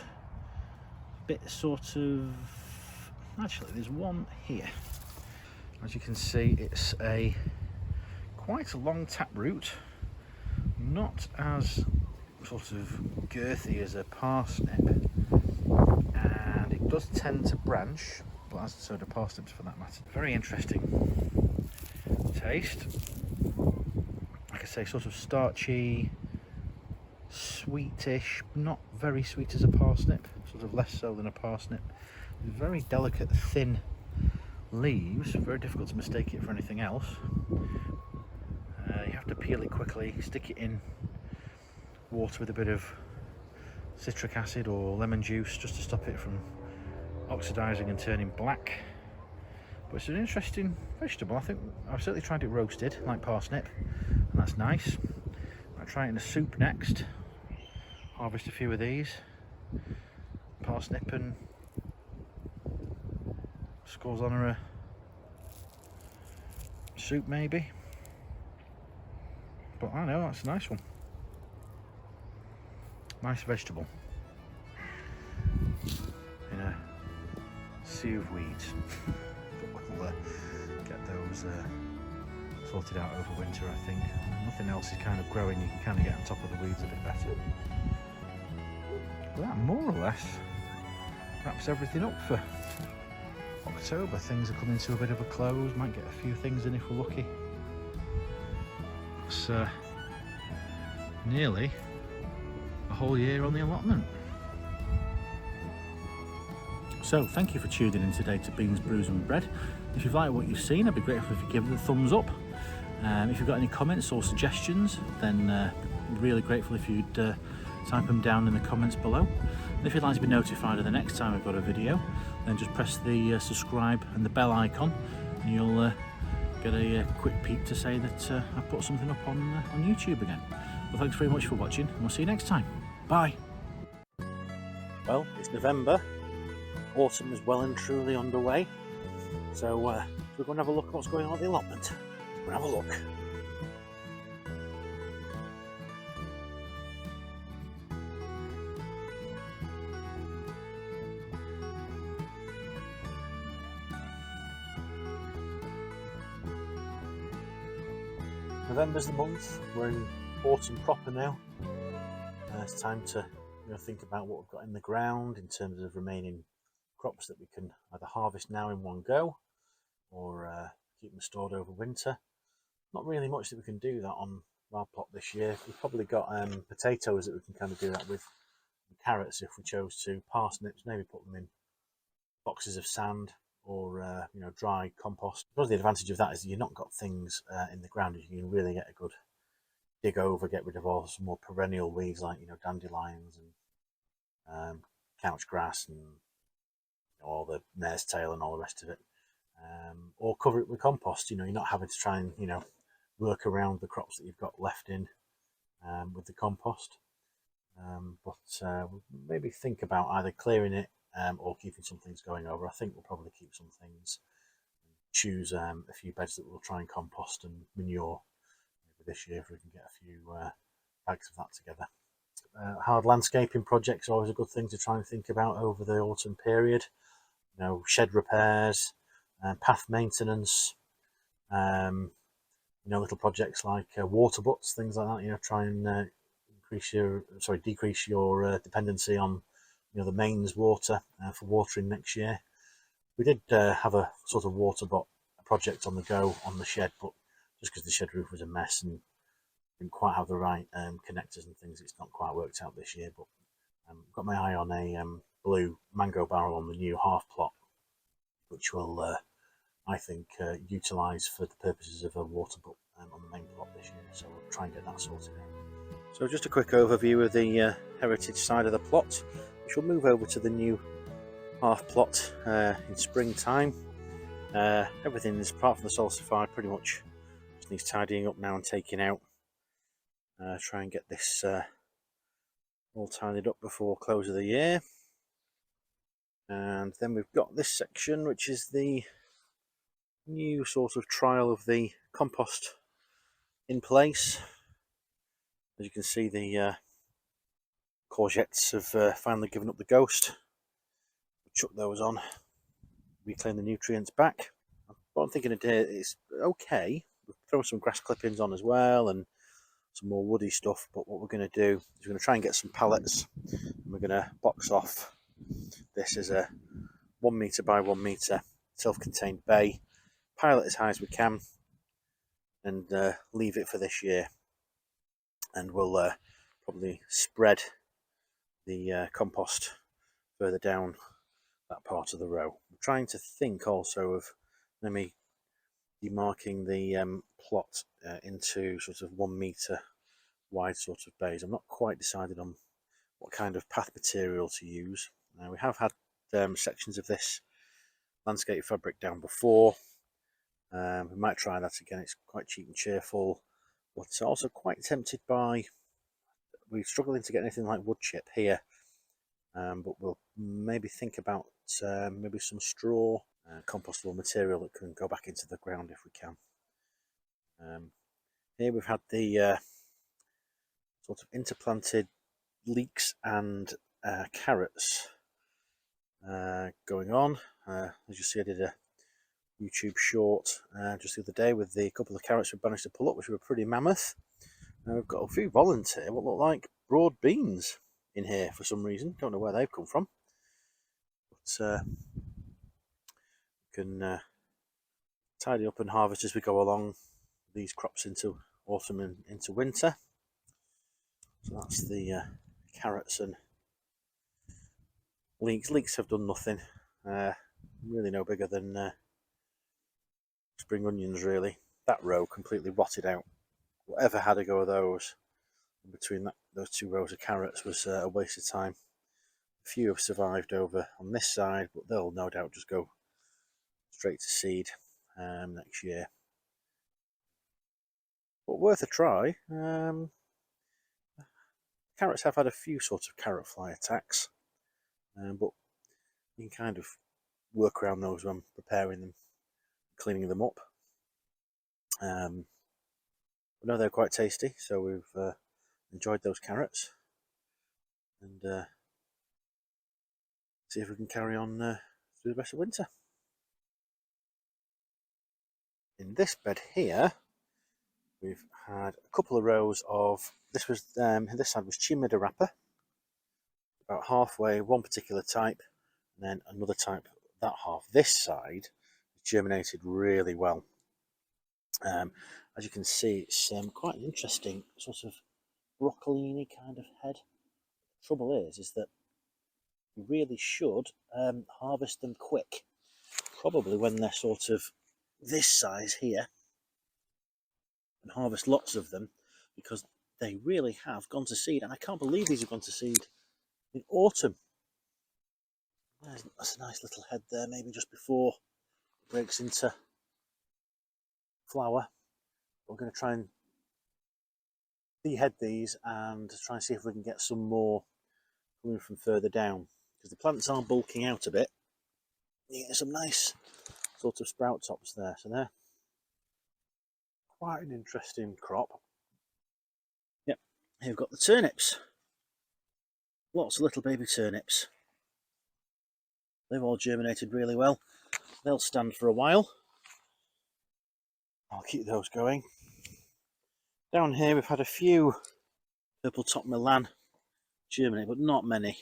bit sort of, actually there's one here. As you can see, it's quite a long tap root, not as sort of girthy as a parsnip, and it does tend to branch, but as so do parsnips for that matter. Very interesting taste. Like I say, sort of starchy, sweetish, not very sweet as a parsnip, sort of less so than a parsnip. Very delicate, thin leaves, very difficult to mistake it for anything else. You have to peel it quickly, stick it in water with a bit of citric acid or lemon juice just to stop it from oxidizing and turning black. But it's an interesting vegetable. I think I've certainly tried it roasted like parsnip, and that's nice. I'll try it in a soup next. Harvest a few of these, parsnip and scorzonera soup maybe, but I know that's a nice one, nice vegetable in a sea of weeds. But we'll get those sorted out over winter, I think. Nothing else is kind of growing, you can kind of get on top of the weeds a bit better. But that more or less wraps everything up for October. Things are coming to a bit of a close, might get a few things in if we're lucky. It's nearly a whole year on the allotment. So thank you for tuning in today to Beans, Brews and Bread. If you've liked what you've seen, I'd be grateful if you give it a thumbs up. If you've got any comments or suggestions, then really grateful if you'd type them down in the comments below. And if you'd like to be notified of the next time I've got a video, then just press the subscribe and the bell icon and you'll get a quick peek to say that I put something up on YouTube again. Well, thanks very much for watching, and we'll see you next time. Bye. Well, it's November. Autumn is well and truly underway. So we're going to have a look at what's going on at the allotment. We'll have a look. November's the month. We're in autumn proper now. It's time to think about what we've got in the ground in terms of remaining crops that we can either harvest now in one go or keep them stored over winter. Not really much that we can do that on our plot this year. We've probably got potatoes that we can kind of do that with, carrots if we chose to, parsnips, maybe put them in boxes of sand or dry compost. Because the advantage of that is that you've not got things in the ground. You can really get a good dig over, get rid of all some more perennial weeds like dandelions and couch grass and all the mare's tail and all the rest of it, or cover it with compost. You're not having to try and work around the crops that you've got left in with the compost. But maybe think about either clearing it or keeping some things going over. I think we'll probably keep some things, choose a few beds that we'll try and compost and manure maybe this year if we can get a few bags of that together. Hard landscaping projects are always a good thing to try and think about over the autumn period. Shed repairs, path maintenance, little projects like water butts, things like that. Try and decrease your dependency on the mains water for watering next year. We did have a sort of water butt project on the go on the shed, but just because the shed roof was a mess and didn't quite have the right connectors and things, it's not quite worked out this year. But got my eye on a blue mango barrel on the new half plot, which will I think utilise for the purposes of a water butt on the main plot this year. So we'll try and get that sorted out. So just a quick overview of the heritage side of the plot, which will move over to the new half plot in springtime. Everything is, apart from the salsify, pretty much just needs tidying up now and taking out. Try and get this all tidied up before close of the year. And then we've got this section, which is the new sort of trial of the compost in place. As you can see, the courgettes have finally given up the ghost. Chuck those on, reclaim the nutrients back. What I'm thinking today is okay. We'll throw some grass clippings on as well and some more woody stuff. But what we're going to do is we're going to try and get some pallets. And we're going to box off this as a 1 metre by 1 metre self-contained bay. Pile it as high as we can and leave it for this year. And we'll probably spread the compost further down that part of the row. I'm trying to think also of maybe demarking the plot into sort of 1 metre wide sort of bays. I'm not quite decided on what kind of path material to use. We have had sections of this landscape fabric down before. We might try that again. It's quite cheap and cheerful, but also quite tempted by, we're struggling to get anything like wood chip here, but we'll maybe think about maybe some straw, compostable material that can go back into the ground if we can. Here we've had the sort of interplanted leeks and carrots going on. As you see, I did a YouTube short just the other day with the couple of carrots we managed to pull up, which were pretty mammoth. We've got a few volunteer what look like broad beans in here for some reason. Don't know where they've come from, but we can tidy up and harvest as we go along these crops into autumn and into winter. So that's the carrots and leeks. Leeks have done nothing, really no bigger than spring onions really. That row completely rotted out. Whatever had a go of those between those two rows of carrots was a waste of time. A few have survived over on this side, but they'll no doubt just go straight to seed next year. but worth a try. Carrots have had a few sort of carrot fly attacks, but you can kind of work around those when preparing them, cleaning them up. But no, they're quite tasty, so we've enjoyed those carrots, and see if we can carry on through the rest of winter. In this bed here, we've had a couple of rows of, this side was Chimida wrapper, about halfway, one particular type, and then another type that half. This side germinated really well. As you can see, it's quite an interesting sort of broccolini kind of head. The trouble is that you really should harvest them quick, probably when they're sort of this size here, and harvest lots of them, because they really have gone to seed, and I can't believe these have gone to seed in autumn. That's a nice little head there, maybe just before it breaks into flower. We're going to try and behead these and try and see if we can get some more coming from further down, because the plants are bulking out a bit. You get some nice sort of sprout tops there, so they're quite an interesting crop. Yep, here we've got the turnips. Lots of little baby turnips. They've all germinated really well. They'll stand for a while. I'll keep those going. Down here we've had a few purple top Milan germinate, but not many.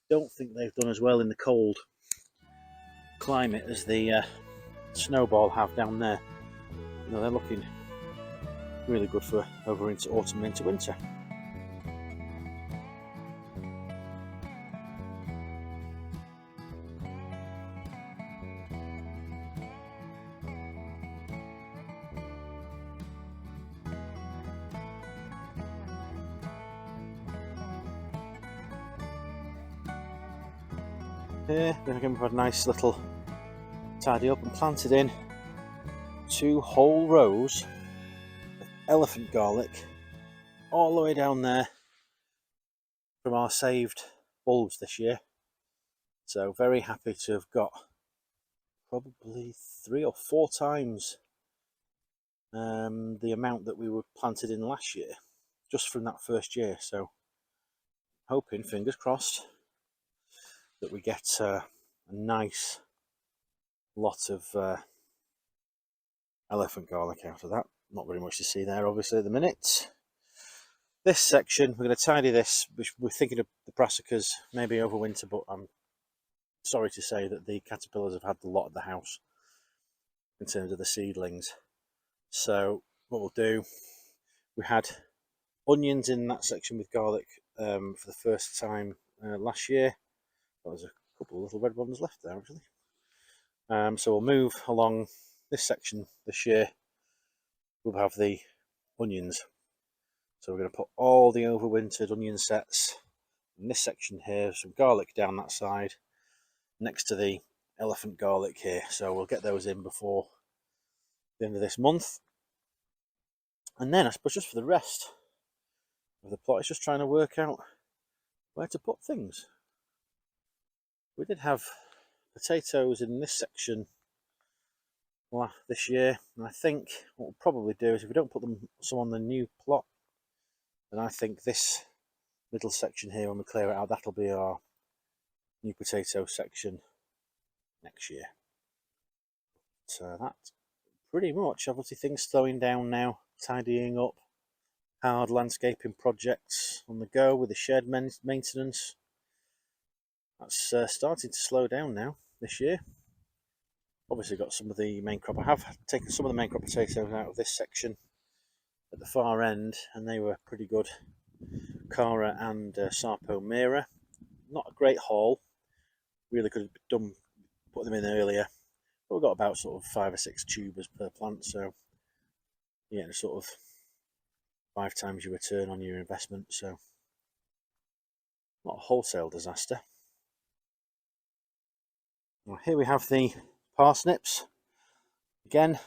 Don't think they've done as well in the cold climate as the snowball have down there. You know, they're looking really good for over into autumn and into winter. Here, then again, we've had a nice little tidy up and planted in 2 whole rows of elephant garlic all the way down there from our saved bulbs this year. So very happy to have got probably 3 or 4 times the amount that we were planted in last year, just from that first year. So hoping, fingers crossed, that we get a nice lot of elephant garlic out of that. Not very much to see there, obviously, at the minute. This section, we're going to tidy this. We're thinking of the brassicas maybe over winter, but I'm sorry to say that the caterpillars have had a lot of the house in terms of the seedlings. So what we'll do, we had onions in that section with garlic for the first time last year. There's a couple of little red ones left there, actually. So we'll move along this section this year. We'll have the onions. So we're going to put all the overwintered onion sets in this section here, some garlic down that side, next to the elephant garlic here. So we'll get those in before the end of this month. And then I suppose just for the rest of the plot, it's just trying to work out where to put things. We did have potatoes in this section this year, and I think what we'll probably do is, if we don't put some on the new plot, then I think this middle section here, when we clear it out, that'll be our new potato section next year. So that's pretty much, obviously things slowing down now, tidying up, hard landscaping projects on the go with the shed maintenance. That's starting to slow down now this year. Obviously got some of the main crop. I have taken some of the main crop potatoes out of this section at the far end, and they were pretty good. Cara and Sarpo Mira. Not a great haul. Really could have done put them in earlier. But we've got about sort of 5 or 6 tubers per plant, so yeah, sort of 5 times your return on your investment. So not a wholesale disaster. Well, here we have the parsnips. Again,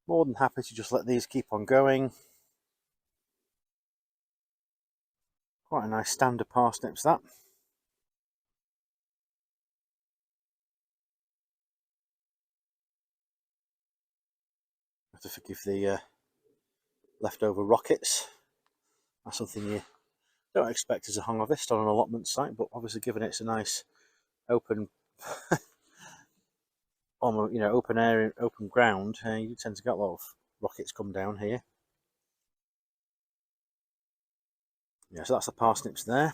More than happy to just let these keep on going. Quite a nice stand of parsnips, that. Have to forgive the leftover rockets. That's something you don't expect as a harvest on an allotment site, but obviously given it's a nice open open area, open ground, you tend to get a lot of rockets come down here. Yeah, so that's the parsnips there.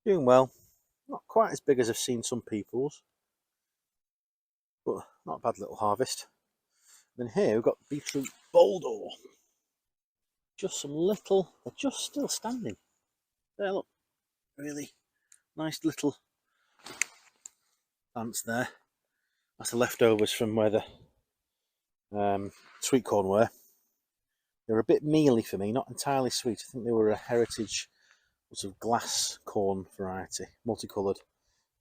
Doing well. Not quite as big as I've seen some people's, but not a bad little harvest. Then here we've got beetroot boldor. Just some little, they're just still standing. There, look, really nice little plants there. That's the leftovers from where the sweet corn were. They're a bit mealy for me, not entirely sweet. I think they were a heritage sort of glass corn variety, multicoloured,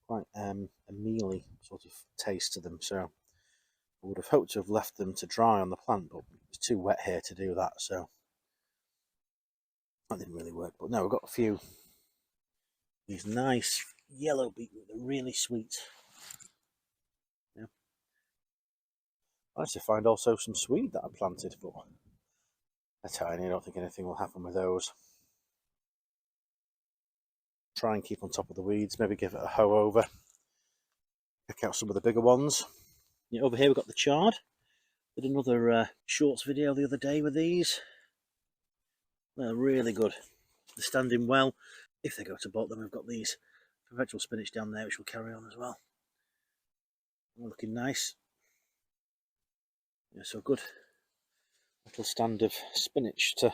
quite a mealy sort of taste to them. So I would have hoped to have left them to dry on the plant, but it's too wet here to do that, so that didn't really work. But no, we've got a few these nice yellow beetroot, they're really sweet. Yeah. I managed to find also some swede that I planted, but they're tiny. I don't think anything will happen with those. Try and keep on top of the weeds, maybe give it a hoe over. Pick out some of the bigger ones. Yeah, over here we've got the chard. Did another shorts video the other day with these. They're really good. They're standing well. If they go to bot, then we've got these perpetual spinach down there, which will carry on as well. They're looking nice. Yeah, so good. Little stand of spinach to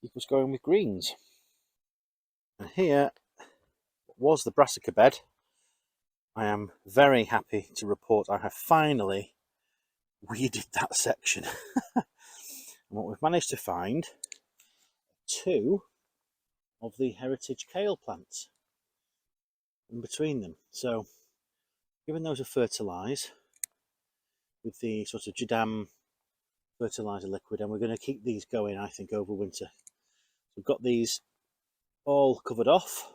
keep us going with greens. And here was the brassica bed. I am very happy to report I have finally weeded that section. And what we've managed to find are two of the heritage kale plants in between them. So given those a fertilise with the sort of Jadam fertiliser liquid, and we're going to keep these going, I think, over winter. We've got these all covered off,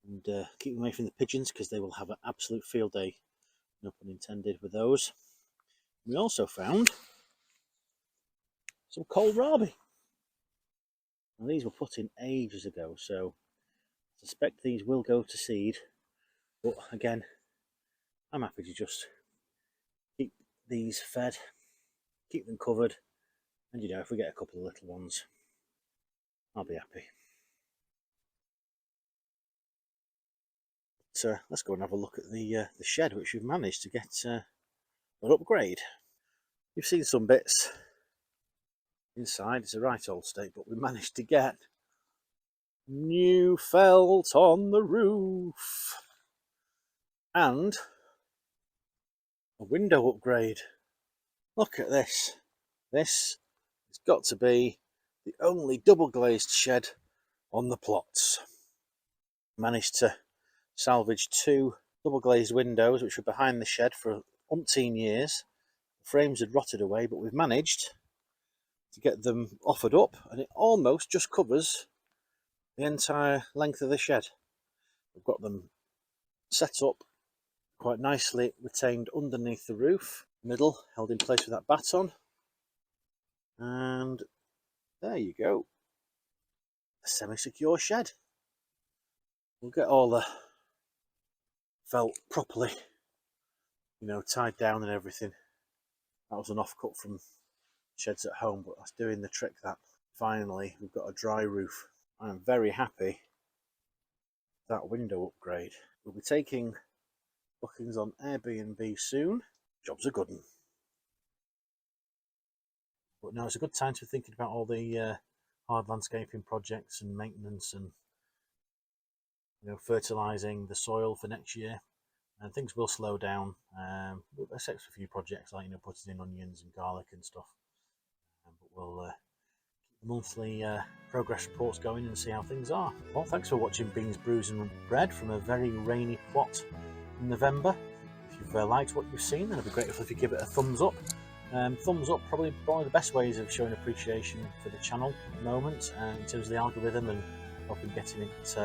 and keep them away from the pigeons because they will have an absolute field day, no pun intended, with those. We also found some kohlrabi. Now these were put in ages ago, so I suspect these will go to seed, but again, I'm happy to just keep these fed, keep them covered, and if we get a couple of little ones, I'll be happy. So let's go and have a look at the shed, which we've managed to get an upgrade. You've seen some bits inside, it's a right old state, but we managed to get new felt on the roof and a window upgrade. Look at this. This has got to be the only double glazed shed on the plots. Managed to salvage two double glazed windows which were behind the shed for umpteen years. The frames had rotted away, but we've managed to get them offered up, and it almost just covers the entire length of the shed. We've got them set up quite nicely, retained underneath the roof, middle held in place with that baton, and there you go, a semi-secure shed. We'll get all the felt properly, tied down and everything. That was an offcut from sheds at home, but that's doing the trick. That finally we've got a dry roof. I am very happy with that window upgrade. We'll be taking bookings on Airbnb soon. Job's a good one. But no, it's a good time to be thinking about all the hard landscaping projects and maintenance, and fertilising the soil for next year. And things will slow down, except for a few projects like putting in onions and garlic and stuff. But we'll keep the monthly progress reports going and see how things are. Well, thanks for watching Beans, Brews and Bread from a very rainy plot in November. If you've you've liked what you've seen, then I'd be grateful if you give it a thumbs up. Thumbs up, probably one of the best ways of showing appreciation for the channel at the moment, in terms of the algorithm and helping getting it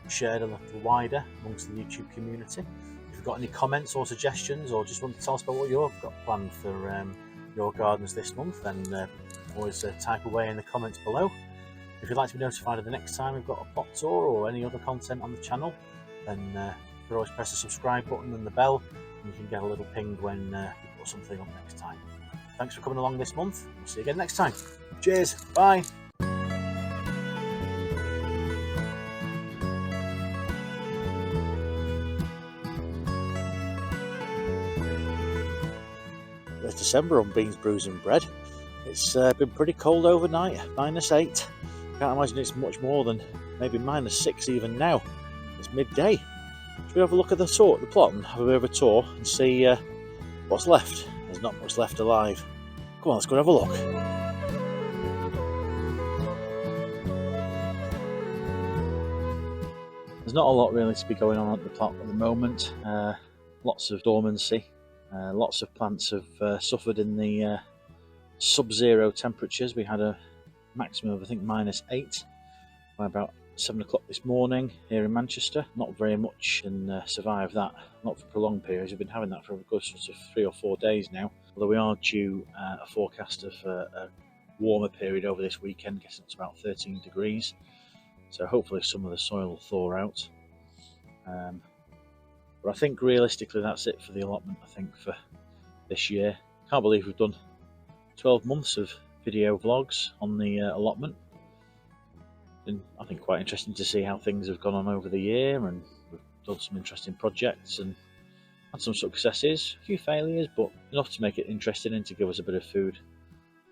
shared a little wider amongst the YouTube community. If you've got any comments or suggestions, or just want to tell us about what you've got planned for your gardens this month, then always type away in the comments below. If you'd like to be notified of the next time we've got a plot tour or any other content on the channel, then you can always press the subscribe button and the bell, and you can get a little ping when we put something up next time. Thanks for coming along this month. We'll see you again next time. Cheers. Bye. It's December on Beans, Brews and Bread. It's been pretty cold overnight, -8. Can't imagine it's much more than maybe -6 even now. It's midday. Should we have a look at the plot and have a bit of a tour and see what's left? There's not much left alive. Come on, let's go and have a look. There's not a lot really to be going on at the plot at the moment. Lots of dormancy. Lots of plants have suffered in the sub-zero temperatures. We had a maximum of I think -8 by about 7 o'clock this morning here in Manchester. Not very much and survived that, not for prolonged periods. We've been having that for a good sort of 3 or 4 days now, although we are due a forecast of a warmer period over this weekend, guessing it's about 13 degrees, so hopefully some of the soil will thaw out. But I think realistically that's it for the allotment, I think, for this year. Can't believe we've done 12 months of video vlogs on the allotment. Been, I think, quite interesting to see how things have gone on over the year, and we've done some interesting projects and had some successes, a few failures, but enough to make it interesting and to give us a bit of food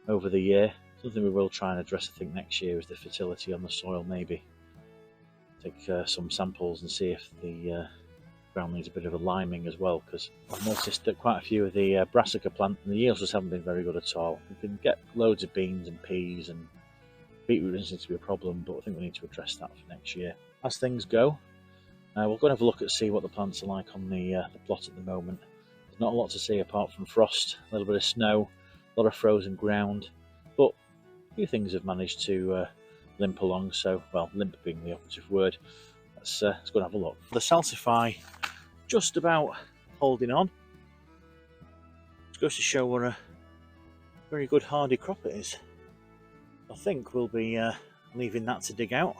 over the year. Something we will try and address, I think, next year is the fertility on the soil. Maybe take some samples and see if the ground needs a bit of a liming as well, because I've noticed that quite a few of the brassica plant and the yields just haven't been very good at all. We can get loads of beans and peas, and beetroot doesn't seem to be a problem, but I think we need to address that for next year. As things go, we'll go and have a look at see what the plants are like on the plot at the moment. There's not a lot to see apart from frost, a little bit of snow, a lot of frozen ground, but a few things have managed to limp along. So, well, limp being the operative word. Let's go and have a look. The salsify just about holding on. It goes to show what a very good hardy crop it is. I think we'll be leaving that to dig out.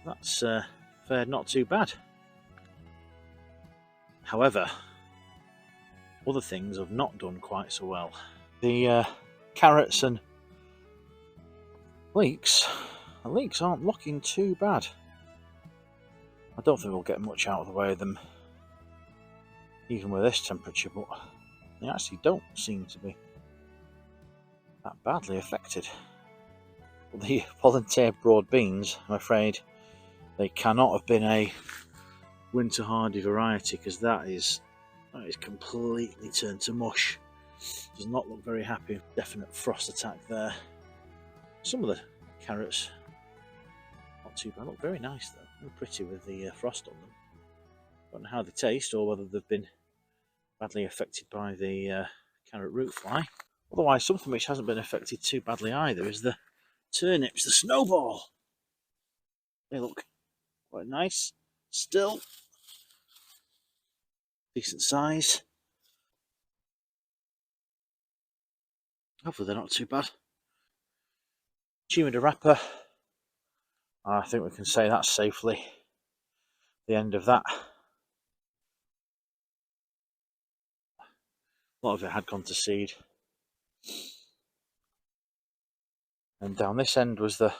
That's fared not too bad. However, other things have not done quite so well. The carrots and leeks, the leeks aren't looking too bad. I don't think we'll get much out of the way of them, even with this temperature, but they actually don't seem to be that badly affected. But the volunteer broad beans, I'm afraid, they cannot have been a winter hardy variety, because that is completely turned to mush. Does not look very happy. Definite frost attack there. Some of the carrots not too bad. Look very nice though. Very pretty with the frost on them. Don't know how they taste or whether they've been badly affected by the carrot root fly. Otherwise, something which hasn't been affected too badly either is the turnips, the snowball. They look quite nice still. Decent size. Hopefully they're not too bad. Tumida wrapper. I think we can say that's safely the end of that. A lot of it had gone to seed. And down this end was the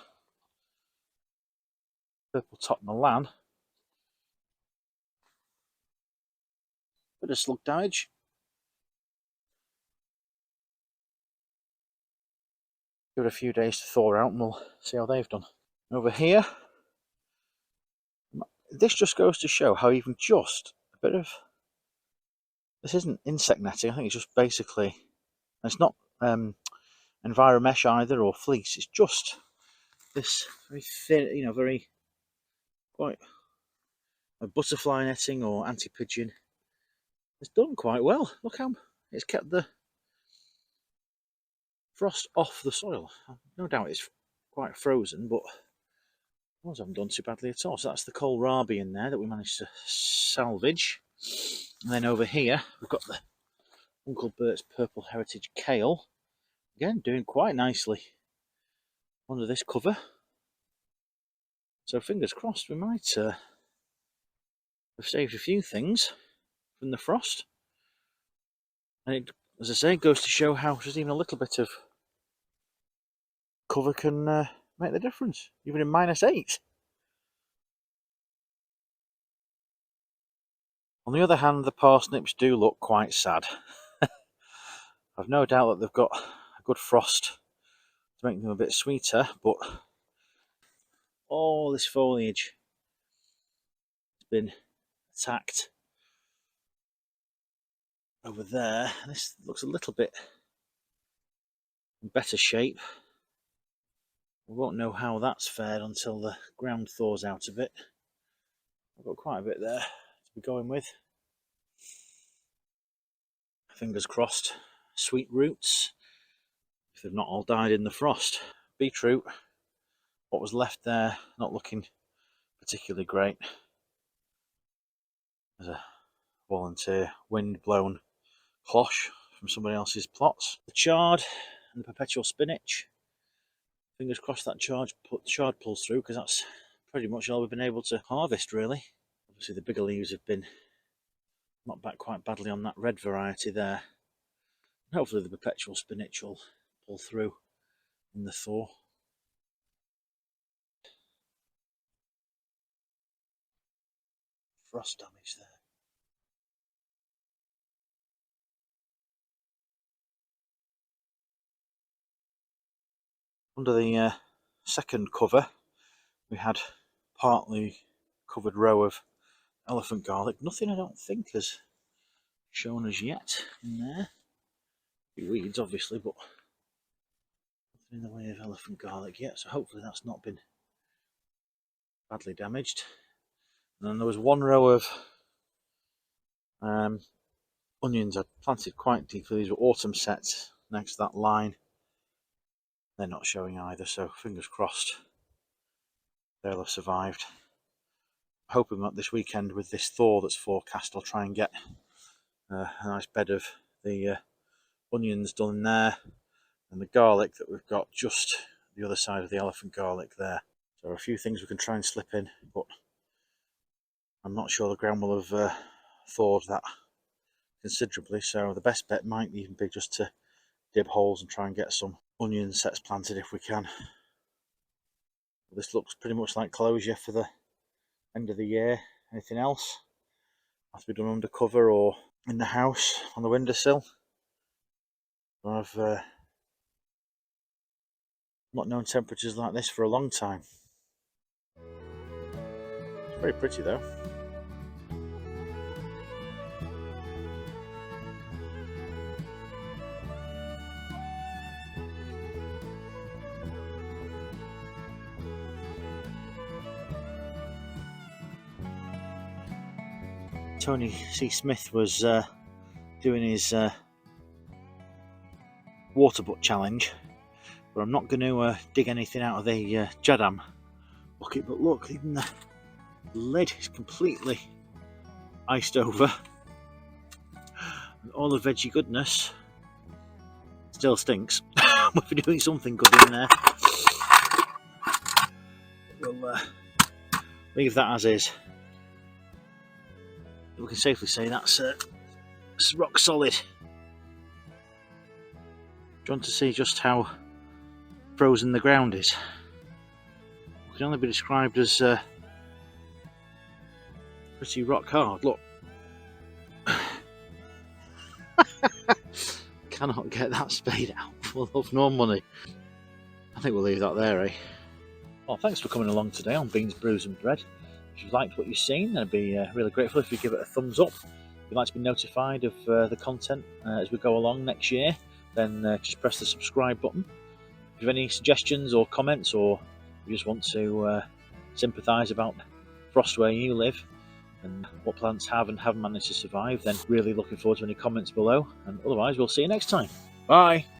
purple top Milan. Bit of slug damage. Give it a few days to thaw out and we'll see how they've done. Over here, this just goes to show how even just a bit of, this isn't insect netting, I think it's just basically, it's not enviromesh either or fleece, it's just this very thin, very quite a butterfly netting or anti-pigeon it's done quite well. Look how it's kept the frost off the soil. No doubt it's quite frozen, but I haven't done too badly at all. So that's the kohlrabi in there that we managed to salvage. And then over here, we've got the Uncle Bert's Purple Heritage Kale. Again, doing quite nicely under this cover. So fingers crossed, we might have saved a few things from the frost. And it, as I say, goes to show how just even a little bit of cover can make the difference, even in -8. On the other hand, the parsnips do look quite sad. I've no doubt that they've got a good frost to make them a bit sweeter, but all this foliage has been attacked over there. This looks a little bit in better shape. We won't know how that's fared until the ground thaws out a bit. I've got quite a bit there to be going with. Fingers crossed. Sweet roots, if they've not all died in the frost. Beetroot, what was left there, not looking particularly great. There's a volunteer wind-blown cloche from somebody else's plots. The chard and the perpetual spinach. Fingers crossed that chard pulls through, because that's pretty much all we've been able to harvest, really. Obviously the bigger leaves have been knocked back quite badly on that red variety there. And hopefully the perpetual spinach will pull through in the thaw. Frost damage there. Under the second cover, we had partly covered row of elephant garlic. Nothing I don't think has shown as yet in there. A few weeds obviously, but nothing in the way of elephant garlic yet, so hopefully that's not been badly damaged. And then there was one row of onions I planted quite deeply. These were autumn sets next to that line. They're not showing either, so fingers crossed they'll have survived. Hoping that this weekend with this thaw that's forecast, I'll try and get a nice bed of the onions done in there, and the garlic that we've got just the other side of the elephant garlic there. So a few things we can try and slip in, but I'm not sure the ground will have thawed that considerably, so the best bet might even be just to dib holes and try and get some onion sets planted if we can. This looks pretty much like closure for the end of the year. Anything else has to be done under cover or in the house on the windowsill. I've not known temperatures like this for a long time. It's very pretty though. Tony C. Smith was doing his water butt challenge, but I'm not going to dig anything out of the Jadam bucket. But look, even the lid is completely iced over, and all the veggie goodness still stinks. We'll be doing something good in there. We'll leave that as is. We can safely say that's rock solid. Do you want to see just how frozen the ground is? It can only be described as pretty rock hard. Look. Cannot get that spade out for love nor money. I think we'll leave that there, eh? Well, thanks for coming along today on Beans, Brews and Bread. If you've liked what you've seen, I'd be really grateful if you give it a thumbs up. If you'd like to be notified of the content as we go along next year, then just press the subscribe button. If you have any suggestions or comments, or you just want to sympathise about frost where you live, and what plants have and haven't managed to survive, then really looking forward to any comments below. And otherwise, we'll see you next time. Bye!